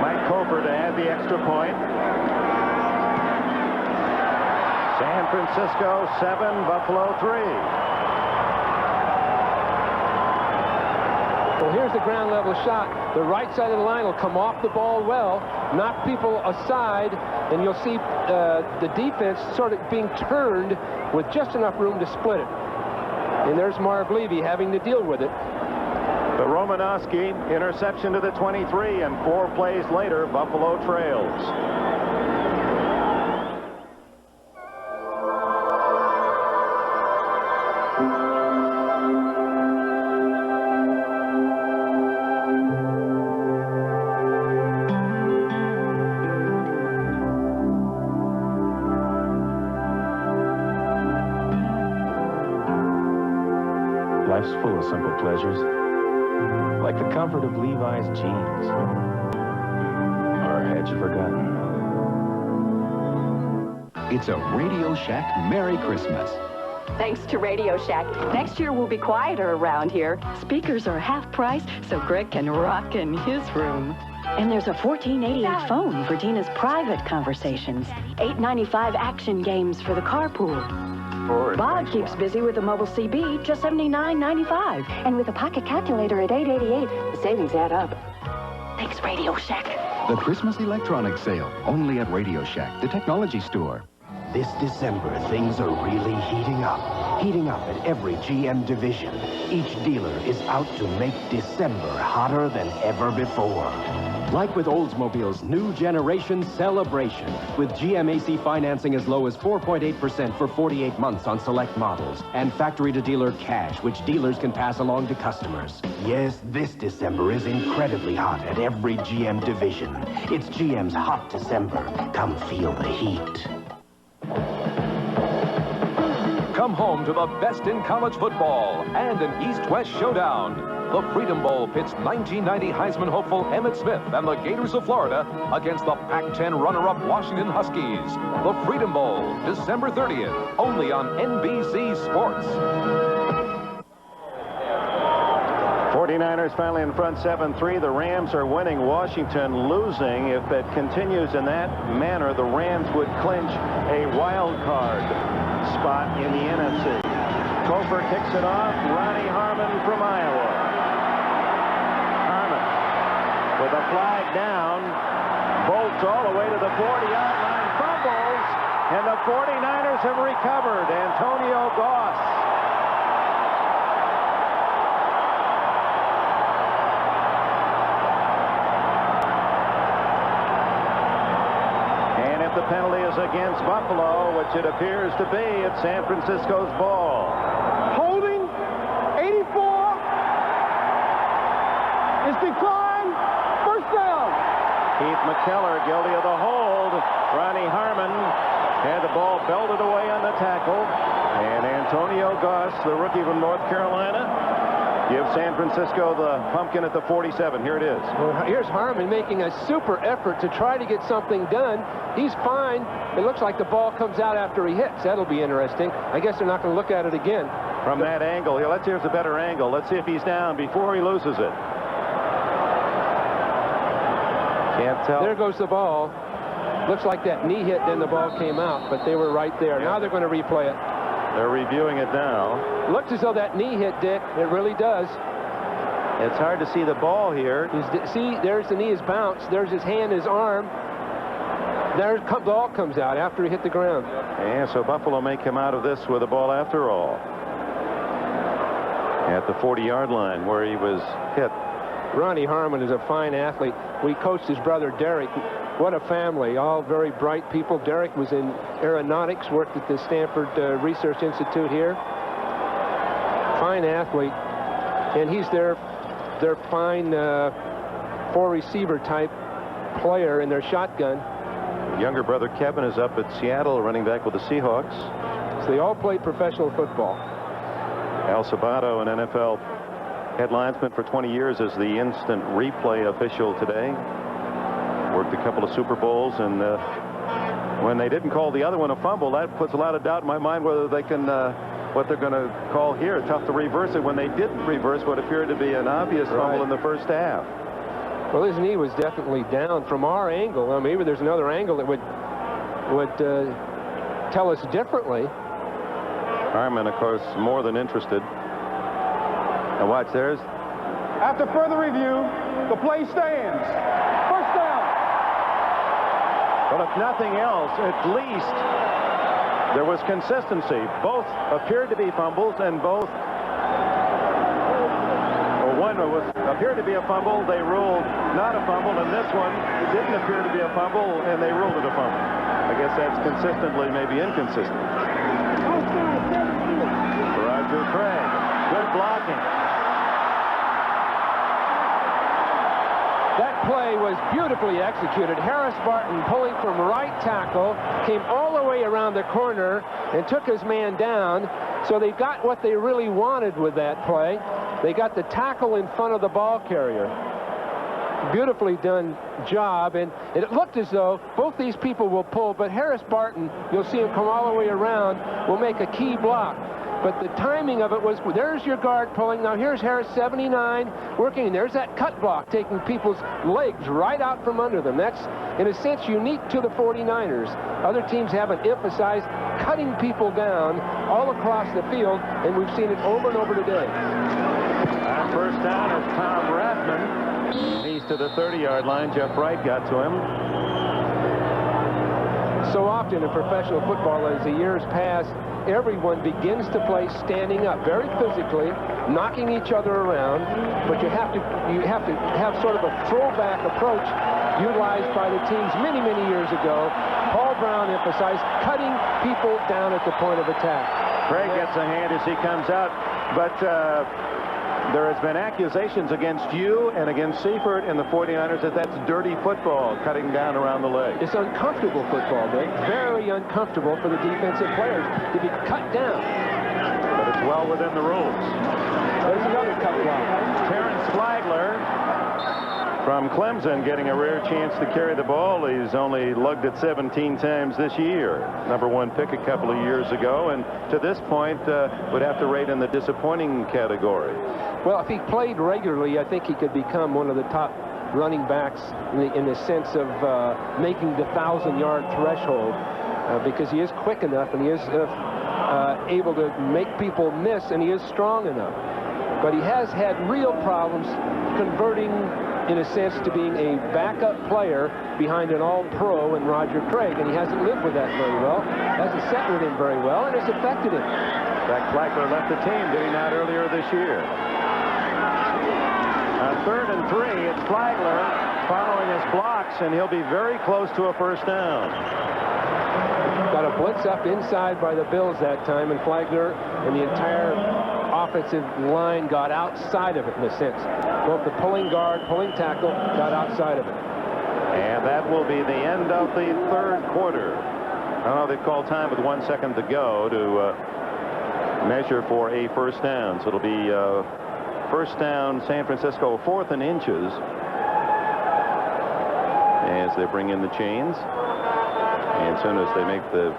Mike Cofer to add the extra point. San Francisco 7, Buffalo 3. Well, here's the ground level shot. The right side of the line will come off the ball well, knock people aside, and you'll see the defense sort of being turned with just enough room to split it. And there's Marv Levy having to deal with it. The Romanowski interception to the 23, and 4 plays later, Buffalo trails. Life's full of simple pleasures, like the comfort of Levi's jeans, or had you forgotten? It's a Radio Shack Merry Christmas. Thanks to Radio Shack, next year will be quieter around here. Speakers are half price, so Greg can rock in his room. And there's a $14.88 phone for Tina's private conversations. $8.95 action games for the carpool. Bob keeps busy with a mobile CB, just $79.95. And with a pocket calculator at $8.88, the savings add up. Thanks, Radio Shack. The Christmas electronics sale, only at Radio Shack, the technology store. This December, things are really heating up. Heating up at every GM division. Each dealer is out to make December hotter than ever before. Like with Oldsmobile's new generation Celebration, with GMAC financing as low as 4.8% for 48 months on select models, and factory-to-dealer cash, which dealers can pass along to customers. Yes, this December is incredibly hot at every GM division. It's GM's Hot December. Come feel the heat. Come home to the best in college football and an East-West showdown. The Freedom Bowl pits 1990 Heisman hopeful Emmitt Smith and the Gators of Florida against the Pac-10 runner-up Washington Huskies. The Freedom Bowl, December 30th, only on NBC Sports. 49ers finally in front 7-3. The Rams are winning, Washington losing. If it continues in that manner, the Rams would clinch a wild card spot in the NFC. Topher kicks it off. Ronnie Harmon from Iowa. Harmon with a flag down, bolts all the way to the 40-yard line, fumbles, and the 49ers have recovered. Antonio Goss. The penalty is against Buffalo, which it appears to be. It's San Francisco's ball. Holding, 84, is declined, first down. Keith McKellar guilty of the hold. Ronnie Harmon had the ball belted away on the tackle. And Antonio Goss, the rookie from North Carolina, gives San Francisco the pumpkin at the 47. Here it is. Well, here's Harmon making a super effort to try to get something done. He's fine. It looks like the ball comes out after he hits. That'll be interesting. I guess they're not going to look at it again. From that angle. Yeah, here's a better angle. Let's see if he's down before he loses it. Can't tell. There goes the ball. Looks like that knee hit, then the ball came out, but they were right there. Yeah. Now they're going to replay it. They're reviewing it now. Looks as though that knee hit, Dick. It really does. It's hard to see the ball here. See, there's the knee is bounced. There's his hand, his arm. There the ball comes out after he hit the ground. Yeah, so Buffalo may come out of this with a ball after all. At the 40-yard line where he was hit. Ronnie Harmon is a fine athlete. We coached his brother, Derek. What a family, all very bright people. Derek was in aeronautics, worked at the Stanford Research Institute here. Fine athlete. And he's their fine four-receiver type player in their shotgun. Younger brother Kevin is up at Seattle, running back with the Seahawks. So they all play professional football. Al Sabato, an NFL head linesman for 20 years, is the instant replay official today. Worked a couple of Super Bowls, and when they didn't call the other one a fumble, that puts a lot of doubt in my mind whether they can, what they're going to call here. Tough to reverse it when they didn't reverse what appeared to be an obvious fumble in the first half. Well, his knee was definitely down from our angle. Well, maybe there's another angle that would tell us differently. Harmon, of course, more than interested. Now watch, there's. After further review, the play stands. First down. Well, if nothing else, at least there was consistency. Both appeared to be fumbles, and both, one appeared to be a fumble, they ruled not a fumble, and this one didn't appear to be a fumble, and they ruled it a fumble. I guess that's consistently, maybe inconsistent. Roger Craig, good blocking. That play was beautifully executed. Harris Barton, pulling from right tackle, came all the way around the corner and took his man down. So they got what they really wanted with that play. They got the tackle in front of the ball carrier. Beautifully done job, and it looked as though both these people will pull, but Harris Barton, you'll see him come all the way around, will make a key block. But the timing of it was, there's your guard pulling. Now here's Harris, 79, working. There's that cut block, taking people's legs right out from under them. That's, in a sense, unique to the 49ers. Other teams haven't emphasized cutting people down all across the field, and we've seen it over and over today. Our first down is Tom Rathman. He's to the 30-yard line. Jeff Wright got to him. So often in professional football, as the years pass, everyone begins to play standing up, very physically, knocking each other around. But you have to have sort of a throwback approach utilized by the teams many, many years ago. Paul Brown emphasized cutting people down at the point of attack. Craig gets a hand as he comes out, but there has been accusations against you and against Seifert and the 49ers that that's dirty football, cutting down around the leg. It's uncomfortable football, Dick. Very uncomfortable for the defensive players to be cut down. But it's well within the rules. There's another cut block. Terrence Flagler from Clemson getting a rare chance to carry the ball. He's only lugged it 17 times this year. #1 pick a couple of years ago, and to this point would have to rate in the disappointing category. Well, if he played regularly, I think he could become one of the top running backs in the sense of making the 1,000-yard threshold because he is quick enough and he is able to make people miss, and he is strong enough. But he has had real problems converting, in a sense, to being a backup player behind an all-pro in Roger Craig, and he hasn't lived with that very well. Hasn't set with him very well, and it's affected him. In fact, Flagler left the team, did he not, earlier this year? On 3rd and 3, it's Flagler following his blocks, and he'll be very close to a first down. Got a blitz up inside by the Bills that time, and Flagler and the entire offensive line got outside of it, in a sense. Both the pulling guard, pulling tackle got outside of it. And that will be the end of the 3rd quarter. I know they've called time with 1 second to go to measure for a first down. So it'll be first down, San Francisco, 4th and inches, as they bring in the chains. And as soon as they make the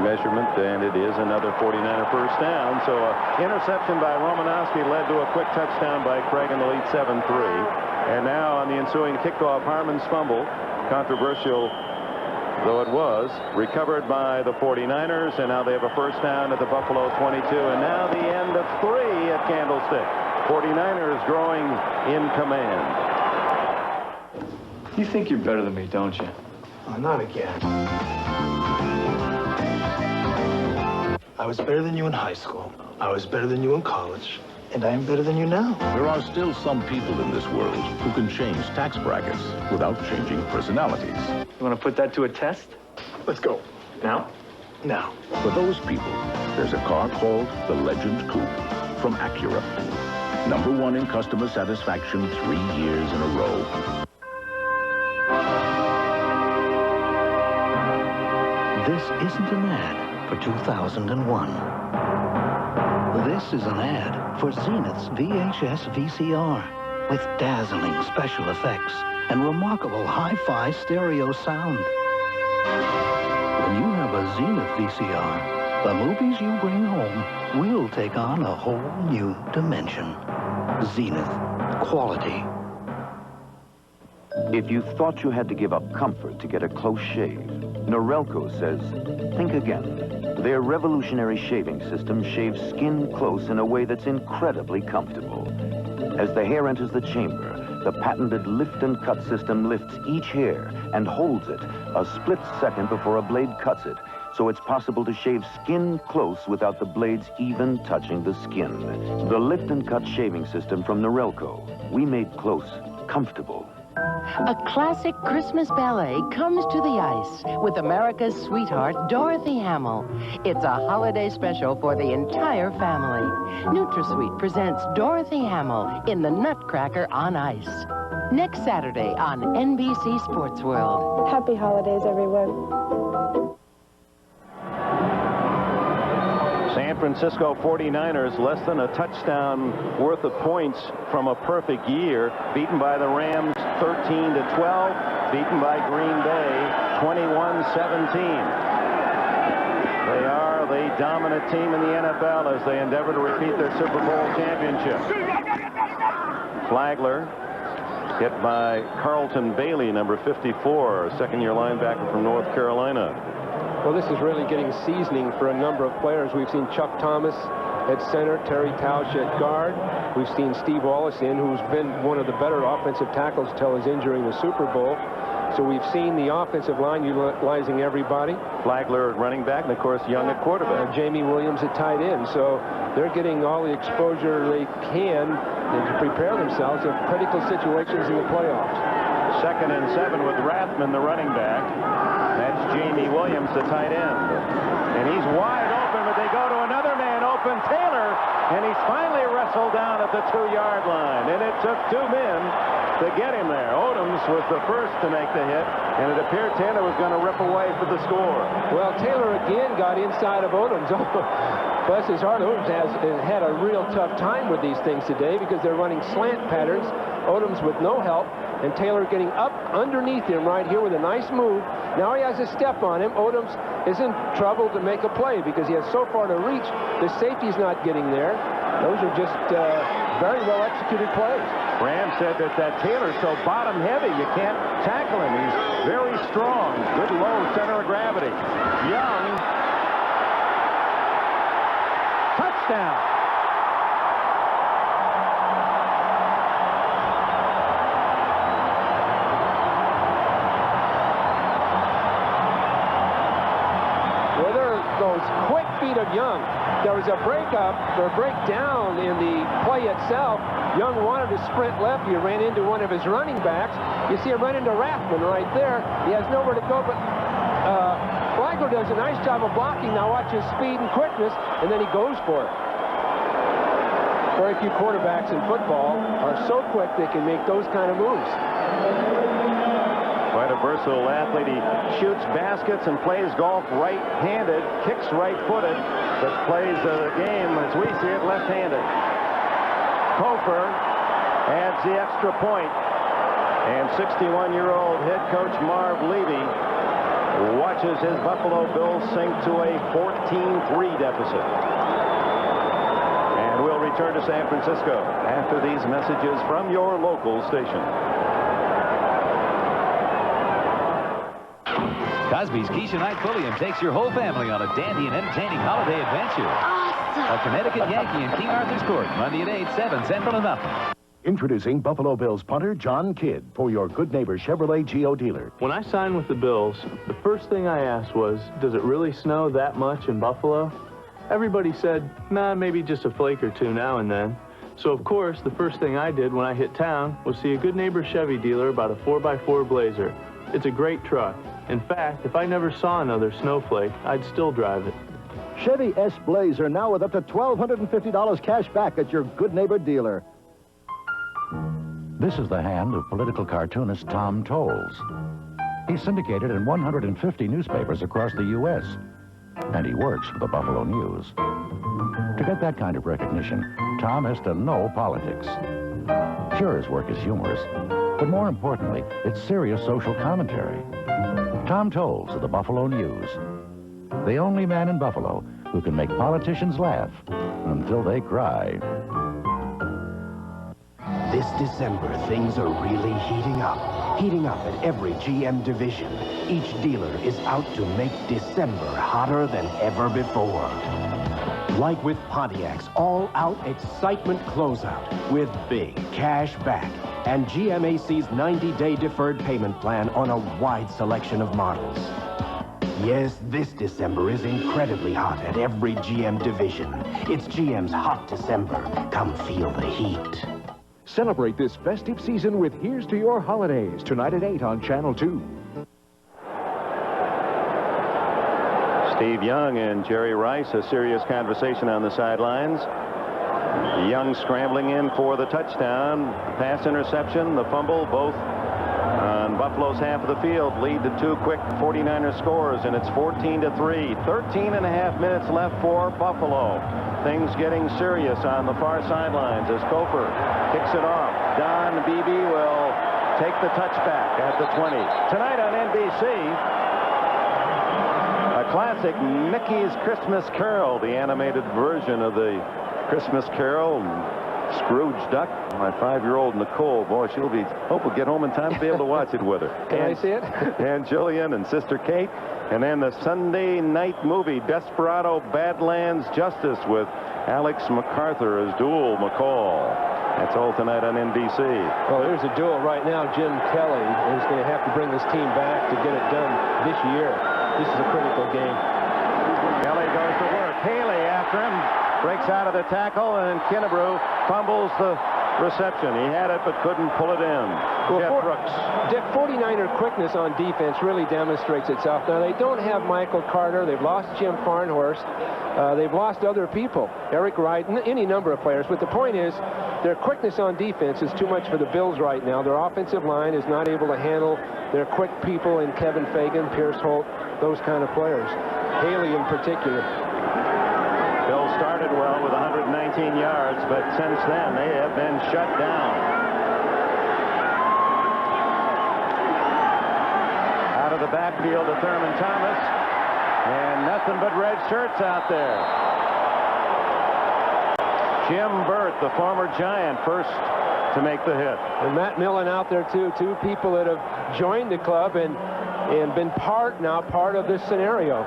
measurement, and it is another 49er first down. So interception by Romanowski led to a quick touchdown by Craig in the lead 7-3. And now on the ensuing kickoff, Harmon's fumble, controversial though it was, recovered by the 49ers, and now they have a first down at the Buffalo 22, and now the end of 3 at Candlestick. 49ers growing in command. You think you're better than me, don't you? Oh, not again. I was better than you in high school. I was better than you in college. And I am better than you now. There are still some people in this world who can change tax brackets without changing personalities. You want to put that to a test? Let's go. Now? Now. For those people, there's a car called the Legend Coupe from Acura. #1 in customer satisfaction 3 years in a row. This isn't an ad for 2001. This is an ad for Zenith's VHS VCR with dazzling special effects and remarkable hi-fi stereo sound. When you have a Zenith VCR, the movies you bring home will take on a whole new dimension. Zenith. Quality. If you thought you had to give up comfort to get a close shave, Norelco says, think again. Their revolutionary shaving system shaves skin close in a way that's incredibly comfortable. As the hair enters the chamber, the patented lift and cut system lifts each hair and holds it a split second before a blade cuts it, so it's possible to shave skin close without the blades even touching the skin. The lift and cut shaving system from Norelco. We made close comfortable. A classic Christmas ballet comes to the ice with America's sweetheart, Dorothy Hamill. It's a holiday special for the entire family. NutraSweet presents Dorothy Hamill in The Nutcracker on Ice. Next Saturday on NBC Sports World. Happy holidays, everyone. San Francisco 49ers less than a touchdown worth of points from a perfect year, beaten by the Rams 13-12, beaten by Green Bay 21-17. They are the dominant team in the NFL as they endeavor to repeat their Super Bowl championship. Flagler hit by Carlton Bailey, number 54, second-year linebacker from North Carolina. Well, this is really getting seasoning for a number of players. We've seen Chuck Thomas at center, Terry Tausch at guard. We've seen Steve Wallace in, who's been one of the better offensive tackles until his injury in the Super Bowl. So we've seen the offensive line utilizing everybody. Flagler at running back, and of course Young at quarterback. Jamie Williams at tight end. So they're getting all the exposure they can to prepare themselves in critical situations in the playoffs. 2nd and 7 with Rathman, the running back. That's Jamie Williams, the tight end. And he's wide open, but they go to another man open, Taylor, and he's finally wrestled down at the 2-yard line. And it took 2 men to get him there. Odoms was the first to make the hit, and it appeared Taylor was going to rip away for the score. Well, Taylor again got inside of Odoms. Bless his heart, Odoms has had a real tough time with these things today because they're running slant patterns. Odoms with no help, and Taylor getting up underneath him right here with a nice move. Now he has a step on him. Odoms is in trouble to make a play because he has so far to reach. The safety's not getting there. Those are just very well executed plays. Ram said that Taylor's so bottom heavy you can't tackle him. He's very strong. Good low center of gravity. Young. Touchdown. Well, there are those quick feet of Young. There was a breakdown in the play itself. Young wanted to sprint left. He ran into one of his running backs. You see him run into Rathman right there. He has nowhere to go, but Flagler does a nice job of blocking. Now watch his speed and quickness, and then he goes for it. Very few quarterbacks in football are so quick they can make those kind of moves. Quite a versatile athlete. He shoots baskets and plays golf right-handed, kicks right-footed, but plays the game, as we see it, left-handed. Kofer adds the extra point, and 61-year-old head coach Marv Levy watches his Buffalo Bills sink to a 14-3 deficit. And we'll return to San Francisco after these messages from your local station. Cosby's Keisha Knight Pulliam takes your whole family on a dandy and entertaining holiday adventure. Awesome. A Connecticut Yankee in King Arthur's Court, Monday at 8, 7 Central and nothing. Introducing Buffalo Bills punter John Kidd for your Good Neighbor Chevrolet Geo dealer. When I signed with the Bills, the first thing I asked was, does it really snow that much in Buffalo? Everybody said, nah, maybe just a flake or two now and then. So, of course, the first thing I did when I hit town was see a Good Neighbor Chevy dealer about a 4x4 Blazer. It's a great truck. In fact, if I never saw another snowflake, I'd still drive it. Chevy S Blazer now with up to $1,250 cash back at your Good Neighbor dealer. This is the hand of political cartoonist Tom Towles. He's syndicated in 150 newspapers across the U.S., and he works for the Buffalo News. To get that kind of recognition, Tom has to know politics. Sure, his work is humorous, but more importantly, it's serious social commentary. Tom Towles of the Buffalo News. The only man in Buffalo who can make politicians laugh until they cry. This December, things are really heating up. Heating up at every GM division. Each dealer is out to make December hotter than ever before. Like with Pontiac's all-out excitement closeout with big cash back and GMAC's 90-day deferred payment plan on a wide selection of models. Yes, this December is incredibly hot at every GM division. It's GM's hot December. Come feel the heat. Celebrate this festive season with Here's to Your Holidays, tonight at 8 on Channel 2. Steve Young and Jerry Rice, a serious conversation on the sidelines. Young scrambling in for the touchdown. Pass interception, the fumble, both on Buffalo's half of the field lead to two quick 49er scores, and it's 14-3. 13 and a half minutes left for Buffalo. Things getting serious on the far sidelines as Kofer kicks it off. Don Beebe will take the touchback at the 20. Tonight on NBC, a classic Mickey's Christmas Carol, the animated version of the Christmas Carol. Scrooge Duck. My 5-year-old Nicole, boy, hope we'll get home in time to be able to watch it with her. Can I see it? And Jillian and Sister Kate. And then the Sunday night movie, Desperado Badlands Justice, with Alex MacArthur as Duel McCall. That's all tonight on NBC. Well, there's a duel right now. Jim Kelly is going to have to bring this team back to get it done this year. This is a critical game. Kelly goes to work. Haley after him. Breaks out of the tackle, and Kennebrew fumbles the reception. He had it, but couldn't pull it in. Well, Jeff Brooks. Dick, 49er quickness on defense really demonstrates itself. Now, they don't have Michael Carter. They've lost Jim Farnhorst. They've lost other people, Eric Wright, any number of players. But the point is, their quickness on defense is too much for the Bills right now. Their offensive line is not able to handle their quick people in Kevin Fagan, Pierce Holt, those kind of players. Haley in particular. Bill started well with 119 yards, but since then they have been shut down. Out of the backfield to Thurman Thomas, and nothing but red shirts out there. Jim Burt, the former Giant, first to make the hit. And Matt Millen out there too. Two people that have joined the club and been part of this scenario.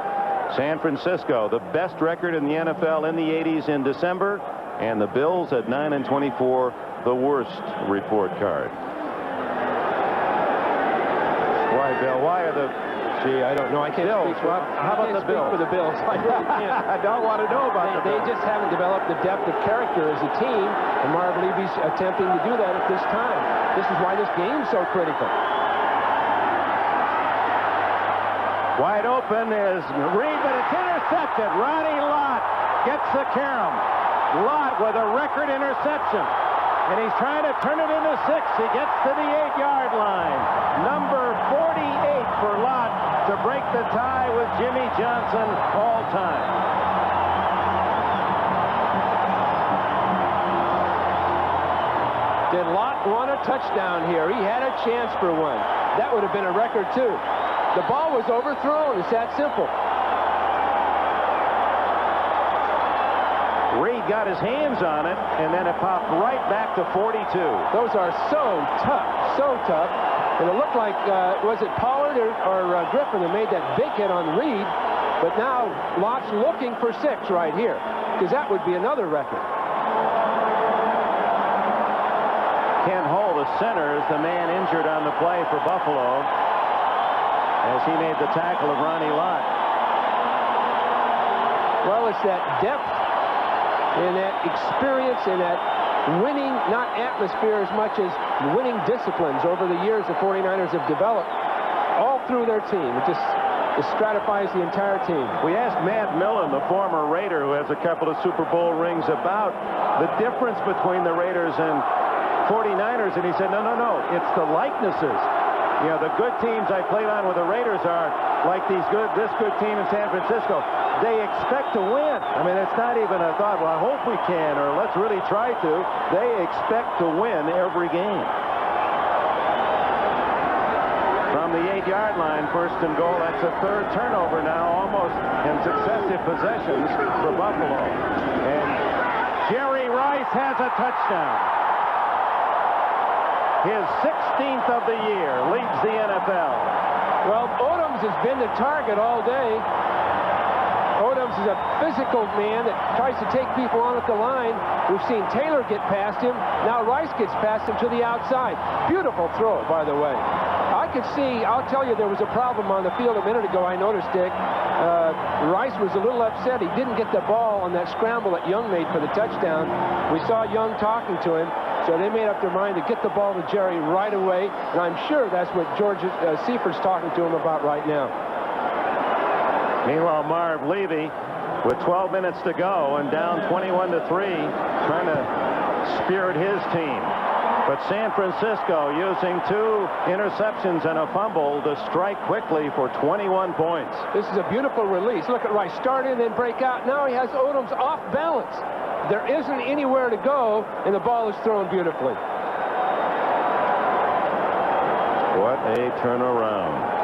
San Francisco, the best record in the NFL in the 80s in December, and the Bills at 9-24, the worst report card. Why, Bill? Why are the... Gee, I don't know. I can't Bills, speak for, how about the Bills? For the Bills. I really can't. I don't want to know about They just haven't developed the depth of character as a team, and Marv Levy's attempting to do that at this time. This is why this game's so critical. Wide open is Reed, but it's intercepted. Ronnie Lott gets the carom. Lott with a record interception. And he's trying to turn it into 6. He gets to the 8-yard line. Number 48 for Lott to break the tie with Jimmy Johnson all time. Did Lott want a touchdown here? He had a chance for one. That would have been a record, too. The ball was overthrown. It's that simple. Reed got his hands on it, and then it popped right back to 42. Those are so tough. And it looked like, was it Pollard or Griffin that made that big hit on Reed? But now Lott's looking for 6 right here, because that would be another record. Ken Hull, the center, is the man injured on the play for Buffalo, as he made the tackle of Ronnie Lott. Well, it's that depth and that experience and that winning, not atmosphere as much as winning disciplines over the years the 49ers have developed all through their team. It just stratifies the entire team. We asked Matt Millen, the former Raider who has a couple of Super Bowl rings, about the difference between the Raiders and 49ers, and he said, no, it's the likenesses. You know, the good teams I played on with the Raiders are like this good team in San Francisco. They expect to win. I mean, it's not even a thought, well, I hope we can, or let's really try to. They expect to win every game. From the 8-yard line, 1st and goal. That's a 3rd turnover now, almost in successive possessions for Buffalo. And Jerry Rice has a touchdown. His 16th of the year, leads the NFL. Well, Odoms has been the target all day. Odoms is a physical man that tries to take people on at the line. We've seen Taylor get past him. Now Rice gets past him to the outside. Beautiful throw, by the way. I could see, I'll tell you, there was a problem on the field a minute ago, I noticed, Dick. Rice was a little upset. He didn't get the ball on that scramble that Young made for the touchdown. We saw Young talking to him. So they made up their mind to get the ball to Jerry right away, and I'm sure that's what George Seifert's talking to him about right now. Meanwhile, Marv Levy, with 12 minutes to go and down 21-3, trying to spirit his team. But San Francisco using 2 interceptions and a fumble to strike quickly for 21 points. This is a beautiful release. Look at Rice, start in and break out. Now he has Odoms off balance. There isn't anywhere to go, and the ball is thrown beautifully. What a turnaround.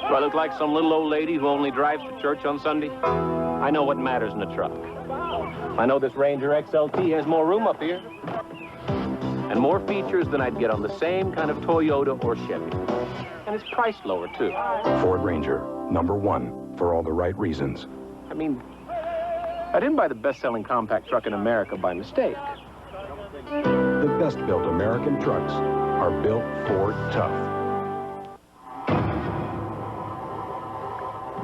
Do I look like some little old lady who only drives to church on Sunday? I know what matters in a truck. I know this Ranger XLT has more room up here. and more features than I'd get on the same kind of Toyota or Chevy. And it's priced lower, too. Ford Ranger, #1 for all the right reasons. I mean, I didn't buy the best-selling compact truck in America by mistake. The best-built American trucks are built Ford tough.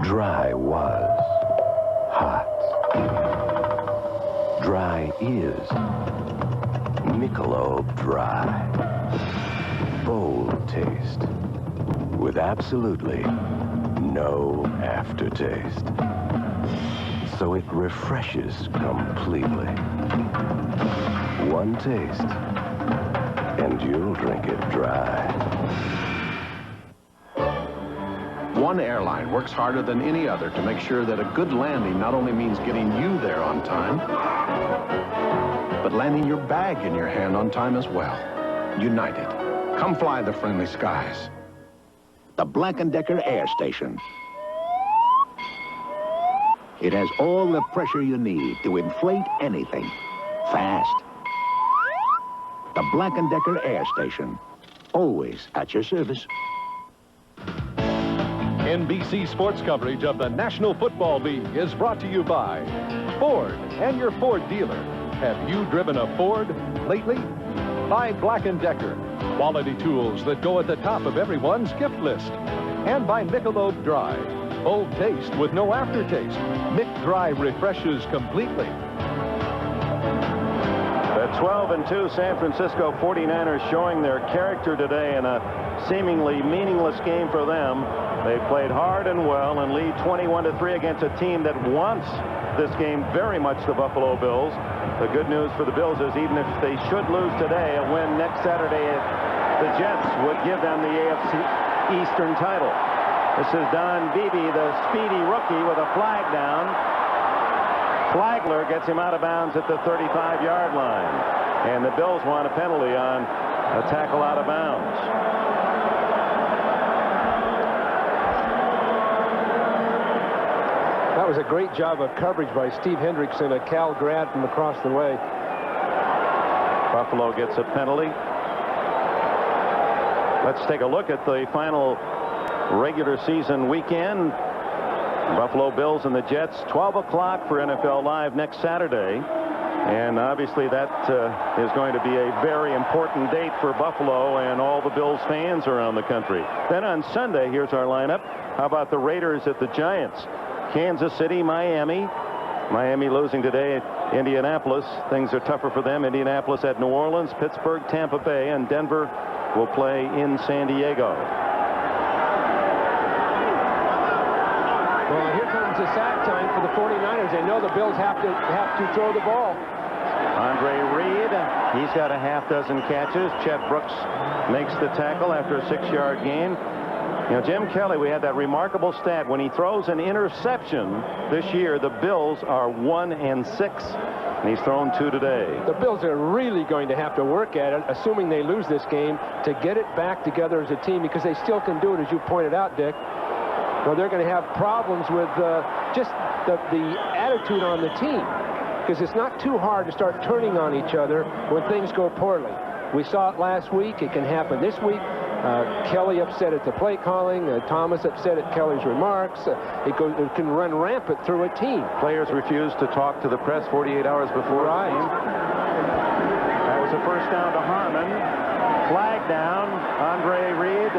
Dry was hot. Dry is Michelob Dry. Bold taste with absolutely no aftertaste. So it refreshes completely. One taste, and you'll drink it dry. One airline works harder than any other to make sure that a good landing not only means getting you there on time, but landing your bag in your hand on time as well. United. Come fly the friendly skies. The Black & Decker Air Station. It has all the pressure you need to inflate anything fast. The Black & Decker Air Station. Always at your service. NBC Sports coverage of the National Football League is brought to you by Ford and your Ford dealer. Have you driven a Ford lately? By Black & Decker, quality tools that go at the top of everyone's gift list. And by Michelob Dry, bold taste with no aftertaste. Mick Dry refreshes completely. The 12-2 San Francisco 49ers showing their character today in a seemingly meaningless game for them. They played hard and well and lead 21-3 against a team that wants this game very much the Buffalo Bills. The good news for the Bills is even if they should lose today, a win next Saturday at the Jets would give them the AFC Eastern title. This is Don Beebe, the speedy rookie, with a flag down. Flagler gets him out of bounds at the 35-yard line. And the Bills want a penalty on a tackle out of bounds. That was a great job of coverage by Steve Hendrickson, a Cal grad from across the way. Buffalo gets a penalty. Let's take a look at the final regular season weekend. Buffalo Bills and the Jets, 12 o'clock for NFL Live next Saturday. And obviously that is going to be a very important date for Buffalo and all the Bills fans around the country. Then on Sunday, here's our lineup. How about the Raiders at the Giants? Kansas City, Miami. Miami losing today at Indianapolis. Things are tougher for them. Indianapolis at New Orleans, Pittsburgh, Tampa Bay, and Denver will play in San Diego. Well, here comes the sack time for the 49ers. They know the Bills have to throw the ball. Andre Reed, he's got a half dozen catches. Chet Brooks makes the tackle after a 6-yard gain. You know, Jim Kelly, we had that remarkable stat. When he throws an interception this year, the Bills are 1-6. And he's thrown 2 today. The Bills are really going to have to work at it, assuming they lose this game, to get it back together as a team, because they still can do it, as you pointed out, Dick. Well, they're going to have problems with just the attitude on the team, because it's not too hard to start turning on each other when things go poorly. We saw it last week. It can happen this week. Kelly upset at the play calling. Thomas upset at Kelly's remarks. It can run rampant through a team. Players refuse to talk to the press 48 hours before the game. That was a first down to Harmon. Flag down. Andre Reed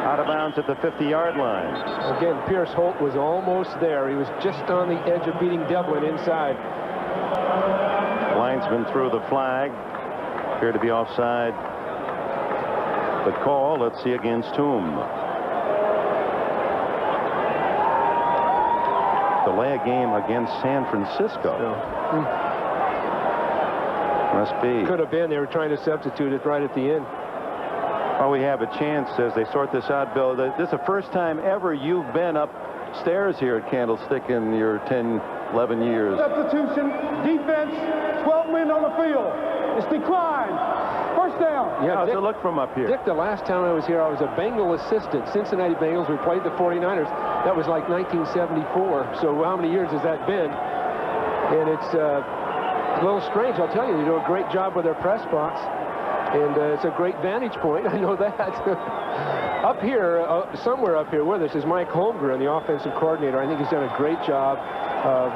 out of bounds at the 50-yard line. Again, Pierce Holt was almost there. He was just on the edge of beating Devlin inside. Linesman threw the flag. Appeared to be offside. The call, let's see against whom. Delay a game against San Francisco. Must be. Could have been. They were trying to substitute it right at the end. Oh, we have a chance as they sort this out, Bill. This is the first time ever you've been upstairs here at Candlestick in your 10, 11 years. Substitution, defense, 12 men on the field. It's declined. First down. Yeah, how's it look from up here? Dick, the last time I was here, I was a Bengal assistant. Cincinnati Bengals. We played the 49ers. That was like 1974. So how many years has that been? And it's a little strange, I'll tell you. They do a great job with their press box. And it's a great vantage point, I know that. Up here, somewhere up here with us is Mike Holmgren, the offensive coordinator. I think he's done a great job of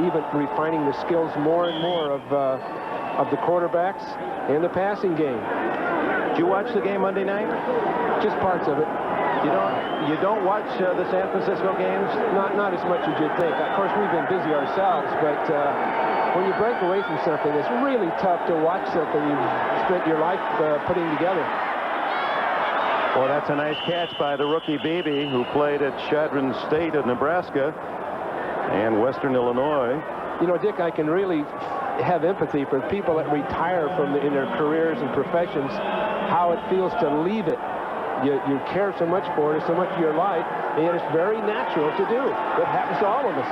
even refining the skills more and more of the quarterbacks and the passing game. Did you watch the game Monday night? Just parts of it. You don't watch the San Francisco games? Not as much as you'd think. Of course, we've been busy ourselves, but when you break away from something, it's really tough to watch something you've spent your life putting together. Well, that's a nice catch by the rookie Beebe, who played at Chadron State of Nebraska and Western Illinois. You know, Dick, I can really have empathy for people that retire in their careers and professions, how it feels to leave it. You care so much for it, it's so much of your life, and it's very natural to do. It happens to all of us.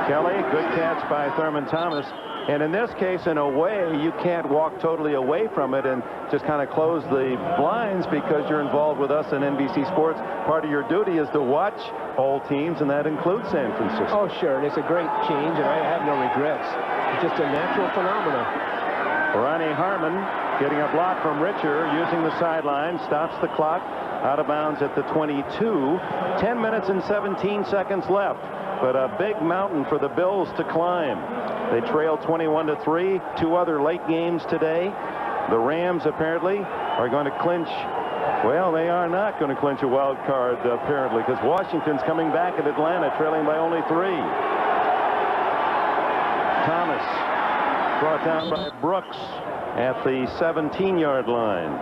Kelly, good catch by Thurman Thomas. And in this case, in a way, you can't walk totally away from it and just kind of close the blinds because you're involved with us in NBC Sports. Part of your duty is to watch all teams, and that includes San Francisco. Oh, sure, and it's a great change, and I have no regrets. It's just a natural phenomenon. Ronnie Harmon getting a block from Richer, using the sideline, stops the clock, out of bounds at the 22. 10 minutes and 17 seconds left, but a big mountain for the Bills to climb. They trail 21-3. 2 other late games today. The Rams apparently are going to clinch. Well, they are not going to clinch a wild card apparently, because Washington's coming back at Atlanta, trailing by only 3. Thomas brought down by Brooks at the 17-yard line.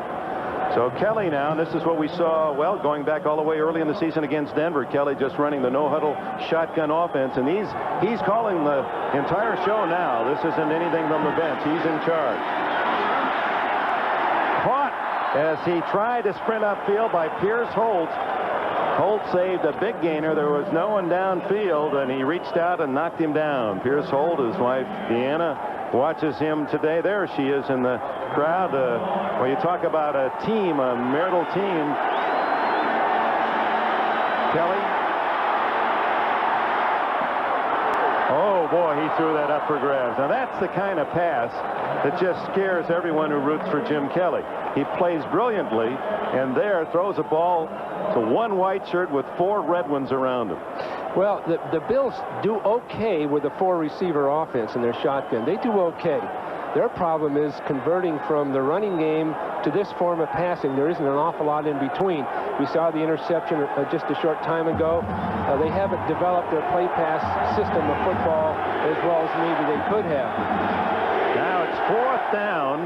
So Kelly now, this is what we saw, well, going back all the way early in the season against Denver. Kelly just running the no-huddle shotgun offense, and he's calling the entire show now. This isn't anything from the bench. He's in charge. Caught as he tried to sprint upfield by Pierce Holt. Holt saved a big gainer. There was no one downfield, and he reached out and knocked him down. Pierce Holt, his wife Deanna, watches him today. There she is in the crowd. When you talk about a team, a marital team, Kelly. Oh, boy, he threw that up for grabs. Now, that's the kind of pass that just scares everyone who roots for Jim Kelly. He plays brilliantly, and there throws a ball to one white shirt with 4 red ones around him. Well, the Bills do okay with the 4-receiver offense in their shotgun. They do okay. Their problem is converting from the running game to this form of passing. There isn't an awful lot in between. We saw the interception just a short time ago. They haven't developed their play-pass system of football as well as maybe they could have. Now it's 4th down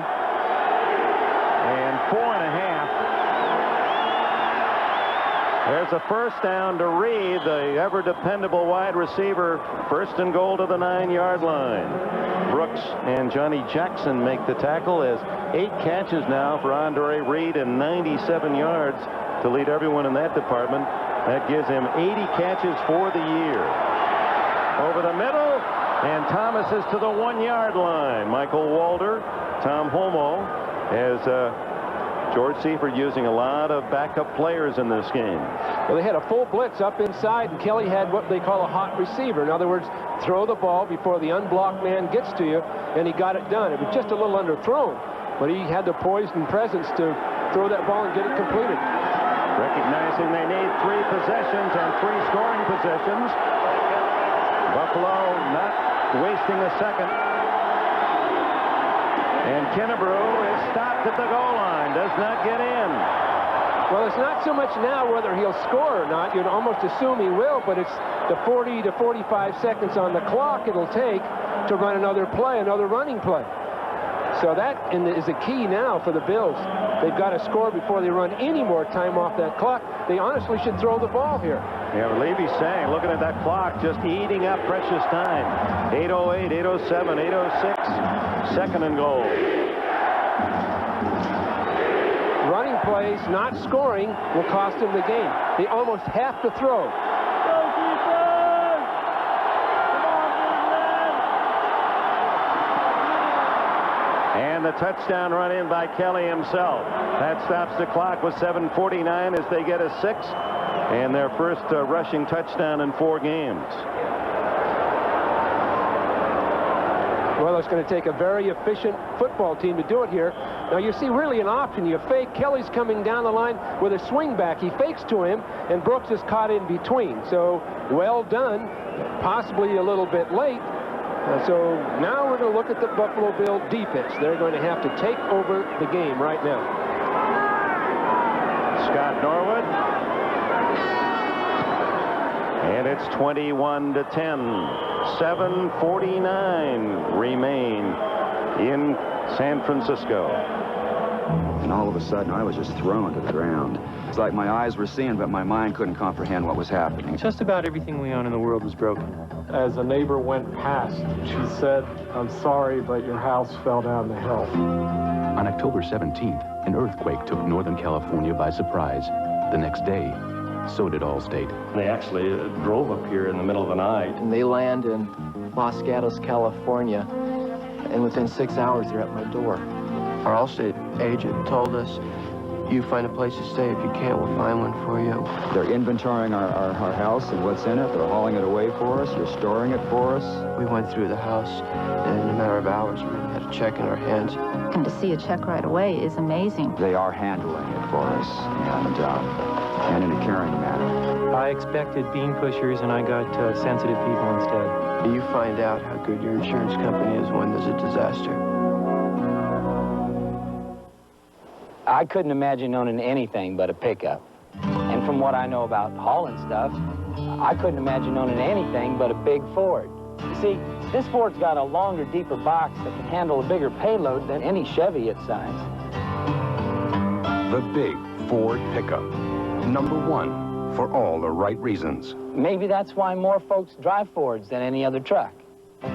and 4.5. There's a first down to Reed, the ever-dependable wide receiver. 1st and goal to the 9-yard line. Brooks and Johnny Jackson make the tackle as 8 catches now for Andre Reed and 97 yards to lead everyone in that department. That gives him 80 catches for the year. Over the middle, and Thomas is to the 1-yard line. Michael Walder, Tom Homo, as George Seifert using a lot of backup players in this game. Well, they had a full blitz up inside, and Kelly had what they call a hot receiver. In other words, throw the ball before the unblocked man gets to you, and he got it done. It was just a little underthrown, but he had the poise and presence to throw that ball and get it completed. Recognizing they need 3 possessions and 3 scoring positions. Buffalo not wasting a second. And Kennebrew is stopped at the goal line, does not get in. Well, it's not so much now whether he'll score or not. You'd almost assume he will, but it's the 40 to 45 seconds on the clock it'll take to run another play, another running play. So that is a key now for the Bills. They've got to score before they run any more time off that clock. They honestly should throw the ball here. Yeah, Levy's saying, looking at that clock, just eating up precious time. 8:08, 8:07, 8:06, 2nd and goal. Running plays, not scoring, will cost them the game. They almost have to throw. And the touchdown run in by Kelly himself. That stops the clock with 7:49 as they get a 6 and their first rushing touchdown in 4 games. Well, it's going to take a very efficient football team to do it here. Now, you see really an option. You fake. Kelly's coming down the line with a swing back. He fakes to him, and Brooks is caught in between. So, well done. Possibly a little bit late. So now we're going to look at the Buffalo Bill defense. They're going to have to take over the game right now. Scott Norwood. And it's 21-10. 7:49 remain in San Francisco. And all of a sudden, I was just thrown to the ground. It's like my eyes were seeing, but my mind couldn't comprehend what was happening. Just about everything we own in the world was broken. As a neighbor went past, she said, "I'm sorry, but your house fell down the hill." On October 17th, an earthquake took Northern California by surprise. The next day, so did Allstate. They actually drove up here in the middle of the night. And they land in Los Gatos, California, and within 6 hours, they're at my door. Our Allstate agent told us, "You find a place to stay. If you can't, we'll find one for you." They're inventorying our house and what's in it. They're hauling it away for us. They're storing it for us. We went through the house, and in a matter of hours, we had a check in our hands. And to see a check right away is amazing. They are handling it for us, and in a caring manner. I expected bean pushers, and I got sensitive people instead. You find out how good your insurance company is when there's a disaster. I couldn't imagine owning anything but a pickup. And from what I know about hauling stuff, I couldn't imagine owning anything but a big Ford. You see, this Ford's got a longer, deeper box that can handle a bigger payload than any Chevy its size. The big Ford pickup. #1 for all the right reasons. Maybe that's why more folks drive Fords than any other truck.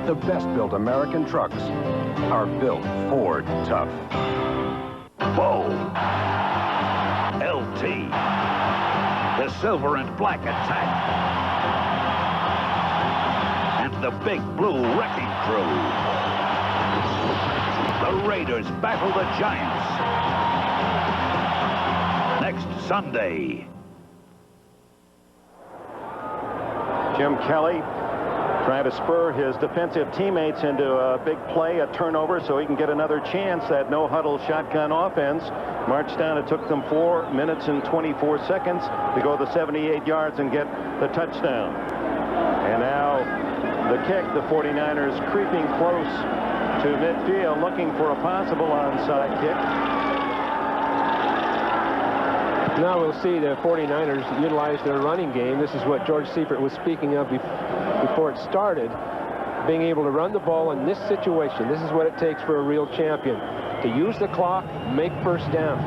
The best-built American trucks are built Ford tough. Whoa! LT. The silver and black attack. And the big blue wrecking crew. The Raiders battle the Giants. Next Sunday. Jim Kelly trying to spur his defensive teammates into a big play, a turnover, so he can get another chance. That no-huddle shotgun offense marched down. It took them 4 minutes and 24 seconds to go the 78 yards and get the touchdown. And now the kick, the 49ers creeping close to midfield, looking for a possible onside kick. Now we'll see the 49ers utilize their running game. This is what George Seifert was speaking of before it started. Being able to run the ball in this situation. This is what it takes for a real champion. To use the clock, make first downs.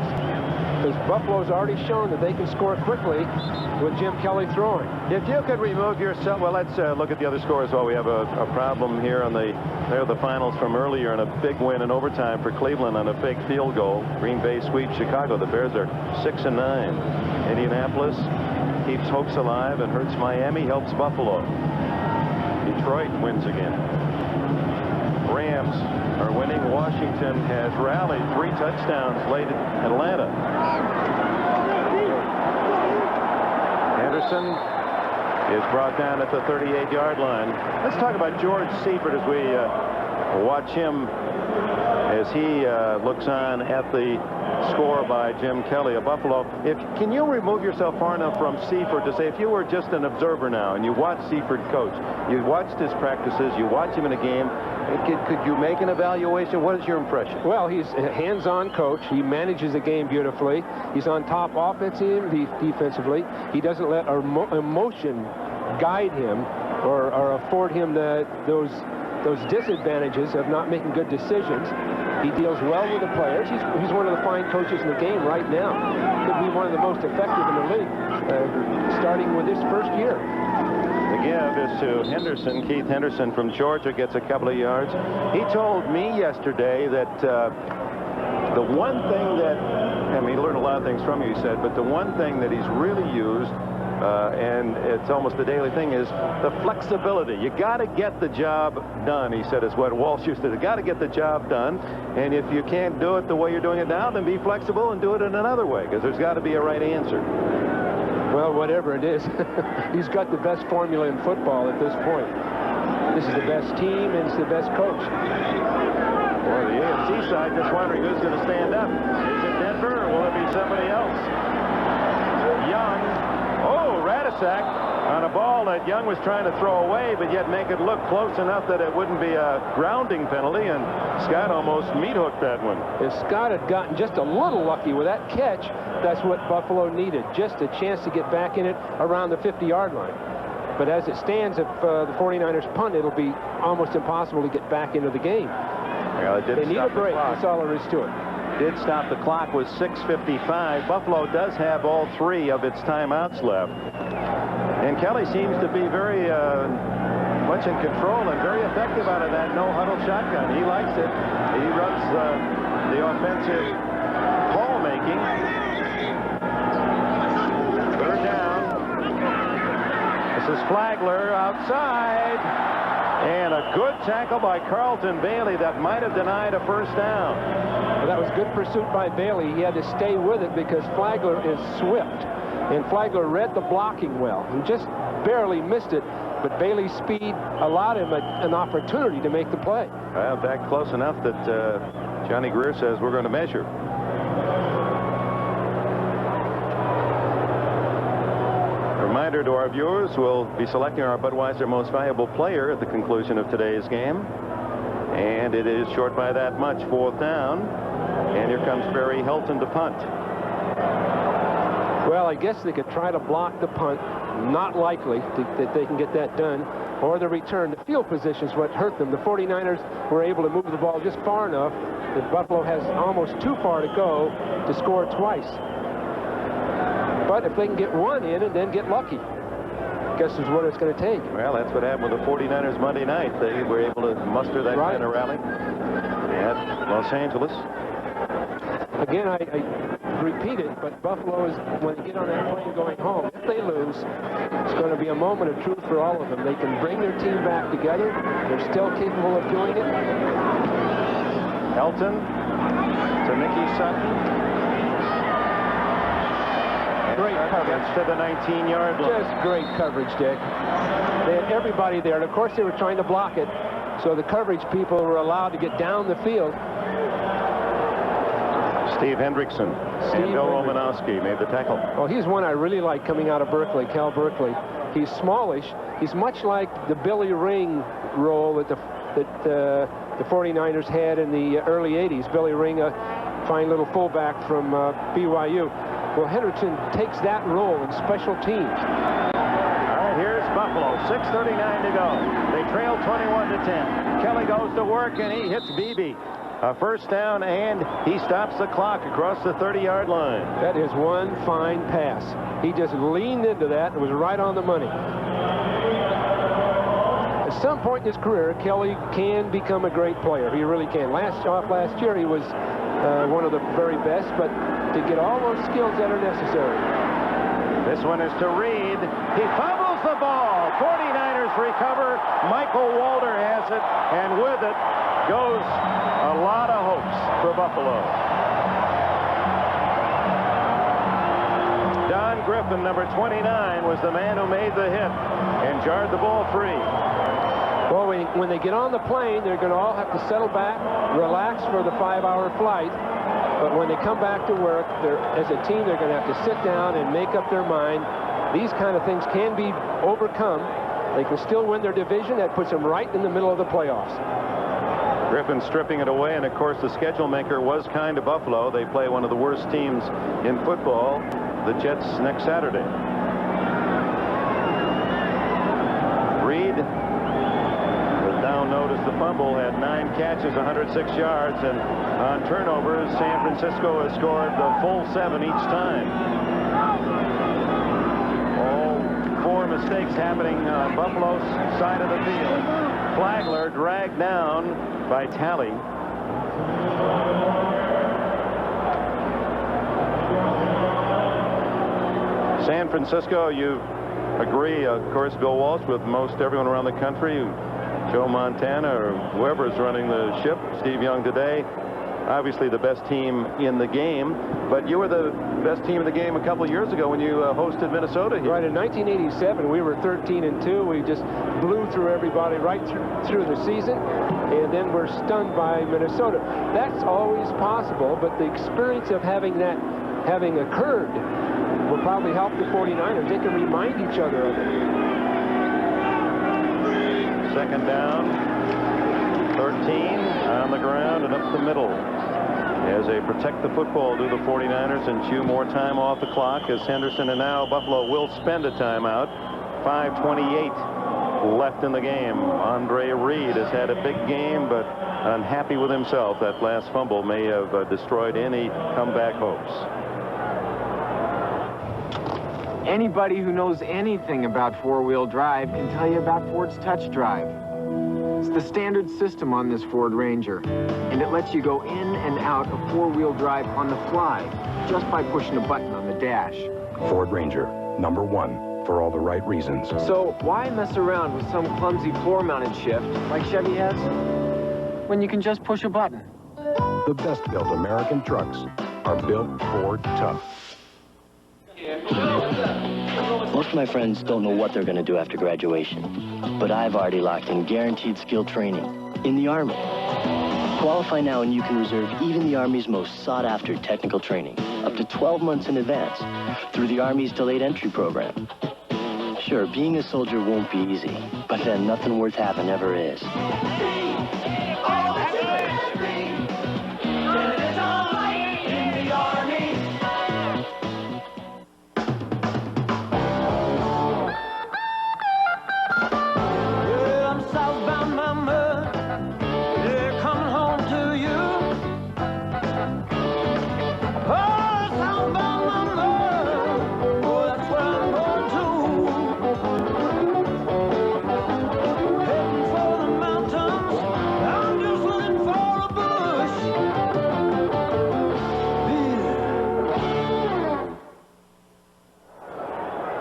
Because Buffalo's already shown that they can score quickly with Jim Kelly throwing. If you could remove yourself, well, let's look at the other scores while we have a problem here on the finals from earlier, and a big win in overtime for Cleveland on a fake field goal. Green Bay sweeps Chicago. The Bears are 6-9. Indianapolis keeps hopes alive and hurts Miami, helps Buffalo. Detroit wins again. Rams are winning. Washington has rallied 3 touchdowns late at Atlanta. Henderson is brought down at the 38-yard line. Let's talk about George Seifert as we watch him as he looks on at the score by Jim Kelly of Buffalo. Can you remove yourself far enough from Seifert to say, if you were just an observer now and you watch Seifert coach, you watched his practices, you watch him in a game, could you make an evaluation? What is your impression? Well, he's a hands-on coach. He manages the game beautifully. He's on top offensively, defensively. He doesn't let emotion guide him or afford him those disadvantages of not making good decisions. He deals well with the players. He's one of the fine coaches in the game right now. Could be one of the most effective in the league, starting with his first year. The give is to Henderson. Keith Henderson from Georgia gets a couple of yards. He told me yesterday that the one thing that, he learned a lot of things from you, he said, but the one thing that he's really used, and it's almost a daily thing, is the flexibility. You got to get the job done, he said, is what Walsh used to do. Got to get the job done, and if you can't do it the way you're doing it now, then be flexible and do it in another way, because there's got to be a right answer. Well, whatever it is, he's got the best formula in football at this point. This is the best team, and it's the best coach. Well, the AFC side just wondering who's going to stand up. Is it Denver, or will it be somebody else? Young. Oh, Radisak on a ball that Young was trying to throw away, but yet make it look close enough that it wouldn't be a grounding penalty, and Scott almost meat-hooked that one. If Scott had gotten just a little lucky with that catch, that's what Buffalo needed, just a chance to get back in it around the 50-yard line. But as it stands, if the 49ers punt, it'll be almost impossible to get back into the game. Well, it did They need a break. That's all there is to it. Did stop the clock with 6:55. Buffalo does have all 3 of its timeouts left. And Kelly seems to be very much in control and very effective out of that no-huddle shotgun. He likes it. He runs the offensive ball-making. Third down. This is Flagler outside. And a good tackle by Carlton Bailey that might have denied a first down. Well, that was good pursuit by Bailey. He had to stay with it because Flagler is swift. And Flagler read the blocking well. He just barely missed it, but Bailey's speed allowed him an opportunity to make the play. Well, back close enough that Johnny Greer says we're going to measure. Reminder to our viewers, we'll be selecting our Budweiser Most Valuable Player at the conclusion of today's game. And it is short by that much, 4th down. And here comes Barry Helton to punt. Well, I guess they could try to block the punt. Not likely that they can get that done. Or the return. The field position is what hurt them. The 49ers were able to move the ball just far enough that Buffalo has almost too far to go to score twice. But if they can get one in and then get lucky, guess is what it's going to take. Well, that's what happened with the 49ers Monday night. They were able to muster that kind of rally at Los Angeles. Again, I repeat it, but Buffalo is, when they get on that plane going home, if they lose, it's going to be a moment of truth for all of them. They can bring their team back together. They're still capable of doing it. Helton to Nicky Sutton. Great coverage to the 19-yard line. Just great coverage, Dick. They had everybody there, and of course they were trying to block it, so the coverage people were allowed to get down the field. Steve Hendrickson and Bill Romanowski made the tackle. Well, he's one I really like coming out of Berkeley, Cal Berkeley. He's smallish. He's much like the Billy Ring role that the 49ers had in the early 80s. Billy Ring, a fine little fullback from BYU. Well, Hendrickson takes that role in special teams. All right, here's Buffalo. 6:39 to go. They trail 21-10. Kelly goes to work, and he hits Beebe. A first down, and he stops the clock across the 30-yard line. That is one fine pass. He just leaned into that and was right on the money. At some point in his career, Kelly can become a great player. He really can. Last year, he was one of the very best, but to get all those skills that are necessary. This one is to Reed. He fumbles the ball. 49ers recover. Michael Walter has it, and with it goes a lot of hopes for Buffalo. Don Griffin, number 29, was the man who made the hit and jarred the ball free. Well, when they get on the plane, they're going to all have to settle back, relax for the 5-hour flight. But when they come back to work, as a team, they're going to have to sit down and make up their mind. These kind of things can be overcome. They can still win their division. That puts them right in the middle of the playoffs. Griffin stripping it away, and of course the schedule maker was kind to Buffalo. They play one of the worst teams in football, the Jets, next Saturday. Reed, with down notice the fumble, had 9 catches, 106 yards, and on turnovers, San Francisco has scored the full 7 each time. All 4 mistakes happening on Buffalo's side of the field. Flagler dragged down by Talley. San Francisco, you agree, of course, Bill Walsh, with most everyone around the country, Joe Montana or whoever is running the ship, Steve Young today, obviously the best team in the game, but you were the best team in the game a couple of years ago when you hosted Minnesota here. Right, in 1987, we were 13-2. We just blew through everybody right through the season, and then we're stunned by Minnesota. That's always possible, but the experience of having occurred will probably help the 49ers. They can remind each other of it. Second down, 13 on the ground and up the middle. As they protect the football, do the 49ers and chew more time off the clock as Henderson, and now Buffalo will spend a timeout. 5:28 left in the game. Andre Reed has had a big game, but unhappy with himself. That last fumble may have destroyed any comeback hopes. Anybody who knows anything about four-wheel drive can tell you about Ford's Touch Drive. It's the standard system on this Ford Ranger, and it lets you go in and out of four-wheel drive on the fly just by pushing a button on the dash. Ford Ranger, #1 for all the right reasons. So why mess around with some clumsy floor-mounted shift like Chevy has when you can just push a button? The best-built American trucks are built Ford tough. Most of my friends don't know what they're going to do after graduation, but I've already locked in guaranteed skill training in the Army. Qualify now and you can reserve even the Army's most sought-after technical training up to 12 months in advance through the Army's delayed entry program. Sure, being a soldier won't be easy, but then nothing worth having ever is.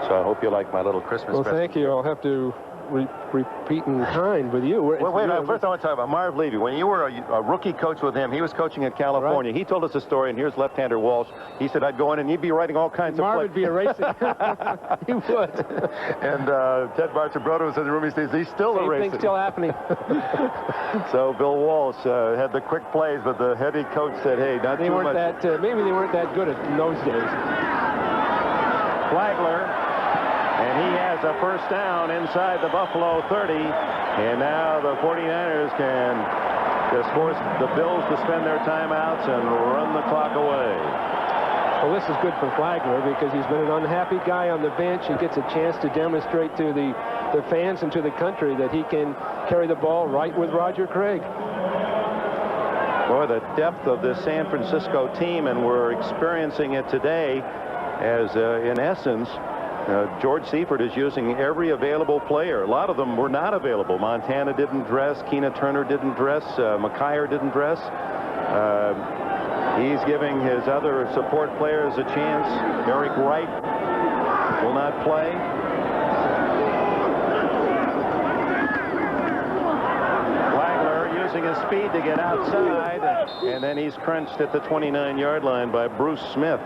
So I hope you like my little Christmas Well, present. thank you. I'll have to repeat in kind with you. Well, wait, first I want to talk about Marv Levy. When you were a rookie coach with him, he was coaching at California. Right. He told us a story, and here's left-hander Walsh. He said, I'd go in and he'd be writing all kinds of plays. Marv would be erasing. He would. And Ted Bartabroda was in the room. He says, he's still Same erasing. thing still happening. So Bill Walsh had the quick plays, but the head coach said, hey, not too much. Maybe they weren't that good in those days. Flagler. And he has a first down inside the Buffalo 30. And now the 49ers can just force the Bills to spend their timeouts and run the clock away. Well, this is good for Flagler because he's been an unhappy guy on the bench. He gets a chance to demonstrate to the fans and to the country that he can carry the ball right with Roger Craig. Boy, the depth of this San Francisco team, and we're experiencing it today as, in essence, George Seifert is using every available player. A lot of them were not available. Montana didn't dress. Keena Turner didn't dress. McKyer didn't dress. He's giving his other support players a chance. Eric Wright will not play. Flagler using his speed to get outside, and then he's crunched at the 29-yard line by Bruce Smith.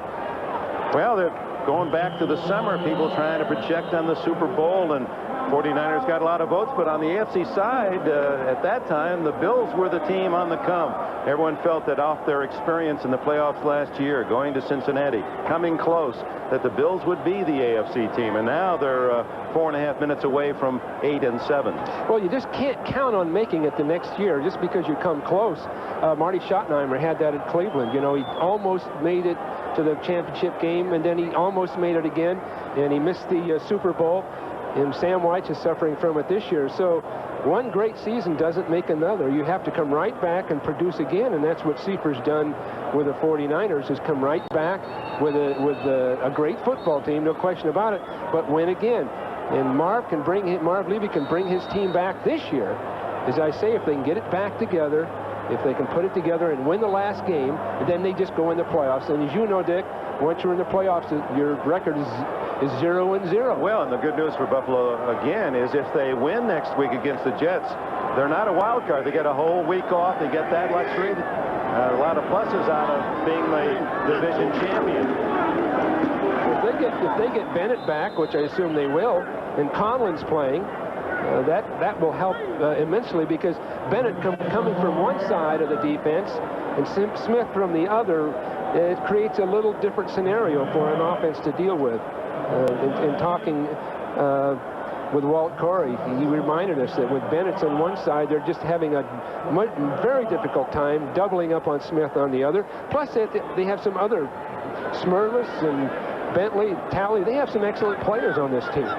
Well, they're going back to the summer, people trying to project on the Super Bowl, and 49ers got a lot of votes, but on the AFC side, at that time, the Bills were the team on the come. Everyone felt that off their experience in the playoffs last year, going to Cincinnati, coming close, that the Bills would be the AFC team, and now they're 4.5 minutes away from 8-7. Well, you just can't count on making it the next year just because you come close. Marty Schottenheimer had that at Cleveland. You know, he almost made it to the championship game, and then he almost made it again, and he missed the Super Bowl, and Sam White is suffering from it this year. So one great season doesn't make another. You have to come right back and produce again, and that's what Seifert's done with the 49ers, is come right back with a great football team, no question about it, but win again. And Marv Levy can bring his team back this year. As I say, if they can get it back together, if they can put it together and win the last game, then they just go in the playoffs. And as you know, Dick, once you're in the playoffs, your record is 0-0. Well, and the good news for Buffalo, again, is if they win next week against the Jets, they're not a wild card. They get a whole week off. They get that luxury. a lot of pluses out of being the division champion. If they get Bennett back, which I assume they will, and Conlon's playing, that will help immensely, because Bennett coming from one side of the defense and Smith from the other, it creates a little different scenario for an offense to deal with. In talking with Walt Corey, he reminded us that with Bennett on one side, they're just having a very difficult time doubling up on Smith on the other. Plus, they have some other, Smirlis and Bentley, Talley, they have some excellent players on this team.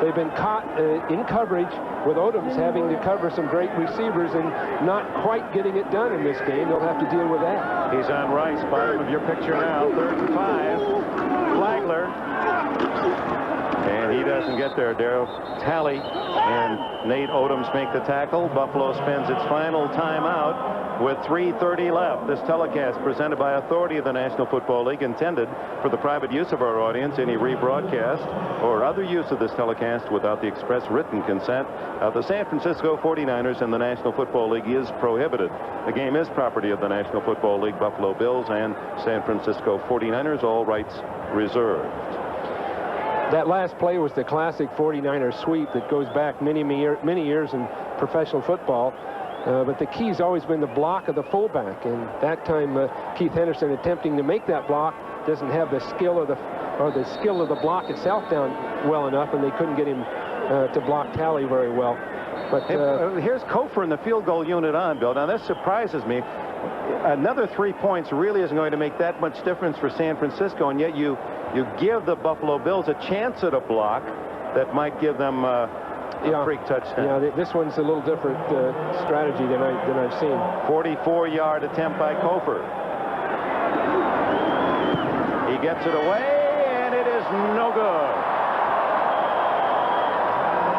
They've been caught in coverage with Odoms having to cover some great receivers and not quite getting it done in this game. They'll have to deal with that. He's on Rice, bottom of your picture now, 3rd and 5. Flagler. And he doesn't get there. Darryl Talley and Nate Odoms make the tackle. Buffalo spends its final timeout with 3:30 left. This telecast presented by authority of the National Football League, intended for the private use of our audience. Any rebroadcast or other use of this telecast without the express written consent of the San Francisco 49ers and the National Football League is prohibited. The game is property of the National Football League, Buffalo Bills, and San Francisco 49ers, all rights reserved. That last play was the classic 49er sweep that goes back many years in professional football. But the key's always been the block of the fullback, and that time Keith Henderson attempting to make that block doesn't have the skill of the block itself down well enough, and they couldn't get him to block Talley very well. But here's Kofor in the field goal unit on, Bill. Now this surprises me. Another 3 points really isn't going to make that much difference for San Francisco, and yet you give the Buffalo Bills a chance at a block that might give them a freak touchdown. Yeah, this one's a little different strategy than I've seen. 44-yard attempt by Kofor. He gets it away, and it is no good.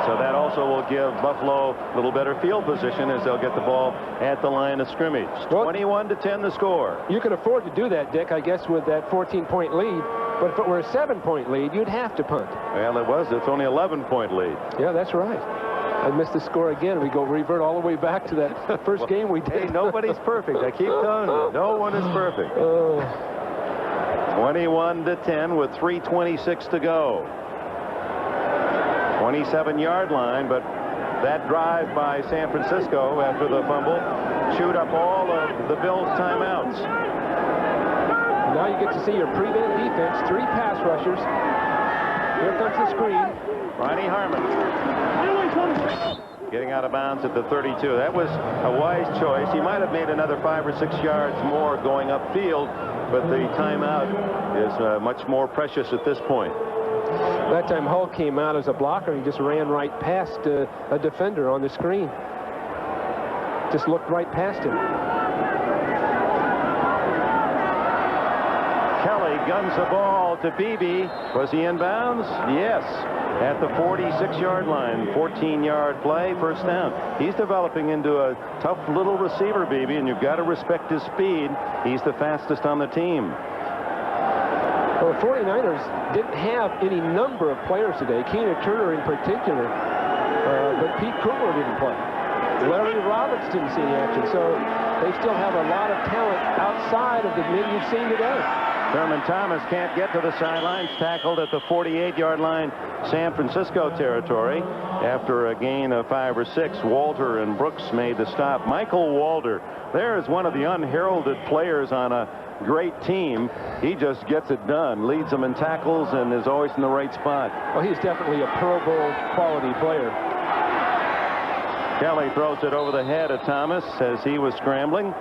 So that also will give Buffalo a little better field position as they'll get the ball at the line of scrimmage. 21-10 the score. You can afford to do that, Dick, I guess, with that 14-point lead. But if it were a 7-point lead, you'd have to punt. Well, it's only 11-point lead. Yeah, that's right. I missed the score again. We revert all the way back to that first game we did. Hey, nobody's perfect. I keep telling you, no one is perfect. 21-10 with 3:26 to go. 27-yard line, but that drive by San Francisco after the fumble chewed up all of the Bills' timeouts. Now you get to see your prevent defense, 3 pass rushers. Here comes the screen. Ronnie Harmon getting out of bounds at the 32. That was a wise choice. He might have made another 5 or 6 yards more going upfield, but the timeout is much more precious at this point. That time Hull came out as a blocker. He just ran right past a defender on the screen. Just looked right past him. Kelly guns the ball to Beebe. Was he in bounds? Yes. At the 46-yard line. 14-yard play, first down. He's developing into a tough little receiver, Beebe, and you've got to respect his speed. He's the fastest on the team. Well, the 49ers didn't have any number of players today, Keena Turner in particular, but Pete Cooler didn't play. Larry Roberts didn't see any action, so they still have a lot of talent outside of the men you've seen today. Thurman Thomas can't get to the sidelines, tackled at the 48-yard line, San Francisco territory. After a gain of 5 or 6, Walter and Brooks made the stop. Michael Walter, there is one of the unheralded players on a great team. He just gets it done, leads them in tackles, and is always in the right spot. Well, he's definitely a Pro Bowl quality player. Kelly throws it over the head of Thomas as he was scrambling.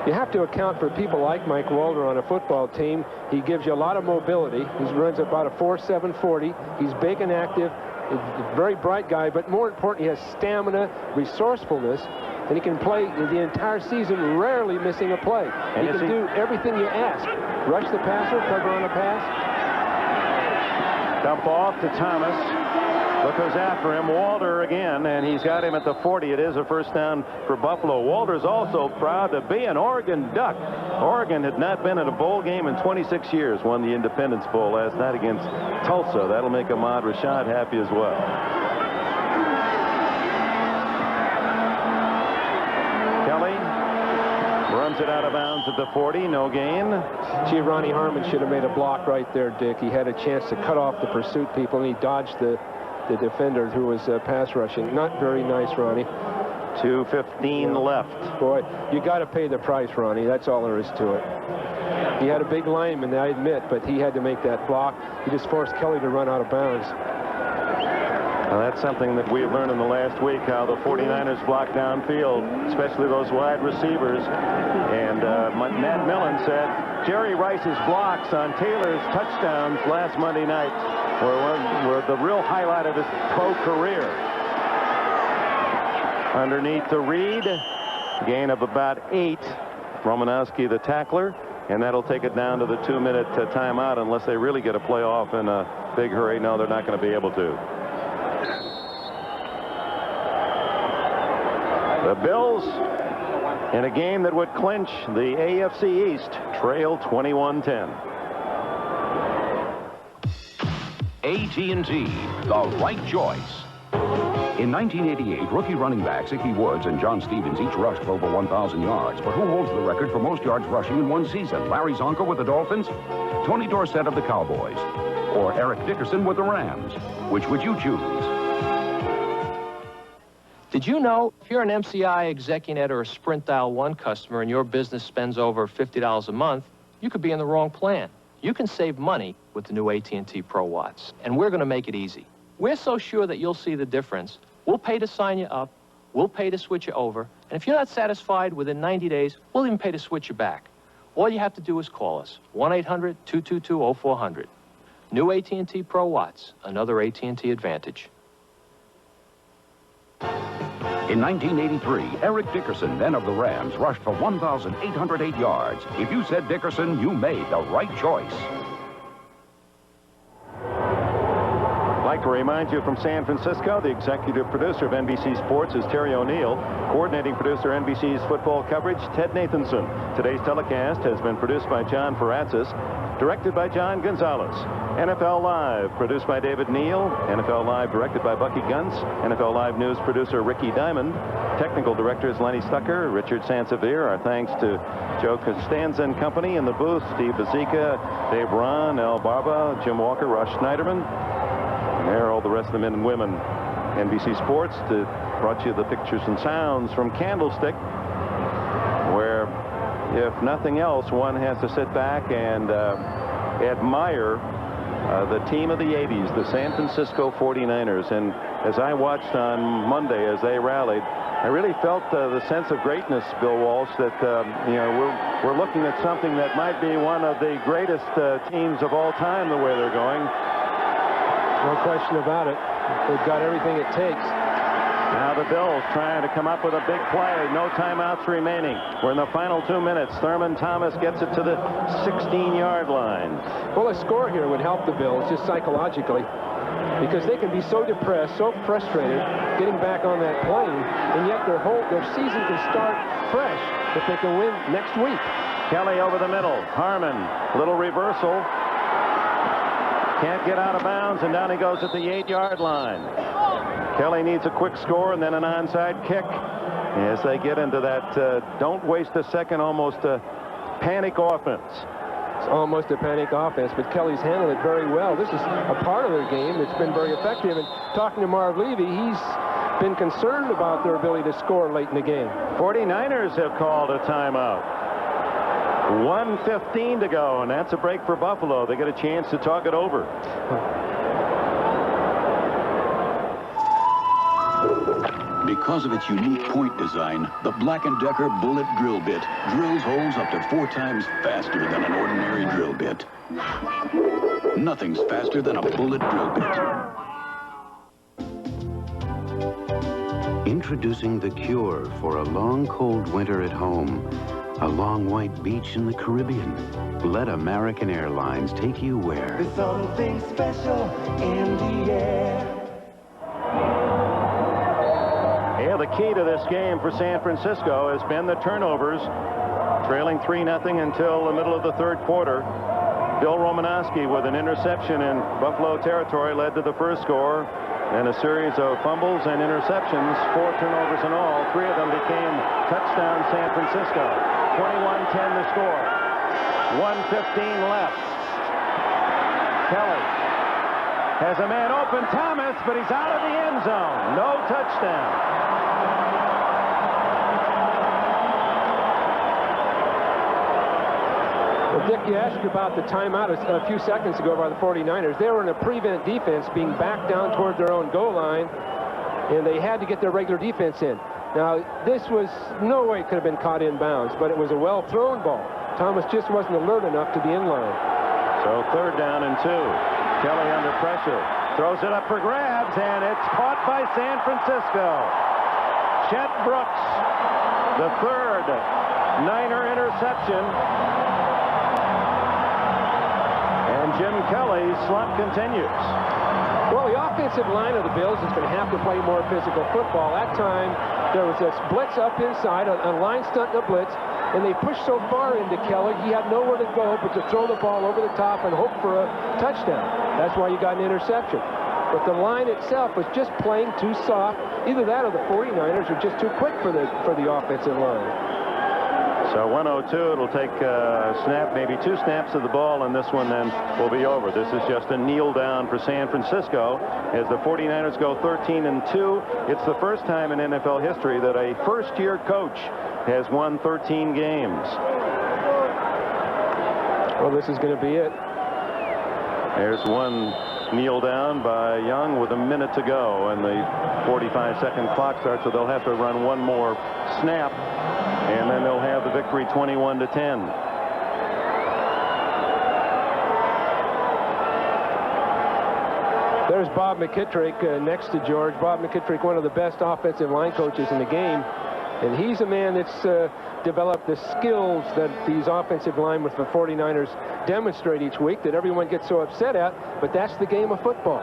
You have to account for people like Mike Walter on a football team. He gives you a lot of mobility. He runs about a 4.7 40. He's big and active. He's a very bright guy, but more important, he has stamina, resourcefulness, and he can play the entire season, rarely missing a play. He can do everything you ask. Rush the passer, cover on a pass. Dump off to Thomas. Look who's after him, Walter again, and he's got him at the 40. It is a first down for Buffalo. Walter's also proud to be an Oregon Duck. Oregon had not been in a bowl game in 26 years. Won the Independence Bowl last night against Tulsa. That'll make Ahmad Rashad happy as well. Kelly Runs it out of bounds at the 40, no gain. Gee, Ronnie Harmon should have made a block right there, Dick. He had a chance to cut off the pursuit people, and he dodged the defender who was pass rushing. Not very nice, Ronnie. 2:15 left. Boy, you got to pay the price, Ronnie. That's all there is to it. He had a big lineman, I admit, but he had to make that block. He just forced Kelly to run out of bounds. Now, that's something that we've learned in the last week, how the 49ers block downfield, especially those wide receivers. And Matt Millen said Jerry Rice's blocks on Taylor's touchdowns last Monday night were the real highlight of his pro career. Underneath to Reed, gain of about 8. Romanowski, the tackler, and that'll take it down to the 2-minute timeout unless they really get a play off in a big hurry. No, they're not going to be able to. The Bills, in a game that would clinch the AFC East, trail 21-10. AT&T, the right choice. In 1988, rookie running backs Ickey Woods and John Stevens each rushed for over 1,000 yards. But who holds the record for most yards rushing in one season? Larry Zonka with the Dolphins? Tony Dorsett of the Cowboys? Or Eric Dickerson with the Rams? Which would you choose? Did you know if you're an MCI, Execunet, or a Sprint Dial 1 customer and your business spends over $50 a month, you could be in the wrong plan. You can save money with the new AT&T Pro Watts, and we're going to make it easy. We're so sure that you'll see the difference. We'll pay to sign you up. We'll pay to switch you over. And if you're not satisfied within 90 days, we'll even pay to switch you back. All you have to do is call us, 1-800-222-0400. New AT&T Pro Watts, another AT&T advantage. In 1983, Eric Dickerson, then of the Rams, rushed for 1,808 yards. If you said Dickerson, you made the right choice. I'd like to remind you from San Francisco, the executive producer of NBC Sports is Terry O'Neill. Coordinating producer NBC's football coverage, Ted Nathanson. Today's telecast has been produced by John Faratzis, directed by John Gonzalez. NFL Live, produced by David Neal. NFL Live, directed by Bucky Guntz. NFL Live News producer Ricky Diamond. Technical directors Lenny Stucker, Richard Sansevier. Our thanks to Joe Costanza and company in the booth, Steve Bazika, Dave Ron, Al Barba, Jim Walker, Rush Schneiderman. And there are all the rest of the men and women. NBC Sports brought you the pictures and sounds from Candlestick, where, if nothing else, one has to sit back and admire the team of the 80s, the San Francisco 49ers. And as I watched on Monday as they rallied, I really felt the sense of greatness, Bill Walsh, that we're looking at something that might be one of the greatest teams of all time, the way they're going. No question about it. They've got everything it takes. Now the Bills trying to come up with a big play. No timeouts remaining. We're in the final 2 minutes. Thurman Thomas gets it to the 16-yard line. Well, a score here would help the Bills just psychologically, because they can be so depressed, so frustrated getting back on that plane, and yet their season can start fresh if they can win next week. Kelly over the middle. Harmon, little reversal. Can't get out of bounds, and down he goes at the 8-yard line. Kelly needs a quick score and then an onside kick as they get into that don't waste a second, almost a panic offense. It's almost a panic offense, but Kelly's handled it very well. This is a part of their game that's been very effective. And talking to Marv Levy, he's been concerned about their ability to score late in the game. 49ers have called a timeout. 1:15 to go, and that's a break for Buffalo. They get a chance to talk it over. Because of its unique point design, the Black & Decker Bullet Drill Bit drills holes up to 4 times faster than an ordinary drill bit. Nothing's faster than a bullet drill bit. Introducing the cure for a long, cold winter at home. A long white beach in the Caribbean. Let American Airlines take you where? There's something special in the air. Yeah, the key to this game for San Francisco has been the turnovers. Trailing 3-0 until the middle of the third quarter. Bill Romanowski with an interception in Buffalo territory led to the first score. and a series of fumbles and interceptions, 4 turnovers in all. 3 of them became touchdown San Francisco. 21-10 the score. 1:15 left. Kelly has a man open, Thomas, but he's out of the end zone. No touchdown. Well, Dick, you asked about the timeout a few seconds ago by the 49ers. They were in a prevent defense being backed down toward their own goal line, and they had to get their regular defense in. Now, this was no way it could have been caught in bounds, but it was a well-thrown ball. Thomas just wasn't alert enough to the end line. So 3rd down and 2. Kelly under pressure. Throws it up for grabs, and it's caught by San Francisco. Chet Brooks, the 3rd Niner interception. And Jim Kelly's slump continues. Well, the offensive line of the Bills is going to have to play more physical football. That time, there was a blitz up inside, a line stunt and a blitz, and they pushed so far into Kelly, he had nowhere to go but to throw the ball over the top and hope for a touchdown. That's why you got an interception. But the line itself was just playing too soft. Either that or the 49ers are just too quick for the offensive line. So 1:02, it'll take a snap, maybe 2 snaps of the ball, and this one then will be over. This is just a kneel down for San Francisco as the 49ers go 13-2. It's the first time in NFL history that a first-year coach has won 13 games. Well, this is going to be it. There's one kneel down by Young with a minute to go, and the 45-second clock starts, so they'll have to run one more snap. And then they'll have the victory 21-10. There's Bob McKittrick next to George. Bob McKittrick, one of the best offensive line coaches in the game. And he's a man that's developed the skills that these offensive linemen for the 49ers demonstrate each week that everyone gets so upset at. But that's the game of football.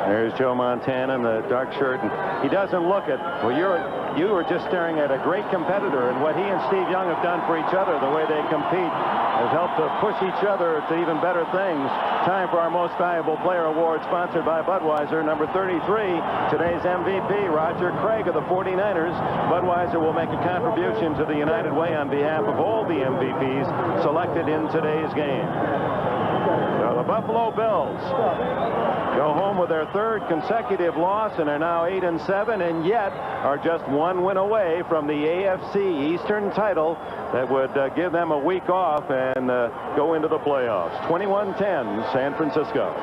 There's Joe Montana in the dark shirt, and he doesn't look at, well, you were just staring at a great competitor, and what he and Steve Young have done for each other, the way they compete, has helped to push each other to even better things. Time for our Most Valuable Player Award, sponsored by Budweiser. Number 33, today's MVP, Roger Craig of the 49ers. Budweiser will make a contribution to the United Way on behalf of all the MVPs selected in today's game. So the Buffalo Bills go home with their 3rd consecutive loss and are now 8-7, and yet are just 1 win away from the AFC Eastern title that would give them a week off and go into the playoffs. 21-10 San Francisco.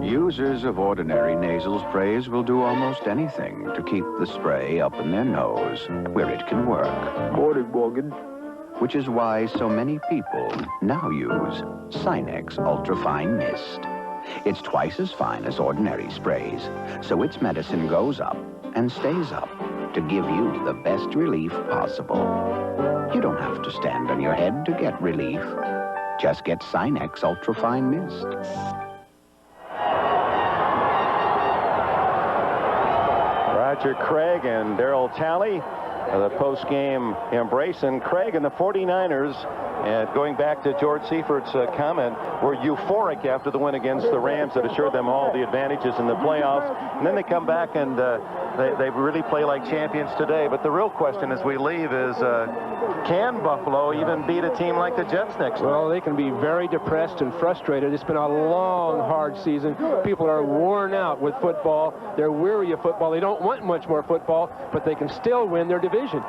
Users of ordinary nasal sprays will do almost anything to keep the spray up in their nose where it can work. Which is why so many people now use Sinex Ultrafine Mist. It's twice as fine as ordinary sprays, so its medicine goes up and stays up to give you the best relief possible. You don't have to stand on your head to get relief. Just get Sinex Ultrafine Mist. Roger Craig and Darryl Talley, the post-game embrace, and Craig and the 49ers, and going back to George Seifert's comment, were euphoric after the win against the Rams that assured them all the advantages in the playoffs. And then they come back and they really play like champions today. But the real question as we leave is, can Buffalo even beat a team like the Jets next Well, they can be very depressed and frustrated. It's been a long, hard season. People are worn out with football. They're weary of football. They don't want much more football, but they can still win their division.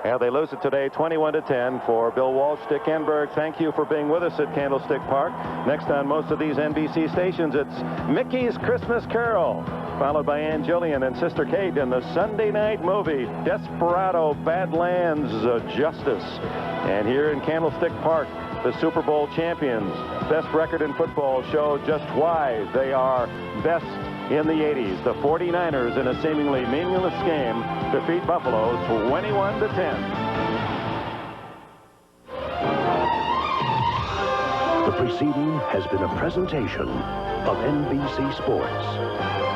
Yeah, they lose it today, 21-10. For Bill Walsh, Dick Enberg, thank you for being with us at Candlestick Park. Next on most of these NBC stations, it's Mickey's Christmas Carol, followed by Ann Jillian and Sister Kate in the Sunday night movie, Desperado Badlands Justice. And here in Candlestick Park, the Super Bowl champions, best record in football, show just why they are best in the 80s. The 49ers, in a seemingly meaningless game, defeat Buffalo 21-10. The preceding has been a presentation of NBC Sports.